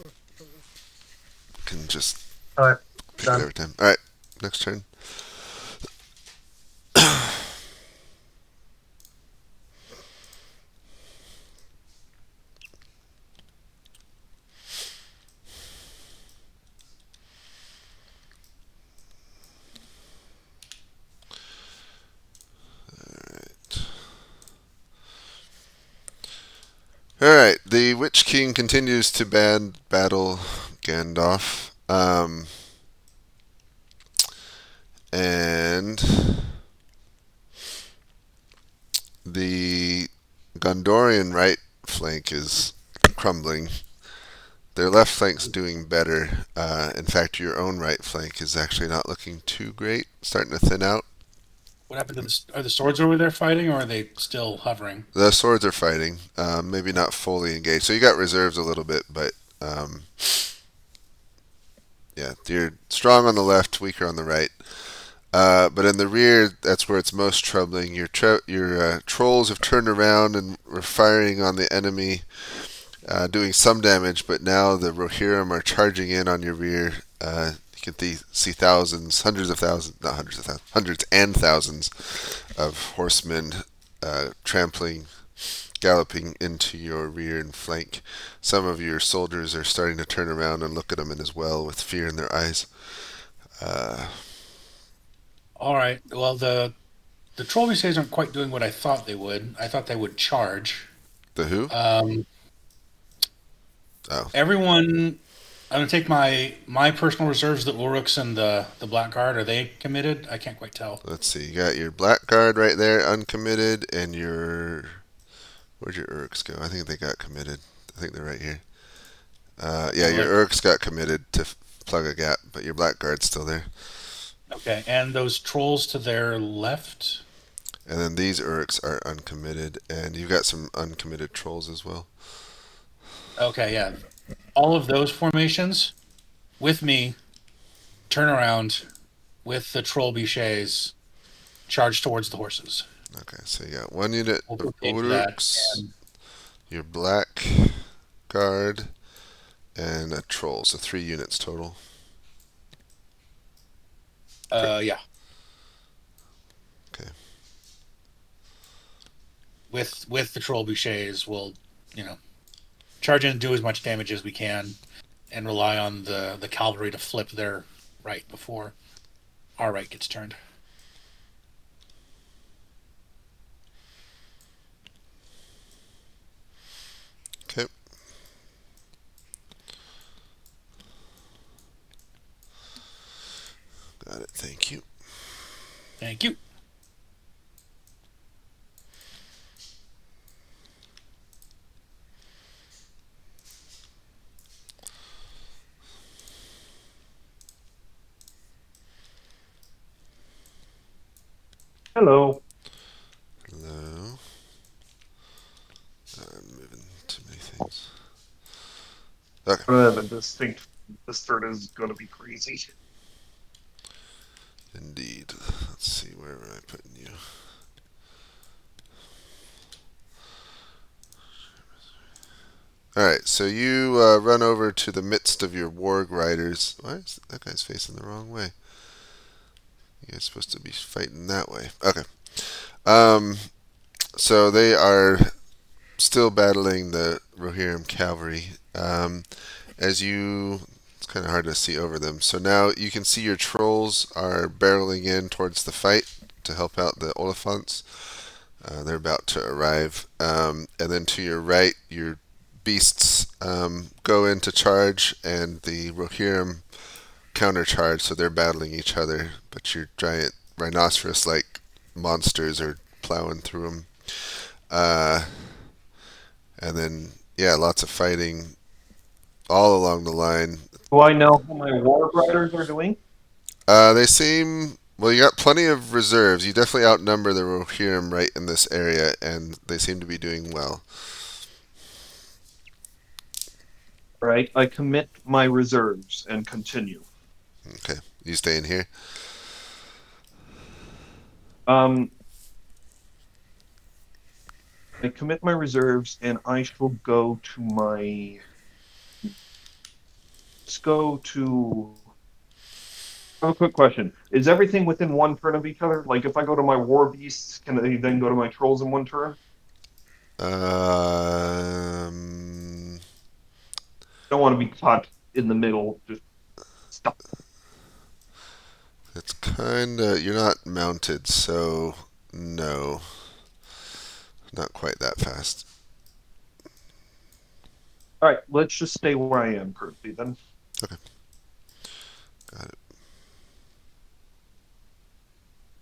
can just All right, pick done. it every time. All right, next turn. Alright, the Witch King continues to battle Gandalf. And the Gondorian right flank is crumbling. Their left flank's doing better. In fact, your own right flank is actually not looking too great, starting to thin out. What happened to are the swords over there fighting, or are they still hovering? The swords are fighting, maybe not fully engaged. So you got reserves a little bit, but yeah, you're strong on the left, weaker on the right. But in the rear, that's where it's most troubling. Your trolls have turned around and were firing on the enemy, doing some damage. But now the Rohirrim are charging in on your rear. You can see thousands, hundreds of thousands, not hundreds of thousands, hundreds and thousands of horsemen trampling, galloping into your rear and flank. Some of your soldiers are starting to turn around and look at them as well with fear in their eyes. All right. Well, the troll VCs aren't quite doing what I thought they would. I thought they would charge. The who? Everyone. I'm gonna take my personal reserves, the Uruks and the Blackguard. Are they committed? I can't quite tell. Let's see. You got your Blackguard right there, uncommitted, and where'd your Uruks go? I think they got committed. I think they're right here. Yeah, your Uruks got committed to plug a gap, but your Blackguard's still there. Okay, and those trolls to their left. And then these Uruks are uncommitted, and you've got some uncommitted trolls as well. Okay, yeah. All of those formations with me, turn around with the troll bichets, charge towards the horses. Okay, so you got one unit of Uruks, And your Black Guard, and a troll. So 3 units total. yeah. Okay. With the troll bichets, we'll, charge in and do as much damage as we can, and rely on the cavalry to flip their right before our right gets turned. Thank you. Thank you. Hello. Hello. I'm moving too many things. Okay. The distinct. This turn is going to be crazy. Indeed. Let's see, where am I putting you? Alright, so you run over to the midst of your warg riders. Why is that guy's facing the wrong way? You guys supposed to be fighting that way. Okay. So they are still battling the Rohirrim cavalry. It's kind of hard to see over them. So now you can see your trolls are barreling in towards the fight to help out the Oliphants. They're about to arrive. And then to your right, your beasts go in to charge, and the Rohirrim countercharge, so they're battling each other. But your giant rhinoceros-like monsters are plowing through them. And then, yeah, lots of fighting all along the line. Do I know how my war riders are doing? They seem... Well, you got plenty of reserves. You definitely outnumber the Rohirrim right in this area, and they seem to be doing well. Right. I commit my reserves and continue. Okay. You staying here? I commit my reserves, and I shall go to my. Let's go to. I have a quick question. Is everything within one turn of each other? Like, if I go to my war beasts, can they then go to my trolls in one turn? Don't want to be caught in the middle. Just stop. It's kinda... You're not mounted, so no. Not quite that fast. All right, let's just stay where I am currently then. Okay. Got it.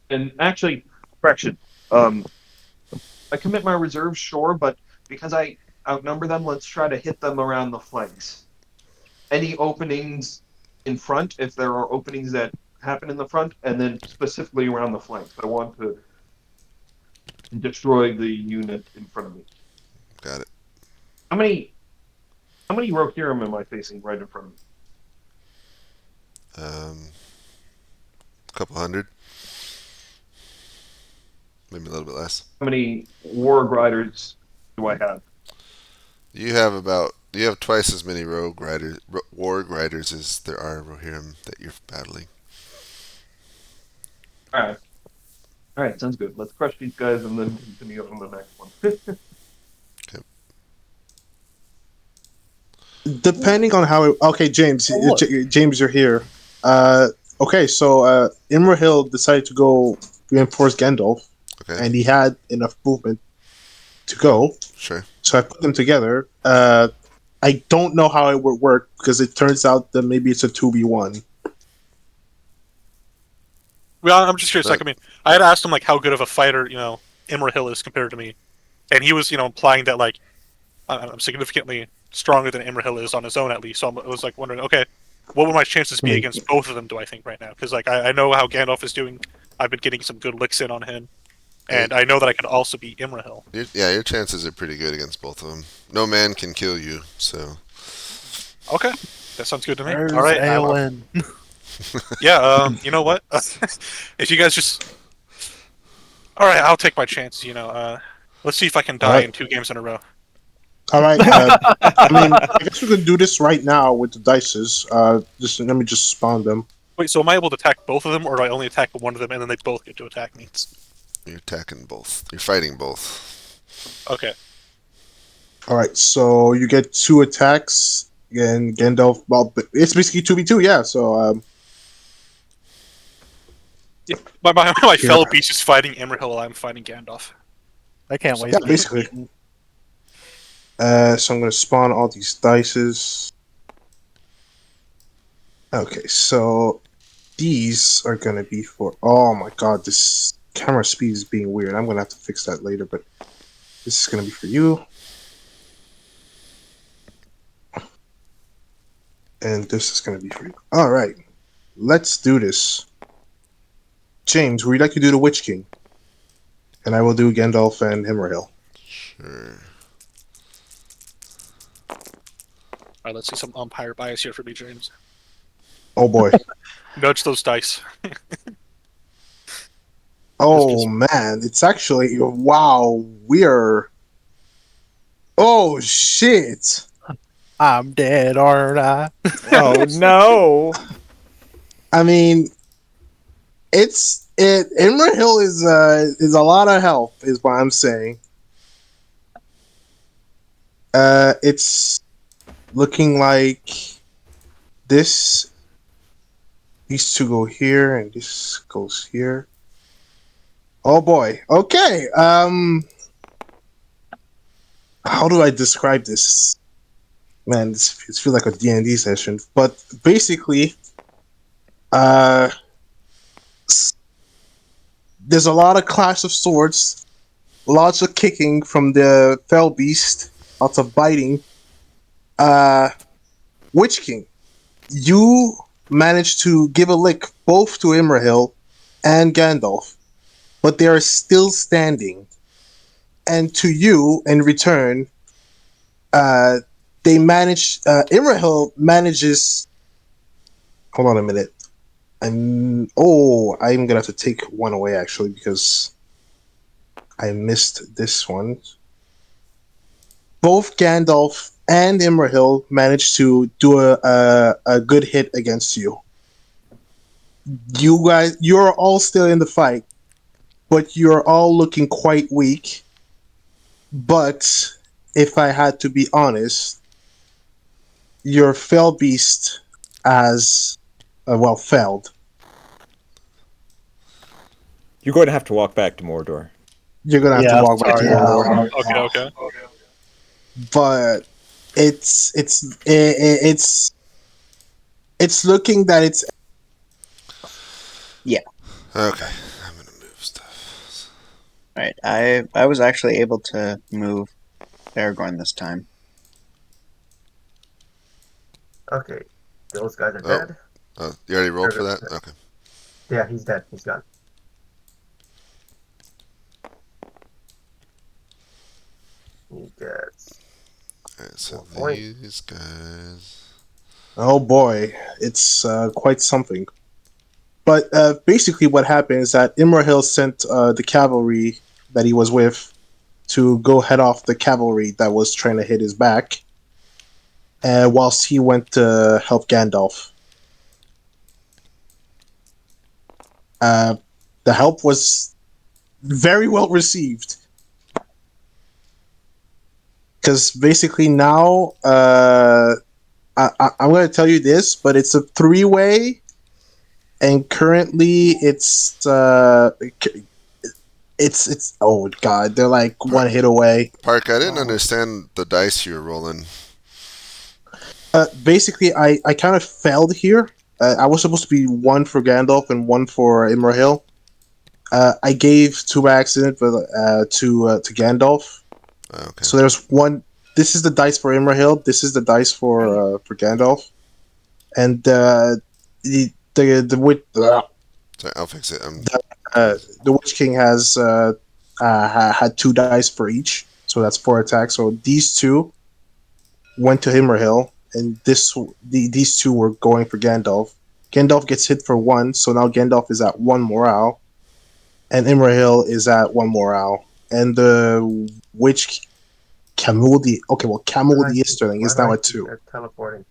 And actually, correction. I commit my reserves, sure, but because I outnumber them, let's try to hit them around the flanks. Any openings in front, if there are openings that happen in the front, and then specifically around the flanks. I want to destroy the unit in front of me. Got it. How many Rohirrim am I facing right in front of me? A couple hundred. Maybe a little bit less. How many Warg Riders do I have? You have twice as many warg riders as there are Rohirrim that you're battling. All right, sounds good. Let's crush these guys and then continue on the next one. Okay. Depending on how okay, James, James, you're here. Okay, so Imrahil decided to go reinforce Gandalf, Okay. and he had enough movement to go. Sure. So I put them together. I don't know how it would work because it turns out that maybe it's a 2v1. Well, I'm just curious. Right. Like, I mean, I had asked him like how good of a fighter, Imrahil is compared to me, and he was, implying that like I'm significantly stronger than Imrahil is on his own at least. So I was like wondering, okay, what would my chances be against both of them? Do I think right now? Because like I know how Gandalf is doing. I've been getting some good licks in on him, and I know that I could also beat Imrahil. Your chances are pretty good against both of them. No man can kill you, so. Okay, that sounds good to me. Where's All right, Aowen? yeah. You know what? If you guys just, all right, I'll take my chance. Let's see if I can die in 2 games in a row. All right. I mean, I guess we could do this right now with the dices. Let me just spawn them. Wait, so am I able to attack both of them, or do I only attack one of them and then they both get to attack me? You're attacking both. You're fighting both. Okay. All right, so you get 2 attacks. And Gandalf, well, it's basically 2v2, yeah. So, Yeah, my fellow beast is fighting Imrahil while I'm fighting Gandalf. I can't wait. yeah, basically. So I'm going to spawn all these dices. Okay, so these are gonna be for. Oh my god, this camera speed is being weird. I'm gonna have to fix that later, but this is gonna be for you. And this is gonna be for you. Alright. Let's do this. James, would you like to do the Witch King? And I will do Gandalf and Himmerhill. Sure. Alright, let's see some umpire bias here for me, James. Oh boy. Nudge those dice. Oh man, it's actually wow, we're oh shit. I'm dead, aren't I? Oh no! I mean Imrahil is a lot of help, is what I'm saying. It's looking like this these two go here and this goes here. Oh boy. Okay. How do I describe this? Man, it feels like a D&D session. But basically, there's a lot of clash of swords, lots of kicking from the fell beast, lots of biting. Witch King, you managed to give a lick both to Imrahil and Gandalf, but they are still standing. And to you, in return, they manage. Imrahil manages. Hold on a minute. I'm gonna have to take one away actually because I missed this one. Both Gandalf and Imrahil managed to do a good hit against you. You guys, you're all still in the fight, but you're all looking quite weak. But if I had to be honest, your fell beast has felled. You're going to have to walk back to Mordor. You're gonna have to walk back to Mordor. Okay. But it's looking that it's Okay, I'm gonna move stuff. Right. I was actually able to move Aragorn this time. Okay, those guys are Oh. dead. You already rolled for that? Okay. Yeah, he's dead. He's gone. He gets. Alright, so 1 point. these guys. oh boy, it's quite something. But basically, what happened is that Imrahil sent the cavalry that he was with to go head off the cavalry that was trying to hit his back, whilst he went to help Gandalf. The help was very well received. Because basically now, I'm going to tell you this, but it's a 3-way, and currently it's oh god, they're like one hit away. Park, I didn't understand the dice you were rolling. Basically, I kind of failed here. I was supposed to be one for Gandalf and one for Imrahil. I gave 2 by accident to Gandalf. Okay. So there's one. This is the dice for Imrahil. This is the dice for Gandalf, and the witch. Sorry, I'll fix it. The Witch King has had 2 dice for each, so that's 4 attacks. So these 2 went to Imrahil, and these 2 were going for Gandalf. Gandalf gets hit for 1, so now Gandalf is at 1 morale, and Imrahil is at 1 morale, and the Witch Camudi. Okay, well, Camudi Easterling is now at 2. They're teleporting.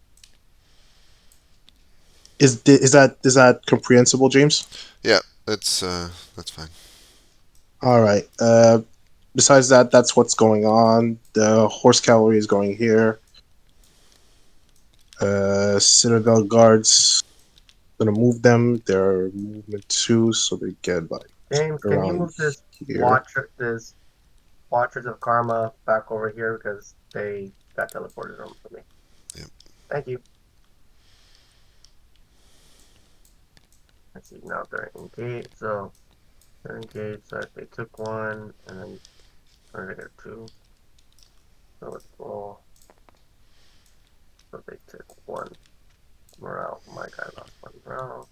Is that comprehensible, James? Yeah, that's fine. All right. Besides that, that's what's going on. The horse cavalry is going here. Citadel guards. Gonna move them. They're movement 2, so they get like James, can you move this here. Watchers of Karma back over here because they got teleported over for me. Yep. Thank you. I see now they're engaged. So they're engaged. So if they took one, and then or they got two. So let's roll. So they took one morale. My guy lost one morale.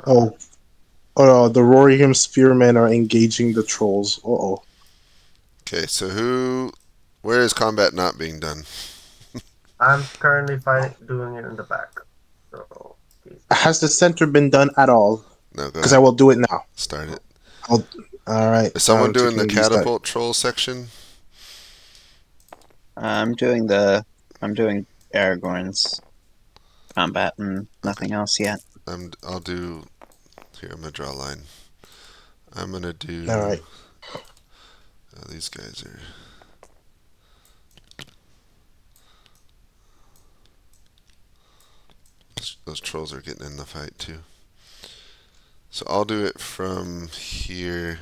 Oh, oh, the Rorium Spearmen are engaging the trolls. Uh-oh. Okay, so where is combat not being done? I'm currently doing it in the back. So these guys. Has the center been done at all? No, go Because I ahead. will do it now. Start it. All right. Is someone I'm doing the taking these guys. catapult troll section? I'm doing Aragorn's combat and nothing else yet. I'll do. Here, I'm gonna draw a line. I'm gonna do. All right. Oh, these guys are. Those trolls are getting in the fight too. So I'll do it from here.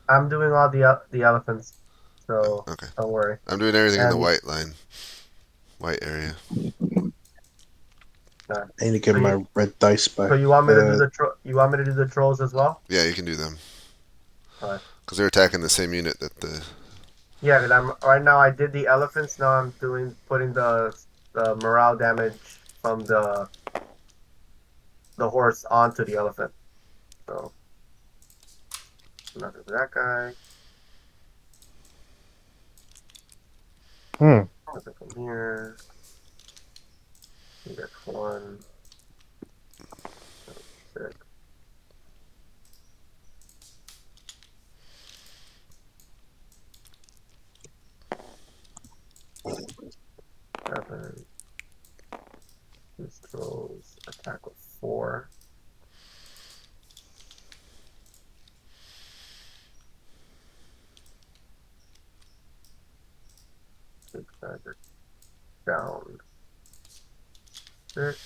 I'm doing all the elephants. So Okay. don't worry. I'm doing everything in the And white line. White area. I need to get So my red dice back. So you want me to do you want me to do the trolls as well? Yeah, you can do them. Alright. Because they're attacking the same unit that the. Yeah, because I'm right now. I did the elephants. Now I'm putting the morale damage from the horse onto the elephant. So nothing for that guy. Nothing from here. You get one. Six. Seven. These trolls attack with 4. Six guys are down. 6.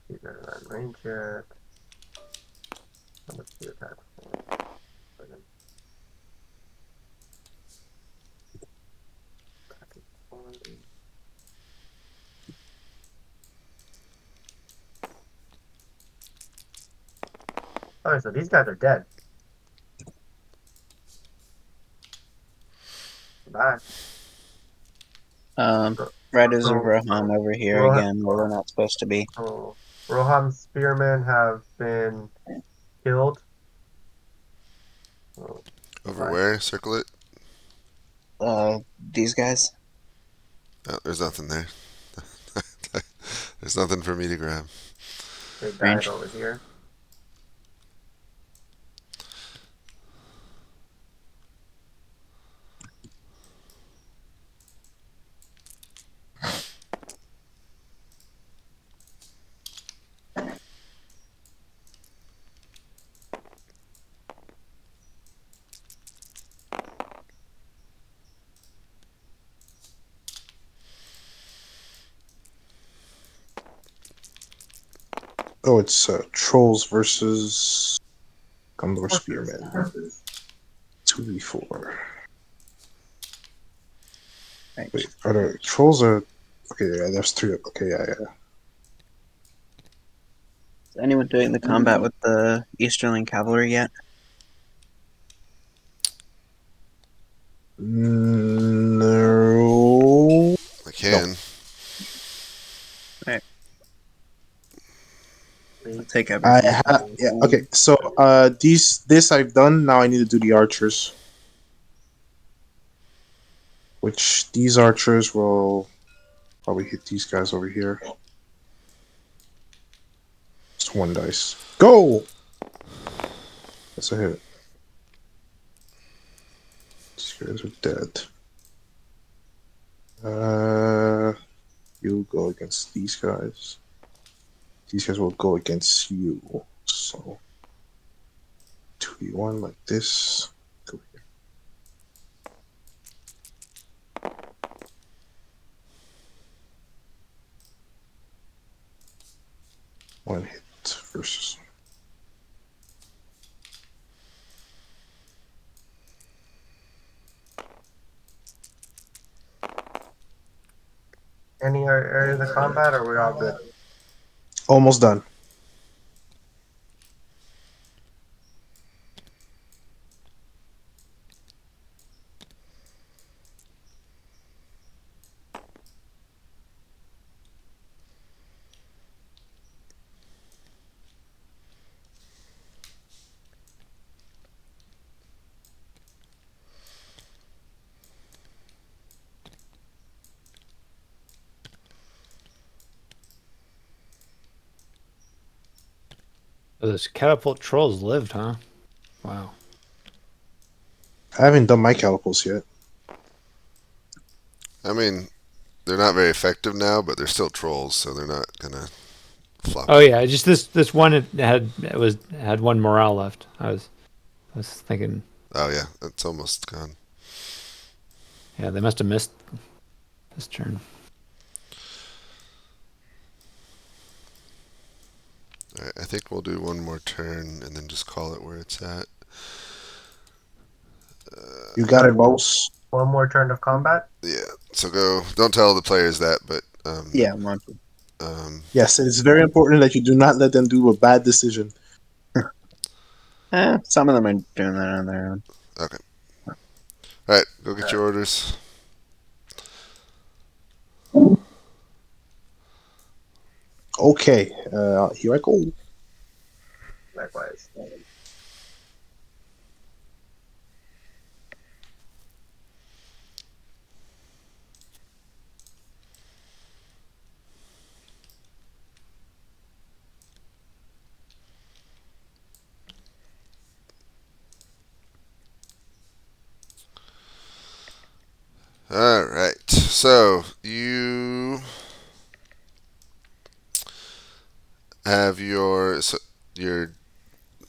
These guys are not in range yet. How much do you attack for? Attacking 20. Oh, so these guys are dead. Bye. Riders of So Rohan over here Rohan, again, where we're not supposed to be. so Rohan's spearmen have been killed. Oh, Over bye. where? Circle it? These guys. Oh, there's nothing there. There's nothing for me to grab. They died Range. over here. Oh, it's trolls versus Gondor Spearmen. 2v4. Right. Wait, are there trolls or? Okay, yeah, there's 3. Okay, yeah. Is anyone doing the combat with the Easterling Cavalry yet? No. I can. I'll take everything. Yeah. Okay. So this I've done. Now I need to do the archers. Which these archers will probably hit these guys over here. Just 1 dice. Go. That's a hit. These guys are dead. You go against these guys. These guys will go against you. So 2v1 like this. Go here. One hit versus. any areas of combat, or we're all good? Almost done. Oh, those catapult trolls lived, huh? Wow. I haven't done my catapults yet. I mean, they're not very effective now, but they're still trolls, so they're not gonna flop. Oh yeah, just this one had one morale left. I was thinking, Oh yeah, it's almost gone. yeah, they must have missed this turn. All right, I think we'll do one more turn and then just call it where it's at. You got it, boss. One more turn of combat. Yeah. So go. Don't tell the players that, but Yeah, I'm on. Yes, it is very important that you do not let them do a bad decision. Some of them are doing that on their own. Okay. All right, go get your orders. Okay, here I go. Likewise. All right. So you have your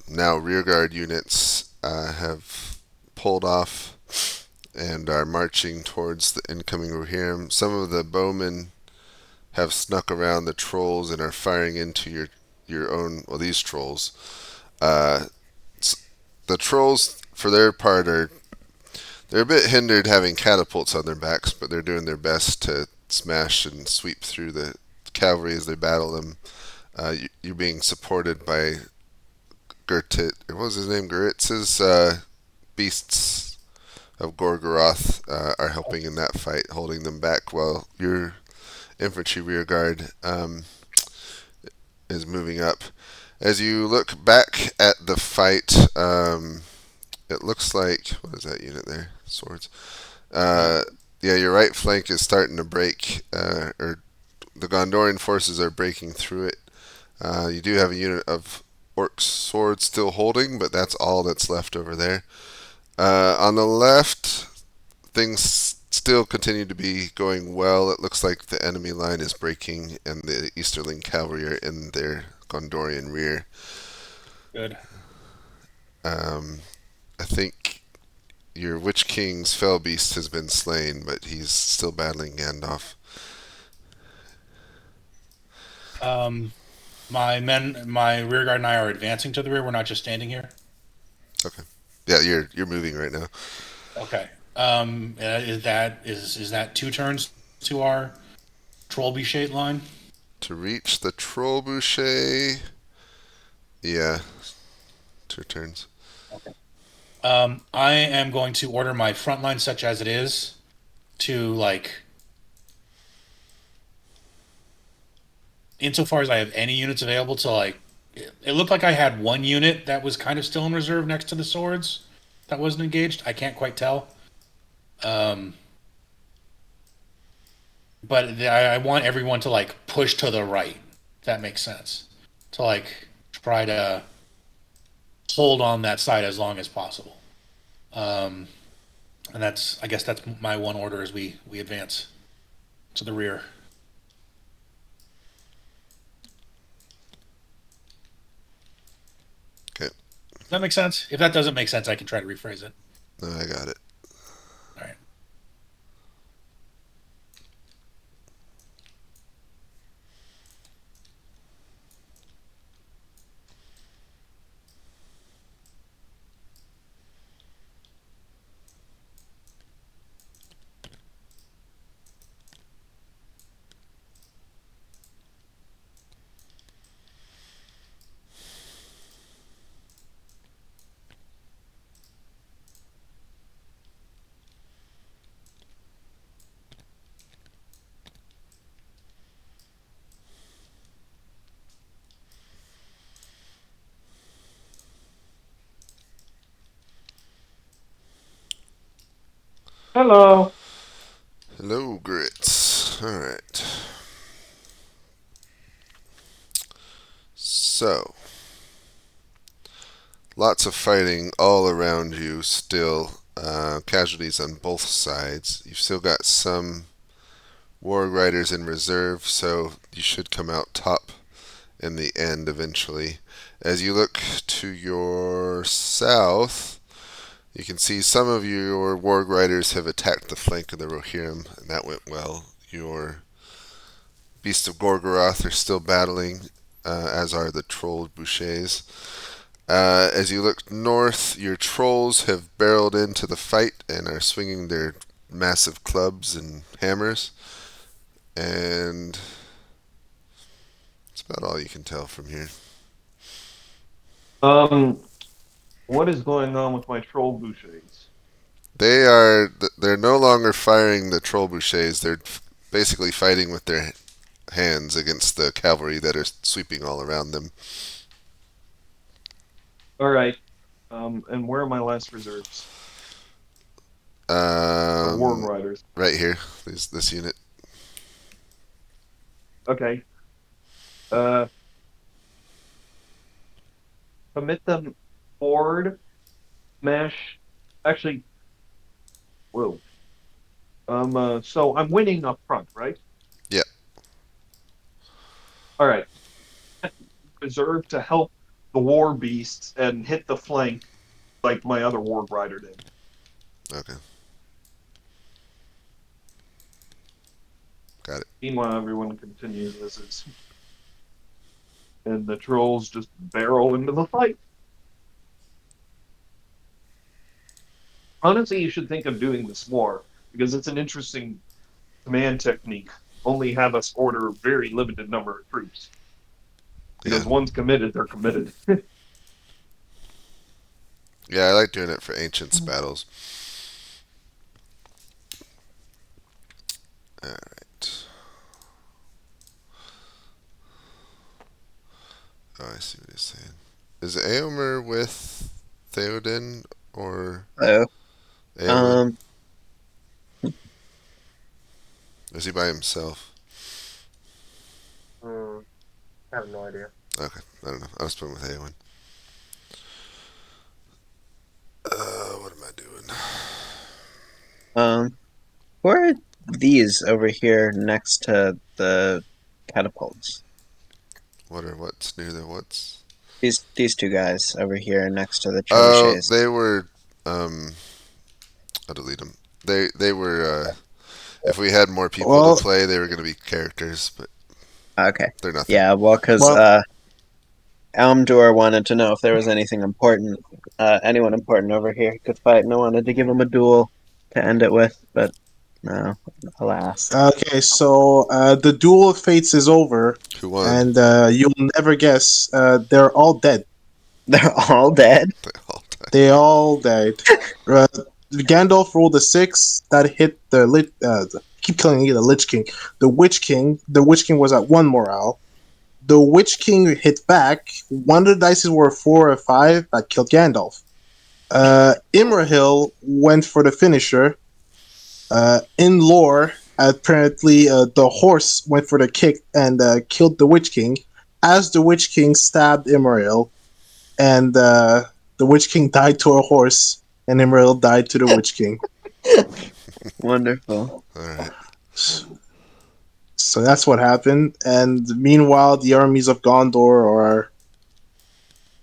now rearguard units have pulled off and are marching towards the incoming Rohirrim. Some of the bowmen have snuck around the trolls and are firing into your own. Well, these trolls. Uh, the trolls, for their part, they're a bit hindered having catapults on their backs, but they're doing their best to smash and sweep through the cavalry as they battle them. You're being supported by Gertit. What was his name? Guritz's beasts of Gorgoroth are helping in that fight, holding them back while your infantry rear guard is moving up. As you look back at the fight, it looks like, what is that unit there? Swords. Yeah, your right flank is starting to break, or the Gondorian forces are breaking through it. You do have a unit of orc swords still holding, but that's all that's left over there. On the left, things still continue to be going well. It looks like the enemy line is breaking, and the Easterling cavalry are in their Gondorian rear. Good. I think your Witch King's Fell Beast has been slain, but he's still battling Gandalf. My rearguard and I are advancing to the rear. We're not just standing here. Okay. Yeah, you're moving right now. Okay. Is that 2 turns to our troll shade line? To reach the Troll Boucher, yeah, 2 turns. Okay. I am going to order my front line, such as it is, to insofar as I have any units available to it looked like I had one unit that was kind of still in reserve next to the swords that wasn't engaged. I can't quite tell. But I want everyone to push to the right. If that makes sense. To try to hold on that side as long as possible. And I guess that's my one order as we advance to the rear. Okay. Does that make sense? If that doesn't make sense, I can try to rephrase it. No, I got it. All right. Hello. Hello, Grits. Alright. So, lots of fighting all around you still. Casualties on both sides. You've still got some war riders in reserve, so you should come out top in the end eventually. As you look to your south, you can see some of your war riders have attacked the flank of the Rohirrim, and that went well. Your Beasts of Gorgoroth are still battling, as are the Troll Bouchers. As you look north, your trolls have barreled into the fight and are swinging their massive clubs and hammers. And that's about all you can tell from here. What is going on with my troll bouchers? They're no longer firing the troll bouchers. They're basically fighting with their hands against the cavalry that are sweeping all around them. All right. And where are my last reserves? War riders. Right here, this unit. Okay. Commit them forward. Smash. Actually, whoa. So I'm winning up front, right? Yeah. All right. Reserve to help the war beasts and hit the flank like my other war rider did. Okay. Got it. Meanwhile, everyone continues as is. And the trolls just barrel into the fight. Honestly, you should think of doing this more, because it's an interesting command technique. Only have us order a very limited number of troops. Because once committed, they're committed. Yeah, I like doing it for ancients battles. Alright. Oh, I see what he's saying. Is Aomer with Theoden or Hello. Eowyn? Is he by himself? I have no idea. Okay, I don't know. I was playing with Eowyn. What am I doing? Who are these over here next to the catapults? What's near the what's? These two guys over here next to the Oh, trebuchets. they were. I'll delete them. They were. If we had more people to play, they were going to be characters, but okay, they're nothing. yeah. Well, because Elmdor wanted to know if there was anything important, anyone important over here could fight, and I wanted to give him a duel to end it with, but no, alas. Okay, so the duel of fates is over, Who won? and you'll never guess. They're all dead. They're all dead. They all died. Gandalf rolled a 6 that hit the keep calling it the Lich King. The Witch King. The Witch King was at 1 morale. The Witch King hit back. One of the dice were a 4 or 5 that killed Gandalf. Imrahil went for the finisher. In lore, apparently the horse went for the kick and killed the Witch King. As the Witch King stabbed Imrahil, and the Witch King died to a horse, and Imrahil died to the Witch King. Wonderful. All right. So that's what happened. And meanwhile, the armies of Gondor are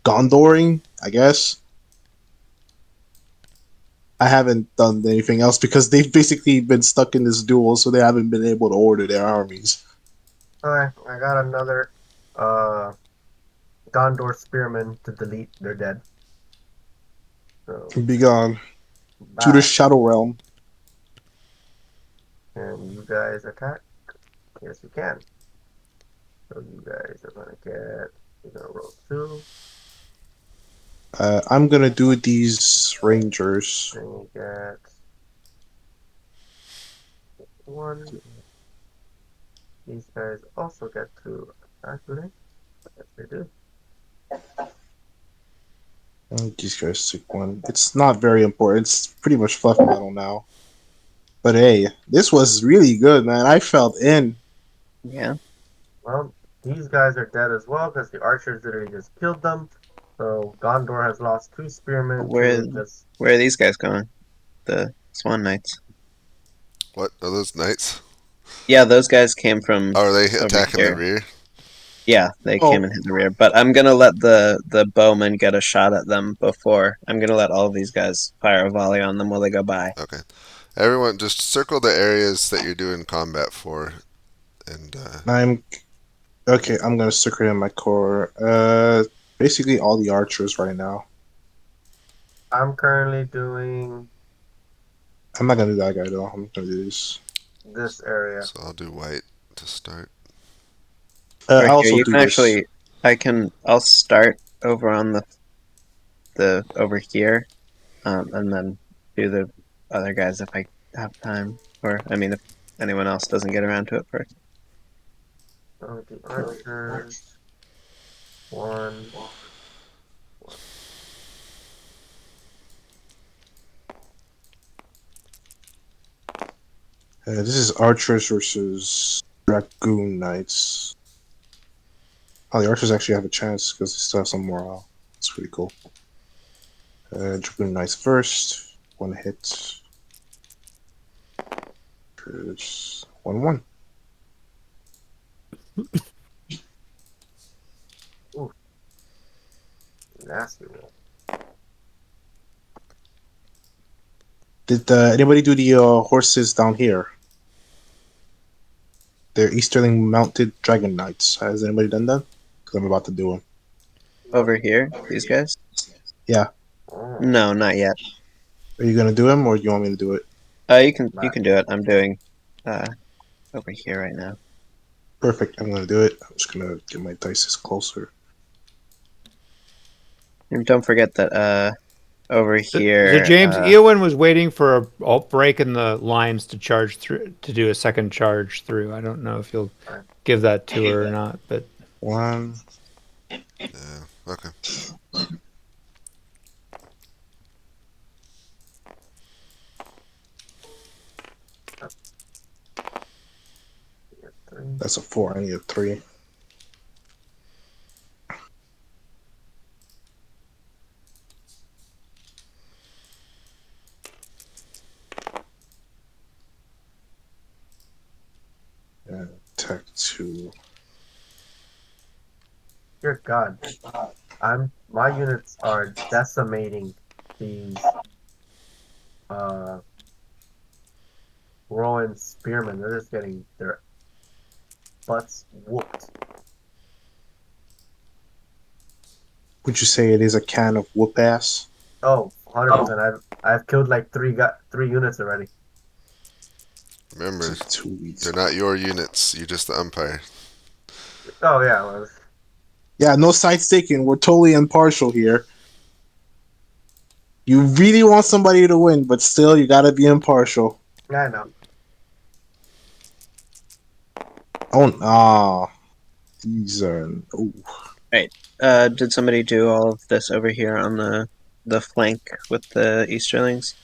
Gondoring, I guess. I haven't done anything else because they've basically been stuck in this duel, so they haven't been able to order their armies. Alright, I got another Gondor spearmen to delete. They're dead. So, Be gone bye. to the Shadow Realm. And you guys attack? Yes, you can. So you guys are gonna get. You're gonna roll 2. I'm gonna do these Rangers. Then you get 1. These guys also get to attack, do they? Yes, they do. These guys took 1. It's not very important. It's pretty much fluff metal now. But hey, this was really good, man. I felt in. Yeah. Well, these guys are dead as well because the archers literally just killed them. So Gondor has lost 2 spearmen Where to just. where are these guys going? The Swan Knights. What are those knights? Yeah, those guys came from Oh, are they over attacking the here. rear? Yeah, they came Oh, and hit the rear. But I'm gonna let the bowmen get a shot at them before. I'm gonna let all of these guys fire a volley on them while they go by. Okay. Everyone, just circle the areas that you're doing combat for, and I'm okay. I'm gonna stick it in my core. Basically all the archers right now. I'm currently doing I'm not gonna do that guy though. I'm gonna do this. this area. so I'll do white to start. Or I here, also you do can this. actually. I'll start over on the over here, and then do the other guys if I have time. Or I mean, if anyone else doesn't get around to it first. So the archers. One. This is archers versus dragoon knights. Oh, the archers actually have a chance because they still have some morale. It's pretty cool. Dragoon knights first. 1 hit. Archers. 1-1. Ooh, nasty roll. Did anybody do the horses down here? They're Easterling mounted dragon knights. Has anybody done that? Because I'm about to do them. Over here, these guys. Yeah. Oh, No, not yet. Are you gonna do them, or do you want me to do it? You can do it. I'm doing over here right now. Perfect. I'm gonna do it. I'm just gonna get my dice closer. And don't forget that over So here. James, Eowyn was waiting for a break in the lines to charge through to do a second charge through. I don't know if you'll give that to her or not, but 1. Yeah. Okay. That's a 4. I need a 3. Attack 2. dear God. My units are decimating these uh Rowan spearmen. They're just getting their butts whooped. Would you say it is a can of whoop ass? Oh, 100%. I've killed like 3 units already. Remember, It's 2 weeks. they're not your units. You're just the umpire. Oh yeah, well, Yeah, no sides taken. We're totally impartial here. You really want somebody to win, but still, you gotta be impartial. I know. Oh, these are. Oh, Right. Did somebody do all of this over here on the flank with the Easterlings?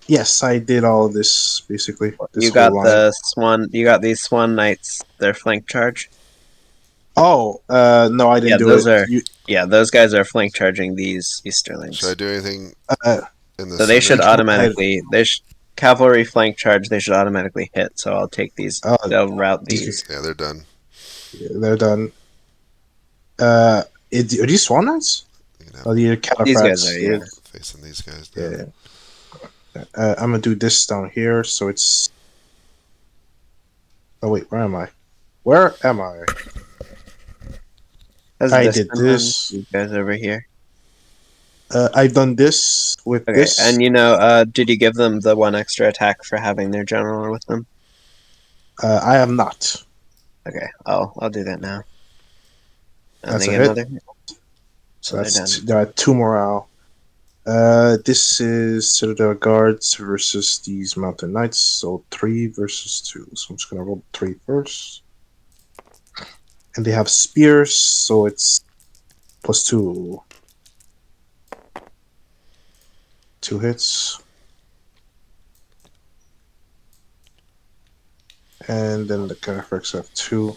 yes, I did all of this basically. This You whole got line. the swan. You got these Swan Knights. Their flank charge. Oh, no, I Yeah, didn't do those it. are. You, Yeah, those guys are flank charging these Should I Easterlings. do anything uh, in the So they should center? each one had. automatically. Cavalry flank charge. They should automatically hit. So I'll take these. They'll route These these. Yeah, they're done. they're done. Uh, are these Swan Knights? You can have Oh, them the These guys cataphracts. are. Yeah. facing these guys down. Yeah. I'm gonna do this down here, so it's. Oh wait, where am I? Where am I? How's I this did been done? this. You guys over here. I've done this with Okay, this. and did you give them the 1 extra attack for having their general with them? I have not. Okay, I'll do that now. And That's they a get hit. another hit. So They're done. there are 2 morale. This is Citadel Guards versus these Mountain Knights. So 3 versus 2. So I'm just gonna roll 3 first. And they have spears, so it's +2. 2 hits. And then the Carnifex have 2.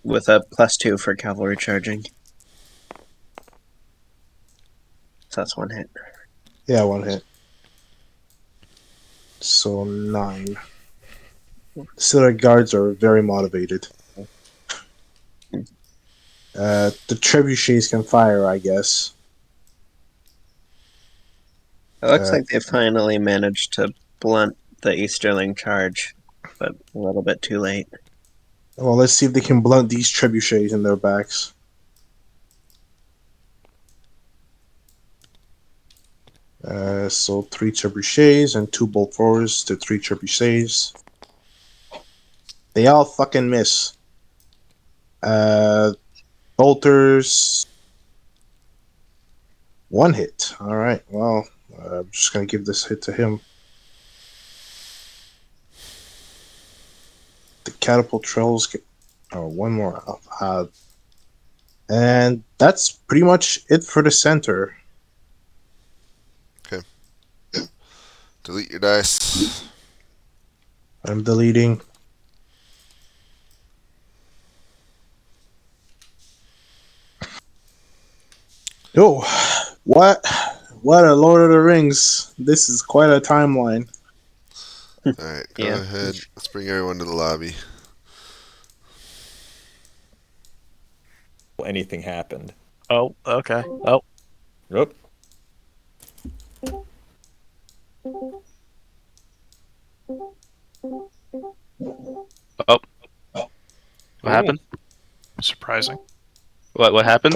With a +2 for cavalry charging. So that's 1 hit. Yeah, 1 hit. So 9. Still, our guards are very motivated. The trebuchets can fire, I guess. It looks like they finally managed to blunt the Easterling charge, but a little bit too late. Well, let's see if they can blunt these trebuchets in their backs. So 3 trebuchets and 2 bolt forwards to 3 trebuchets. They all fucking miss. Bolters. 1 hit. Alright, well, I'm just gonna give this hit to him. The catapult trolls get. Oh, 1 more. And that's pretty much it for the center. Delete your dice. I'm deleting. Oh, what a Lord of the Rings. This is quite a timeline. Alright, go ahead. Let's bring everyone to the lobby. Anything happened. Oh, okay. Oh. Oop. Oh. What happened? Surprising. What happened?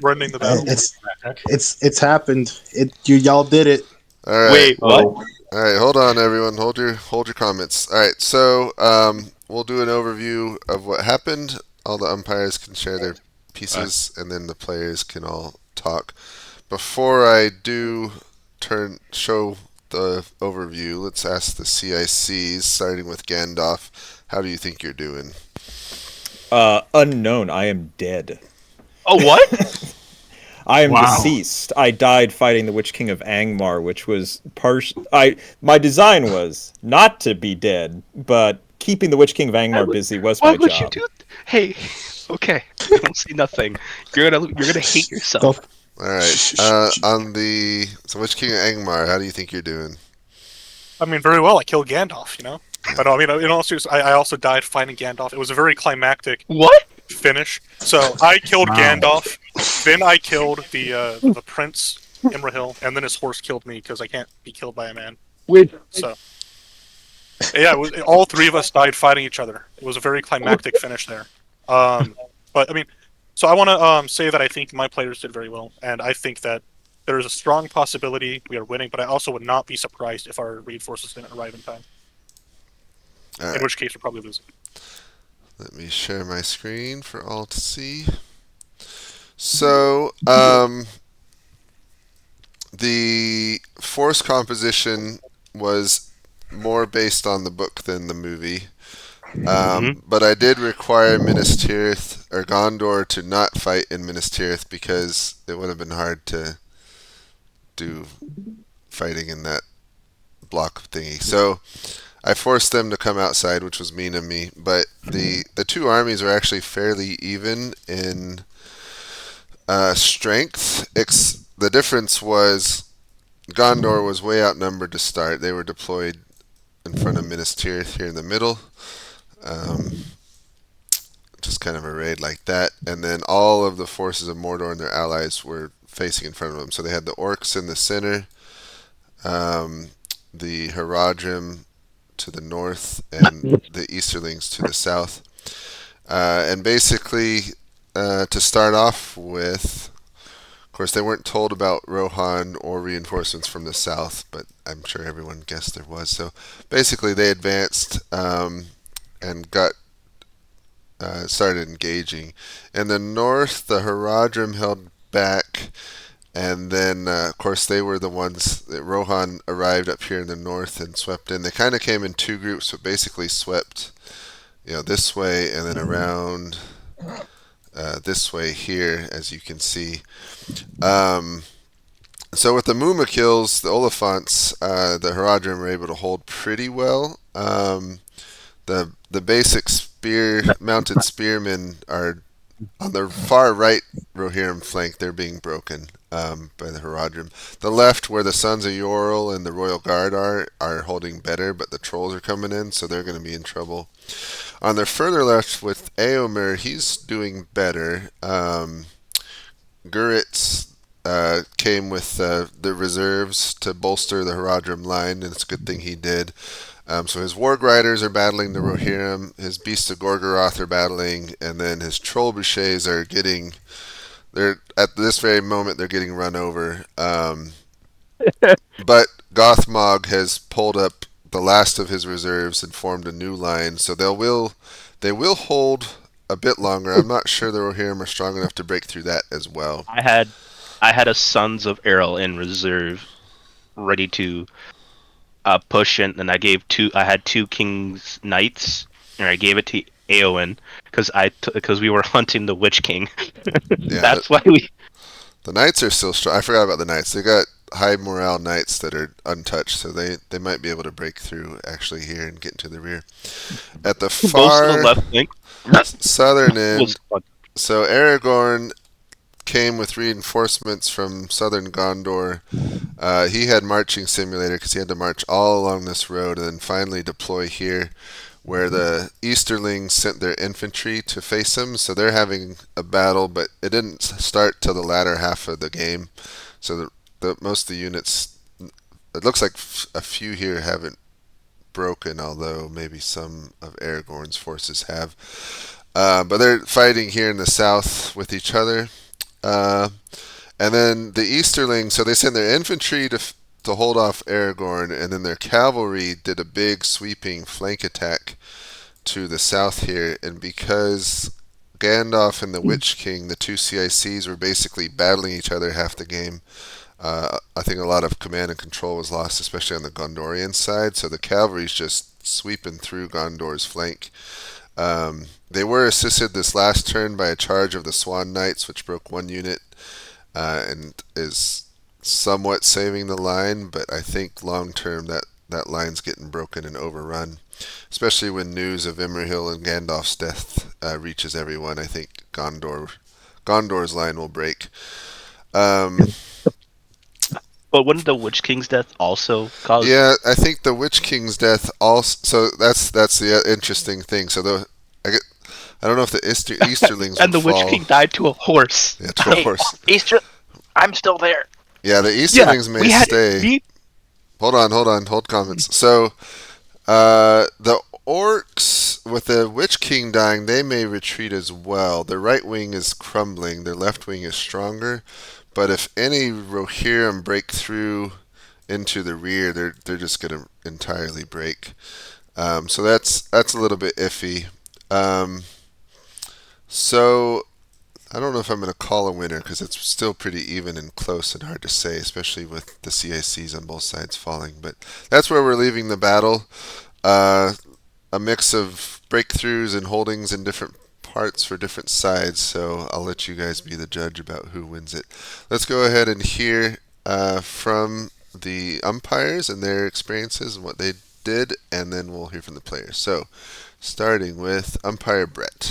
Running the battle. It's happened. Y'all did it. All right. Wait, what? All right, hold on, everyone. Hold your comments. All right, so we'll do an overview of what happened. All the umpires can share their pieces, and then the players can all talk. Before I do show the overview, let's ask the CICs, starting with Gandalf. How do you think you're doing? Unknown. I am dead. Oh, what? I am deceased. I died fighting the Witch King of Angmar, which was my design was not to be dead, but keeping the Witch King of Angmar busy was my job. Why would you do? Hey, okay. I don't see nothing. You're gonna hate yourself. All right. On the Witch King of Angmar, how do you think you're doing? I mean, very well. I killed Gandalf, you know. But I mean, in all seriousness, I also died fighting Gandalf. It was a very climactic finish. So I killed Gandalf, then I killed the prince Imrahil, and then his horse killed me because I can't be killed by a man. So yeah, all 3 of us died fighting each other. It was a very climactic finish there. But I mean, so I want to say that I think my players did very well, and I think that there is a strong possibility we are winning. But I also would not be surprised if our reinforcements didn't arrive in time. Right. In which case, we're probably losing. Let me share my screen for all to see. So, the force composition was more based on the book than the movie. But I did require Minas Tirith or Gondor to not fight in Minas Tirith because it would have been hard to do fighting in that block thingy. So I forced them to come outside, which was mean of me. But the 2 armies were actually fairly even in strength. The difference was Gondor was way outnumbered to start. They were deployed in front of Minas Tirith here in the middle. Just kind of arrayed like that. And then all of the forces of Mordor and their allies were facing in front of them. So they had the orcs in the center, the Haradrim to the north, and the Easterlings to the south. And basically, to start off with, of course, they weren't told about Rohan or reinforcements from the south, but I'm sure everyone guessed there was. So basically, they advanced and started engaging. In the north, the Haradrim held back, and then, of course, they were the ones that Rohan arrived up here in the north and swept in. They kind of came in 2 groups, but basically swept, this way and then around this way here, as you can see. So with the Muma kills, the Oliphants, the Haradrim were able to hold pretty well. The basic mounted spearmen are on the far right Rohirrim flank. They're being broken by the Haradrim. The left, where the Sons of Yorl and the Royal Guard are holding better, but the trolls are coming in, so they're going to be in trouble. On the further left with Eomer, he's doing better. Guritz came with the reserves to bolster the Haradrim line, and it's a good thing he did. So his Warg Riders are battling the Rohirrim, his Beasts of Gorgoroth are battling, and then his Troll Bouchers are getting... They're at this very moment they're getting run over. But Gothmog has pulled up the last of his reserves and formed a new line, so they will hold a bit longer. I'm not sure the Rohirrim are strong enough to break through that as well. I had a Sons of Errol in reserve, ready to push in, and I had two King's Knights, and I gave it to Eowyn because we were hunting the Witch King. That's why we. The Knights are still strong. I forgot about the Knights. They got high morale Knights that are untouched, so they might be able to break through actually here and get into the rear. At the far the left flank. southern end, so Aragorn came with reinforcements from southern Gondor. He had marching simulator because he had to march all along this road and then finally deploy here, where the Easterlings sent their infantry to face him. So they're having a battle, but it didn't start till the latter half of the game. So most of the units, it looks like a few here haven't broken, although maybe some of Aragorn's forces have. But they're fighting here in the south with each other. And then the Easterlings, so they send their infantry to hold off Aragorn, and then their cavalry did a big sweeping flank attack to the south here. And because Gandalf and the Witch King, the two CICs, were basically battling each other half the game, I think a lot of command and control was lost, especially on the Gondorian side. So the cavalry's just sweeping through Gondor's flank. They were assisted this last turn by a charge of the Swan Knights, which broke one unit and is somewhat saving the line, but I think long term that line's getting broken and overrun, especially when news of Imrahil and Gandalf's death reaches everyone. I think Gondor's line will break. But wouldn't the Witch King's death also cause? Yeah, I think the Witch King's death also. So that's the interesting thing. So I don't know if the Easterlings and the would fall. Witch King died to a horse. Yeah, to a horse. I'm still there. Yeah, the Easterlings may stay. Hold comments. So, the Orcs, with the Witch King dying, they may retreat as well. Their right wing is crumbling, their left wing is stronger. But if any Rohirrim break through into the rear, they're just going to entirely break. So that's a little bit iffy. So I don't know if I'm going to call a winner because it's still pretty even and close and hard to say, especially with the CICs on both sides falling. But that's where we're leaving the battle. A mix of breakthroughs and holdings in different parts for different sides, so I'll let you guys be the judge about who wins it. Let's go ahead and hear from the umpires and their experiences and what they did, and then we'll hear from the players. So, starting with umpire Brett.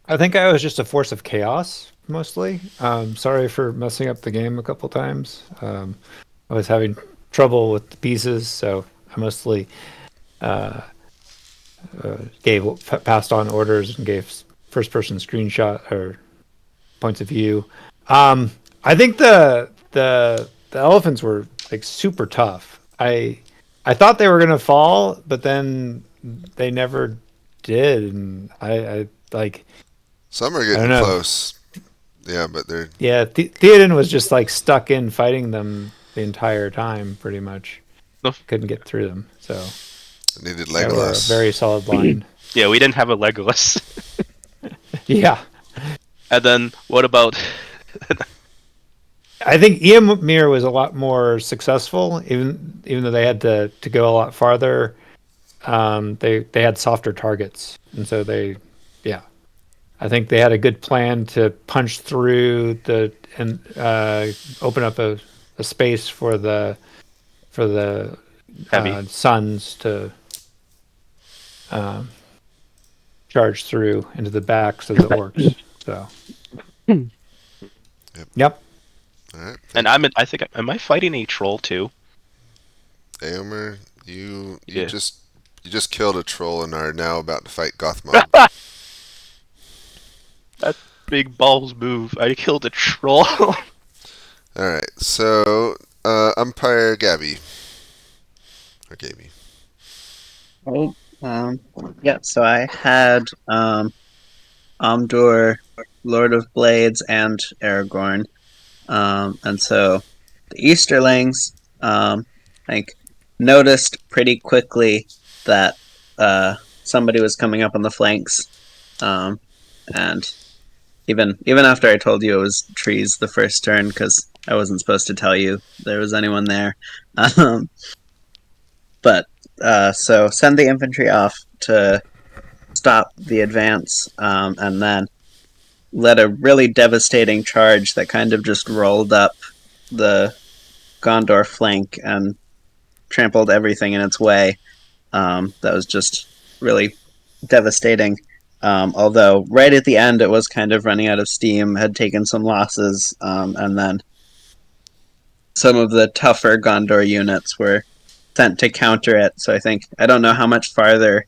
I think I was just a force of chaos, mostly. Sorry for messing up the game a couple times. I was having trouble with the pieces, so I mostly passed on orders and gave first-person screenshot or points of view. I think the elephants were like super tough. I thought they were gonna fall, but then they never did, and I like. Some are getting close. Yeah, but they're... Yeah, Theoden was just like stuck in fighting them the entire time, pretty much. Couldn't get through them, so... Needed Legolas. They were a very solid line. Yeah, we didn't have a Legolas. Yeah. And then, what about... I think Eomer was a lot more successful, even though they had to go a lot farther. They had softer targets, and so I think they had a good plan to punch through and open up a space for the Sons to charge through into the backs of the orcs. So, yep. All right. And I think am I fighting a troll too? Aomer, you Yeah. just killed a troll and are now about to fight Gothmog. That big balls move. I killed a troll. All right. So, umpire Gabby. Or Gaby. Oh, yeah. So I had Amdur, Lord of Blades, and Aragorn. And so the Easterlings, like, noticed pretty quickly that somebody was coming up on the flanks. And even after I told you it was trees the first turn, because I wasn't supposed to tell you there was anyone there. But so send the infantry off to stop the advance, and then led a really devastating charge that kind of just rolled up the Gondor flank and trampled everything in its way. That was just really devastating. Although right at the end it was kind of running out of steam, had taken some losses, and then some of the tougher Gondor units were sent to counter it. So I don't know how much farther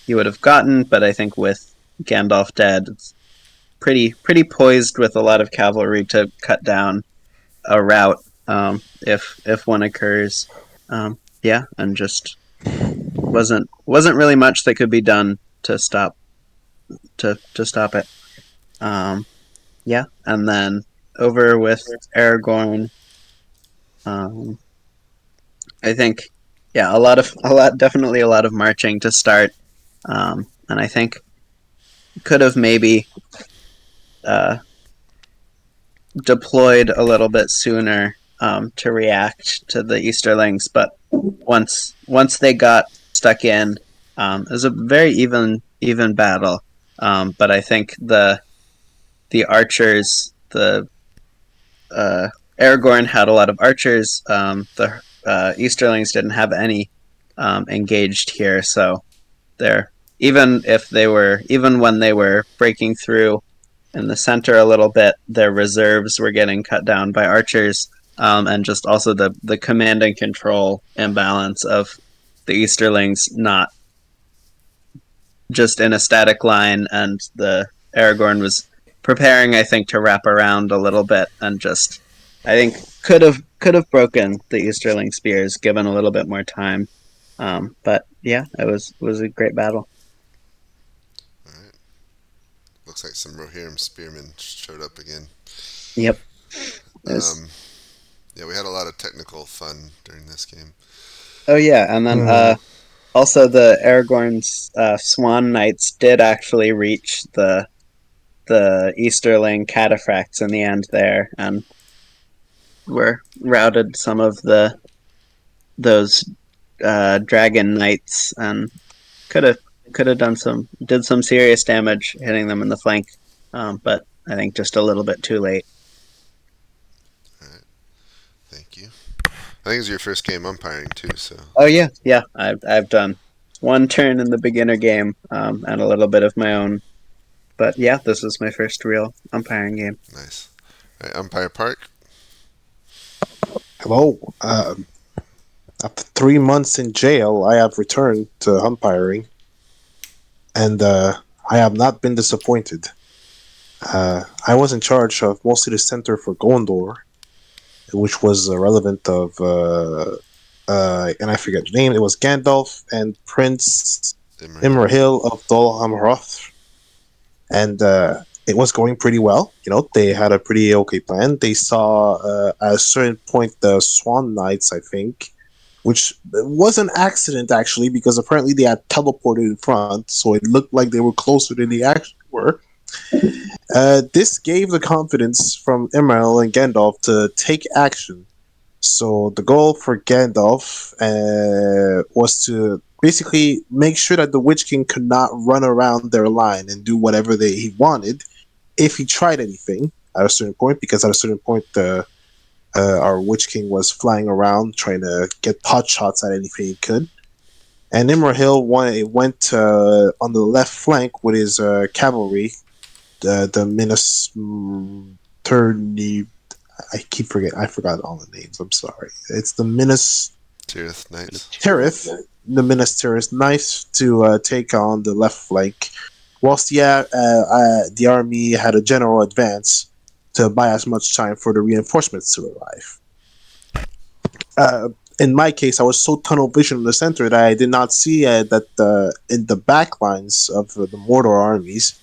he would have gotten, but I think with Gandalf dead, it's pretty poised with a lot of cavalry to cut down a rout, if one occurs. Yeah, and just wasn't really much that could be done to stop it. Yeah, and then over with Aragorn. I think, yeah, definitely a lot of marching to start, and I think could have maybe deployed a little bit sooner to react to the Easterlings, but once they got stuck in, it was a very even battle. But I think the archers, the Aragorn had a lot of archers. The Easterlings didn't have any engaged here, so they're even when they were breaking through in the center a little bit, their reserves were getting cut down by archers, and just also the command and control imbalance of the Easterlings not just in a static line, and the Aragorn was preparing, I think, to wrap around a little bit, and just I think could have broken the Easterling spears given a little bit more time. But yeah, it was a great battle. All right. Looks like some Rohirrim spearmen showed up again. Yep. Yeah, we had a lot of technical fun during this game. Oh yeah, and then also the Aragorn's Swan Knights did actually reach the Easterling cataphracts in the end there, and were routed some of those dragon knights, and could have did some serious damage hitting them in the flank, but I think just a little bit too late. All right. Thank you. I think it was your first game umpiring too, so. Oh yeah. I've done one turn in the beginner game, and a little bit of my own. But yeah, this was my first real umpiring game. Nice. All right, Umpire Park. Hello. After 3 months in jail, I have returned to umpiring, and I have not been disappointed. I was in charge of mostly the center for Gondor, which was relevant of, and I forget the name. It was Gandalf and Prince Imrahil of Dol Amroth, and it was going pretty well. You know, they had a pretty okay plan. They saw at a certain point the Swan Knights, I think, which was an accident actually, because apparently they had teleported in front, so it looked like they were closer than they actually were. This gave the confidence from Imrahil and Gandalf to take action. So the goal for Gandalf was to basically make sure that the Witch King could not run around their line and do whatever he wanted if he tried anything at a certain point, because at a certain point our Witch King was flying around trying to get pot shots at anything he could. And Imrahil went on the left flank with his cavalry, the Minas Turni. I keep forgetting. I forgot all the names. I'm sorry. It's the Minas Tirith Knights. Tirith, the Minas Tirith Knights to take on the left flank. Whilst the army had a general advance to buy as much time for the reinforcements to arrive. In my case, I was so tunnel vision in the center that I did not see that in the back lines of the Mordor armies,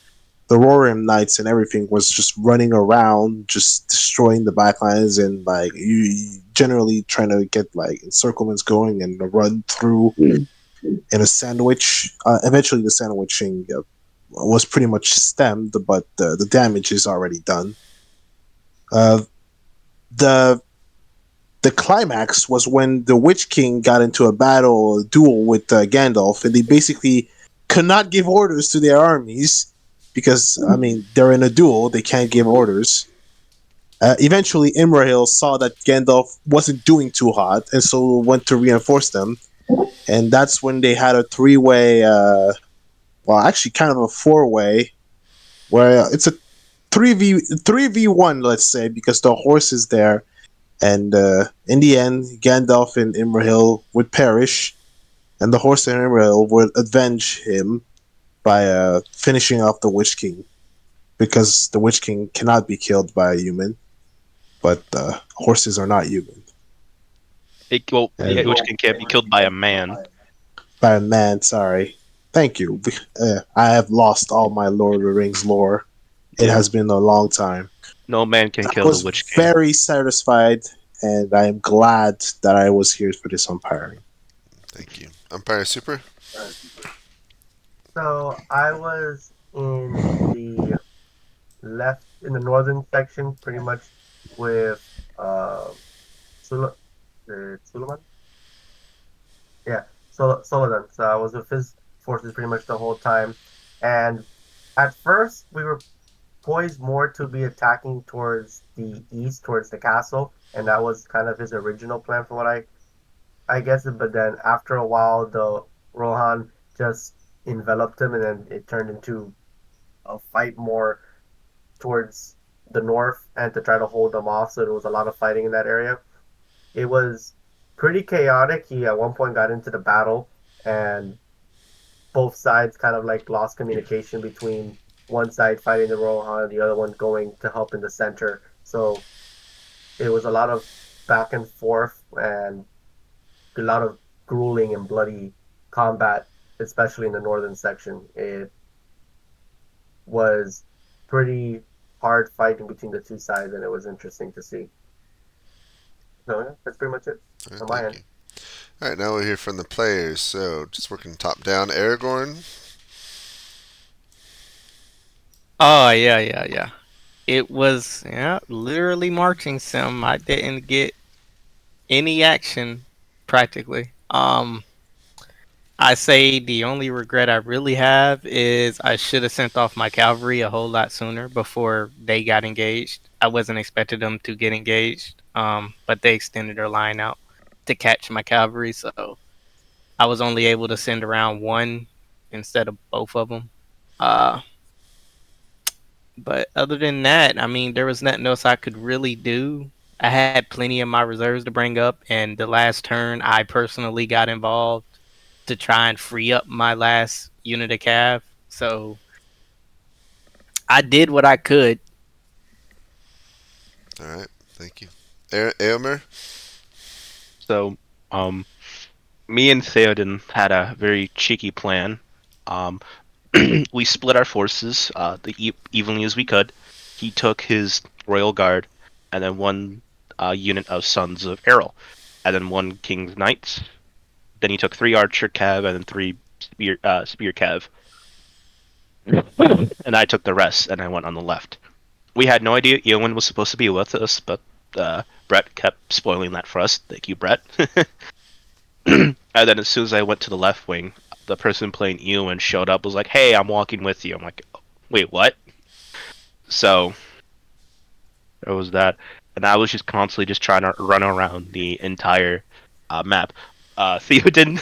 the Rohirrim Knights and everything was just running around, just destroying the backlines and like you generally trying to get like encirclements going and run through in a sandwich. Eventually, the sandwiching was pretty much stemmed, but the damage is already done. The the climax was when the Witch King got into a duel with Gandalf, and they basically could not give orders to their armies because, I mean, they're in a duel, they can't give orders. Eventually, Imrahil saw that Gandalf wasn't doing too hot, and so went to reinforce them. And that's when they had a three-way, well, actually, kind of a four-way, where it's a 3v1, let's say, because the horse is there. And in the end, Gandalf and Imrahil would perish, and the horse and Imrahil would avenge him by finishing off the Witch King, because the Witch King cannot be killed by a human, but horses are not human. The Witch King can't be killed by a man. By a man, sorry. Thank you. I have lost all my Lord of the Rings lore. It has been a long time. No man can kill the Witch King. I was very satisfied, and I am glad that I was here for this umpiring. Thank you. Umpire Super? So I was in the northern section, pretty much with Suleiman. Yeah, Solodan. So I was with his forces pretty much the whole time, and at first we were poised more to be attacking towards the east, towards the castle, and that was kind of his original plan for what I guess. But then after a while, the Rohan just enveloped him, and then it turned into a fight more towards the north and to try to hold them off. So there was a lot of fighting in that area. It was pretty chaotic. He at one point got into the battle, and both sides kind of like lost communication between one side fighting the Rohan and the other one going to help in the center. So it was a lot of back and forth and a lot of grueling and bloody combat, especially in the northern section. It was pretty hard fighting between the two sides, and it was interesting to see. So yeah, that's pretty much it on my end. All right, now we'll hear from the players. So, just working top down, Aragorn. Oh yeah. It was literally marching sim. I didn't get any action practically. I say the only regret I really have is I should have sent off my cavalry a whole lot sooner before they got engaged. I wasn't expecting them to get engaged, but they extended their line out to catch my cavalry, so I was only able to send around one instead of both of them. But other than that, I mean, there was nothing else I could really do. I had plenty of my reserves to bring up, and the last turn, I personally got involved to try and free up my last unit of cav. So I did what I could. All right, thank you. Aomer? So, me and Theoden had a very cheeky plan. We split our forces evenly as we could. He took his royal guard, and then one unit of Sons of Errol, and then one King's Knights. Then he took 3 archer cav and then 3 spear cav. And I took the rest, and I went on the left. We had no idea Eowyn was supposed to be with us, but Brett kept spoiling that for us. Thank you, Brett. And then as soon as I went to the left wing, the person playing Eowyn showed up, was like, "Hey, I'm walking with you." I'm like, "Wait, what?" So there was that, and I was just constantly just trying to run around the entire map. Theoden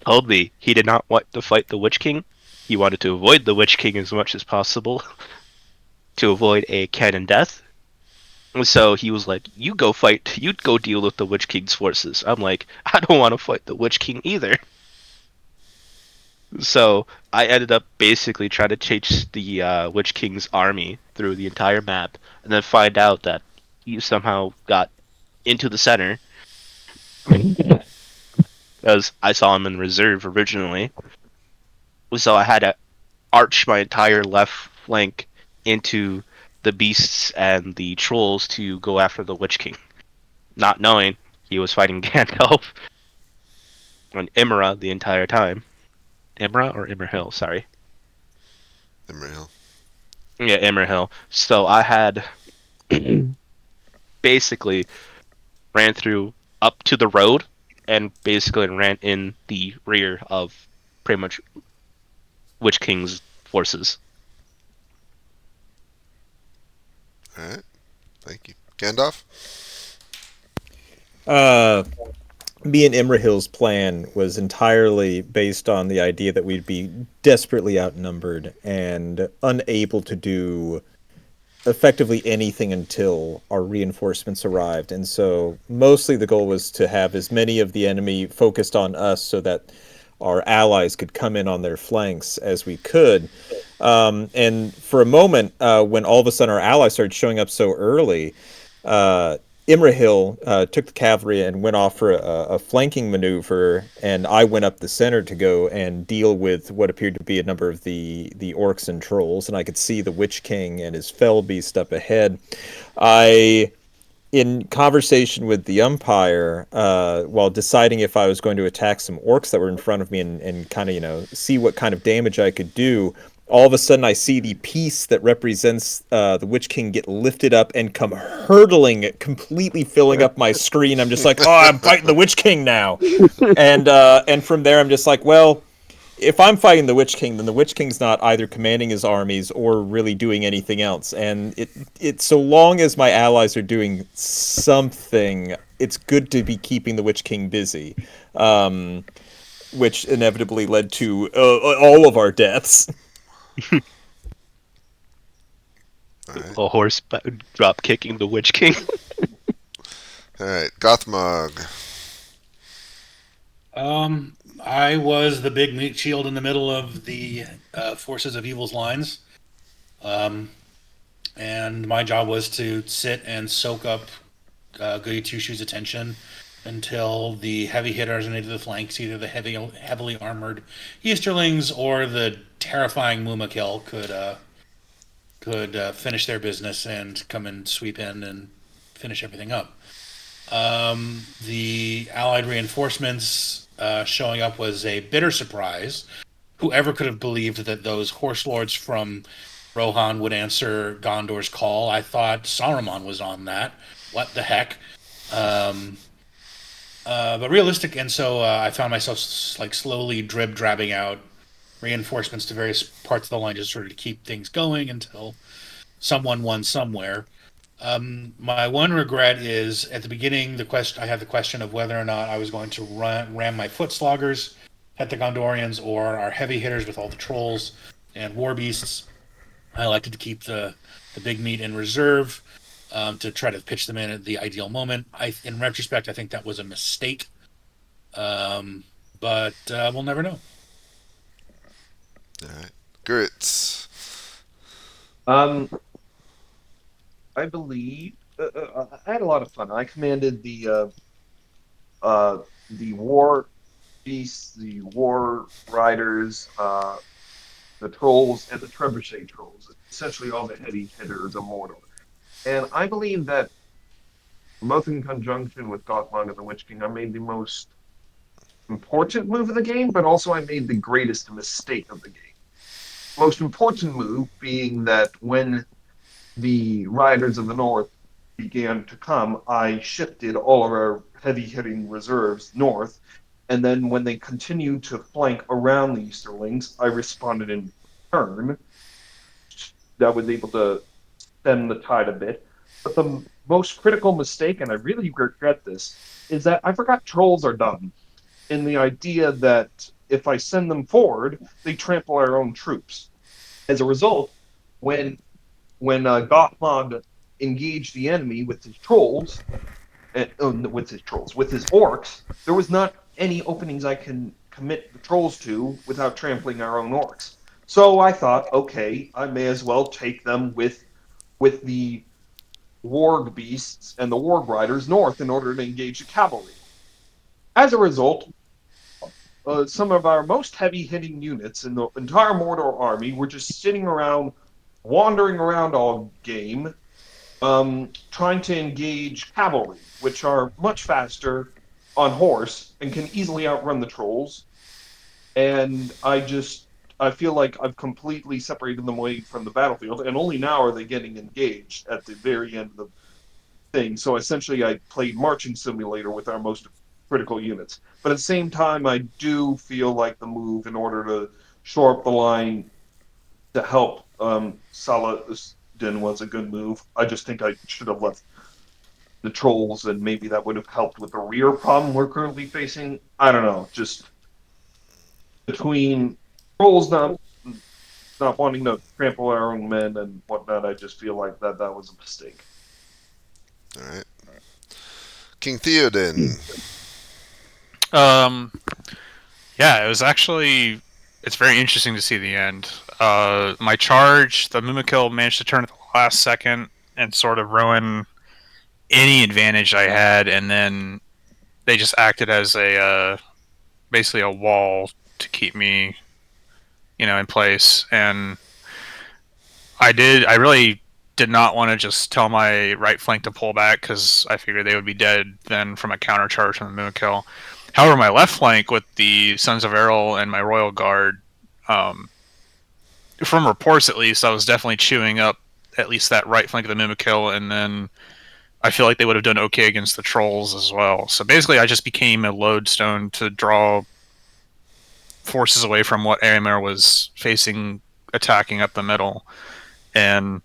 told me he did not want to fight the Witch King. He wanted to avoid the Witch King as much as possible to avoid a canon death. So he was like, "You go fight. You go deal with the Witch King's forces." I'm like, "I don't want to fight the Witch King either." So I ended up basically trying to chase the Witch King's army through the entire map, and then find out that he somehow got into the center because I saw him in reserve originally. So I had to arch my entire left flank into the beasts and the trolls to go after the Witch King, not knowing he was fighting Gandalf and Imra the entire time. Imra or Imrahil, sorry. Imrahil. Yeah, Imrahil. So I had basically ran through up to the road and basically ran in the rear of pretty much Witch King's forces. Alright. Thank you. Gandalf? Me and Imrahil's plan was entirely based on the idea that we'd be desperately outnumbered and unable to do effectively anything until our reinforcements arrived. And so mostly the goal was to have as many of the enemy focused on us so that our allies could come in on their flanks as we could. And for a moment, when all of a sudden our allies started showing up so early, Imrahil took the cavalry and went off for a flanking maneuver, and I went up the center to go and deal with what appeared to be a number of the orcs and trolls, and I could see the Witch King and his fell beast up ahead. In conversation with the umpire, while deciding if I was going to attack some orcs that were in front of me and kind of, see what kind of damage I could do, all of a sudden I see the piece that represents the Witch King get lifted up and come hurtling, completely filling up my screen. I'm just like, oh, I'm fighting the Witch King now. And from there I'm just like, well, if I'm fighting the Witch King, then the Witch King's not either commanding his armies or really doing anything else. And it so long as my allies are doing something, it's good to be keeping the Witch King busy, which inevitably led to all of our deaths. Alright. A horse drop kicking the Witch King. Alright. Gothmog. I was the big meat shield in the middle of the forces of evil's lines. And my job was to sit and soak up Goody Two Shoes' attention until the heavy hitters on either the flanks, either the heavily armored Easterlings or the terrifying Mumakil could finish their business and come and sweep in and finish everything up. The Allied reinforcements showing up was a bitter surprise. Whoever could have believed that those horse lords from Rohan would answer Gondor's call? I thought Saruman was on that. What the heck? But realistic, and so I found myself slowly drabbing out reinforcements to various parts of the line, just sort of to keep things going until someone won somewhere. My one regret is at the beginning, I had the question of whether or not I was going to ram my foot sloggers at the Gondorians or our heavy hitters with all the trolls and war beasts. I elected to keep the big meat in reserve to try to pitch them in at the ideal moment. In retrospect, I think that was a mistake, but we'll never know. Alright. Grits. I believe I had a lot of fun. I commanded the war beasts, the war riders, the trolls, and the trebuchet trolls. Essentially, all the heavy hitters of Mordor. And I believe that both in conjunction with Gothmog and the Witch King, I made the most important move of the game, but also I made the greatest mistake of the game. Most important move being that when the Riders of the North began to come, I shifted all of our heavy-hitting reserves north, and then when they continued to flank around the Easterlings, I responded in turn. That was able to stem the tide a bit. But the most critical mistake, and I really regret this, is that I forgot trolls are dumb. In the idea that if I send them forward, they trample our own troops. As a result, when Gothmog engaged the enemy with his trolls, with his orcs, there was not any openings I can commit the trolls to without trampling our own orcs. So I thought, okay, I may as well take them with the warg beasts and the warg riders north in order to engage the cavalry. As a result, some of our most heavy-hitting units in the entire Mordor army were just sitting around, wandering around all game, trying to engage cavalry, which are much faster on horse and can easily outrun the trolls. And I feel like I've completely separated them away from the battlefield, and only now are they getting engaged at the very end of the thing. So essentially, I played Marching Simulator with our most critical units. But at the same time, I do feel like the move in order to shore up the line to help Saladin was a good move. I just think I should have left the trolls, and maybe that would have helped with the rear problem we're currently facing. I don't know. Just between trolls not wanting to trample our own men and whatnot, I just feel like that was a mistake. All right. King Theoden. Yeah, it was actually, it's very interesting to see the end. My charge, the Mumakil managed to turn at the last second and sort of ruin any advantage I had, and then they just acted as a basically a wall to keep me, in place. And I really did not want to just tell my right flank to pull back because I figured they would be dead then from a counter charge from the Mumakil. However, my left flank with the Sons of Errol and my Royal Guard, from reports at least, I was definitely chewing up at least that right flank of the Mumakil, and then I feel like they would have done okay against the trolls as well. So basically, I just became a lodestone to draw forces away from what Aemir was facing, attacking up the middle. And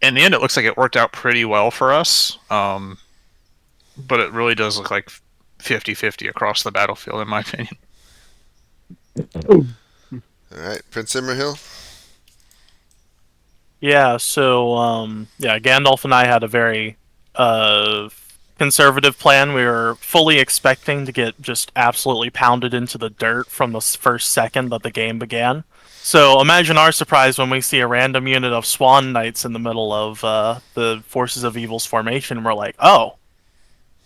in the end, it looks like it worked out pretty well for us. But it really does look like 50-50 across the battlefield, in my opinion. All right, Prince Imrahil. Yeah, so Gandalf and I had a very conservative plan. We were fully expecting to get just absolutely pounded into the dirt from the first second that the game began. So imagine our surprise when we see a random unit of Swan Knights in the middle of the Forces of Evil's formation. We're like, oh,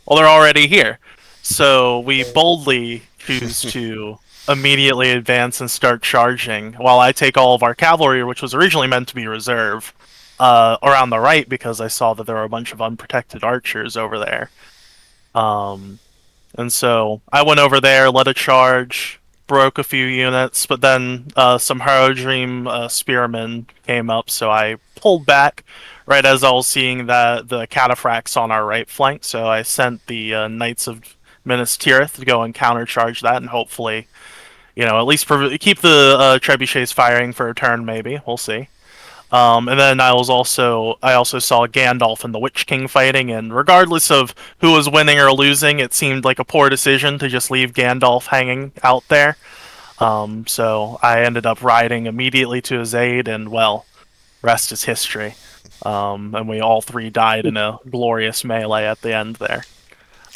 well, they're already here. So we boldly choose to immediately advance and start charging, while I take all of our cavalry, which was originally meant to be reserve, around the right because I saw that there were a bunch of unprotected archers over there. And so I went over there, led a charge, broke a few units, but then some Haradrim spearmen came up, so I pulled back right as I was seeing the cataphracts on our right flank. So I sent the Knights of Minas Tirith to go and countercharge that, and hopefully, at least keep the trebuchets firing for a turn. Maybe we'll see. And then I also saw Gandalf and the Witch King fighting, and regardless of who was winning or losing, it seemed like a poor decision to just leave Gandalf hanging out there. So I ended up riding immediately to his aid, and well, rest is history. And we all three died in a glorious melee at the end there.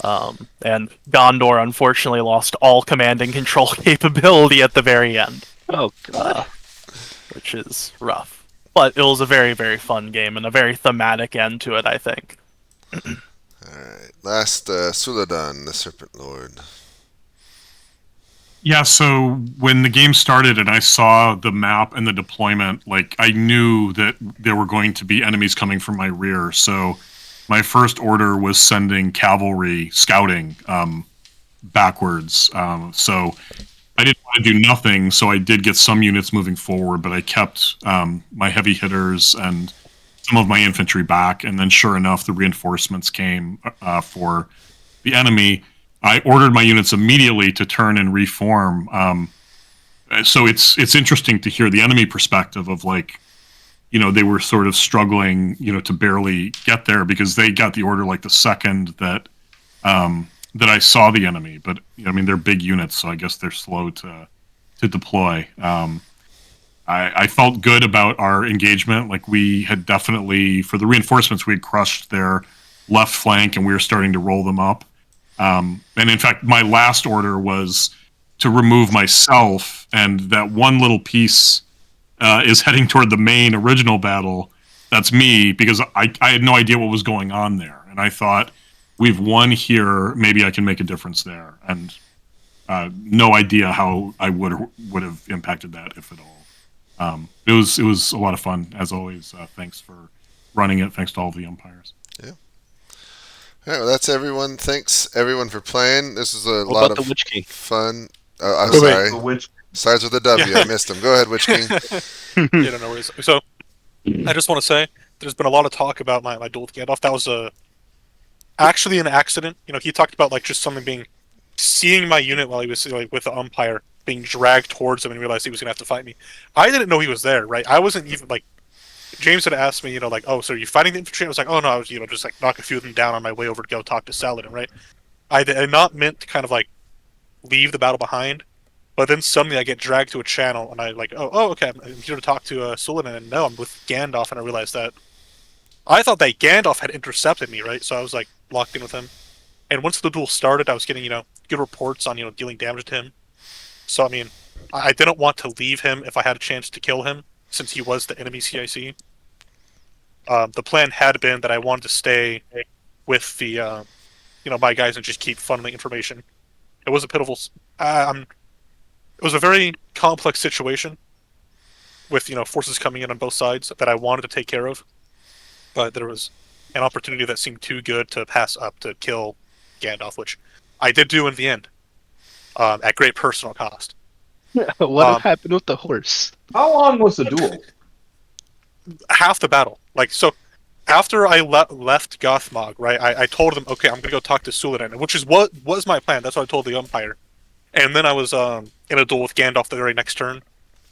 And Gondor unfortunately lost all command and control capability at the very end. Oh god. Which is rough. But it was a very, very fun game and a very thematic end to it, I think. Alright. Last, Suladan, the Serpent Lord. Yeah, so when the game started and I saw the map and the deployment, I knew that there were going to be enemies coming from my rear. So my first order was sending cavalry scouting backwards. So I didn't want to do nothing, so I did get some units moving forward, but I kept my heavy hitters and some of my infantry back, and then sure enough, the reinforcements came for the enemy. I ordered my units immediately to turn and reform. So it's interesting to hear the enemy perspective of they were sort of struggling, to barely get there because they got the order the second that that I saw the enemy, but I mean they're big units, so I guess they're slow to deploy. I felt good about our engagement. Like we had definitely, for the reinforcements, we had crushed their left flank and we were starting to roll them up. And in fact, my last order was to remove myself, and that one little piece is heading toward the main original battle. That's me, because I had no idea what was going on there. And I thought, we've won here, maybe I can make a difference there. And no idea how I would have impacted that, if at all. It was a lot of fun, as always. Thanks for running it. Thanks to all the umpires. Yeah. All right, well, that's everyone. Thanks, everyone, for playing. This is a What lot about of the Witch King? fun. I'm Wait, sorry. The Witch. Starts with a W. Yeah. I missed him. Go ahead, Witch King. Yeah, no worries. So, I just want to say, there's been a lot of talk about my duel with Gandalf. That was actually an accident. He talked about like just something being, seeing my unit while he was like with the umpire being dragged towards him and realized he was gonna have to fight me. I didn't know he was there, right? I wasn't even like, James had asked me, like, oh, so are you fighting the infantry? I was like, oh no, I was, just like knock a few of them down on my way over to go talk to Saladin, right? I had not meant to kind of like leave the battle behind, but then suddenly I get dragged to a channel and I like, oh, okay, I'm here to talk to Saladin, and no, I'm with Gandalf, and I realized that I thought that Gandalf had intercepted me, right? So I was like locked in with him, and once the duel started, I was getting good reports on dealing damage to him. So I mean, I didn't want to leave him if I had a chance to kill him, since he was the enemy CIC. The plan had been that I wanted to stay with the my guys and just keep funneling information. It was a pitiful. It was a very complex situation with forces coming in on both sides that I wanted to take care of, but there was an opportunity that seemed too good to pass up to kill Gandalf, which I did do in the end, at great personal cost. What happened with the horse? How long was the duel? Half the battle. Like, so after I left Gothmog, right, I told them, okay, I'm gonna go talk to Suladin, which is what was my plan. That's what I told the umpire. And then I was in a duel with Gandalf the very next turn,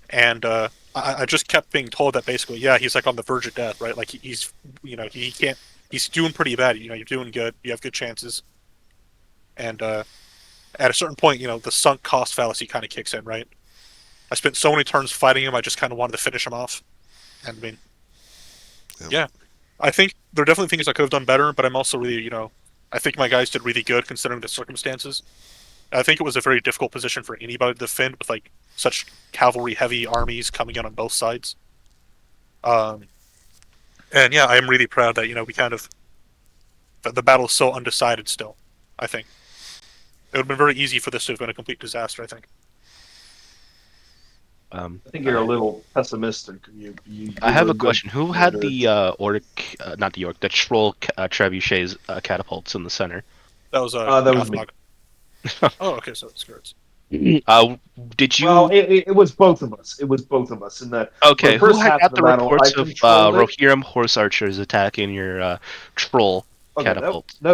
and I just kept being told that basically, yeah, he's like on the verge of death, right? Like he's he can't. He's doing pretty bad. You're doing good. You have good chances. And at a certain point, the sunk cost fallacy kind of kicks in, right? I spent so many turns fighting him, I just kind of wanted to finish him off. And I mean, yeah, I think there are definitely things I could have done better, but I'm also really, I think my guys did really good considering the circumstances. I think it was a very difficult position for anybody to defend with like such cavalry-heavy armies coming in on both sides. And yeah, I am really proud that we kind of the battle is so undecided still. I think it would have been very easy for this to have been a complete disaster. I think. I think you're a little pessimistic. I have a question. Who had the the troll trebuchets catapults in the center? That was that was me. Oh, okay, so it's Skirts. Did you? Well, it was both of us. It was both of us in that. Okay, who had got the battle, reports of Rohirrim horse archers attacking your troll catapult? That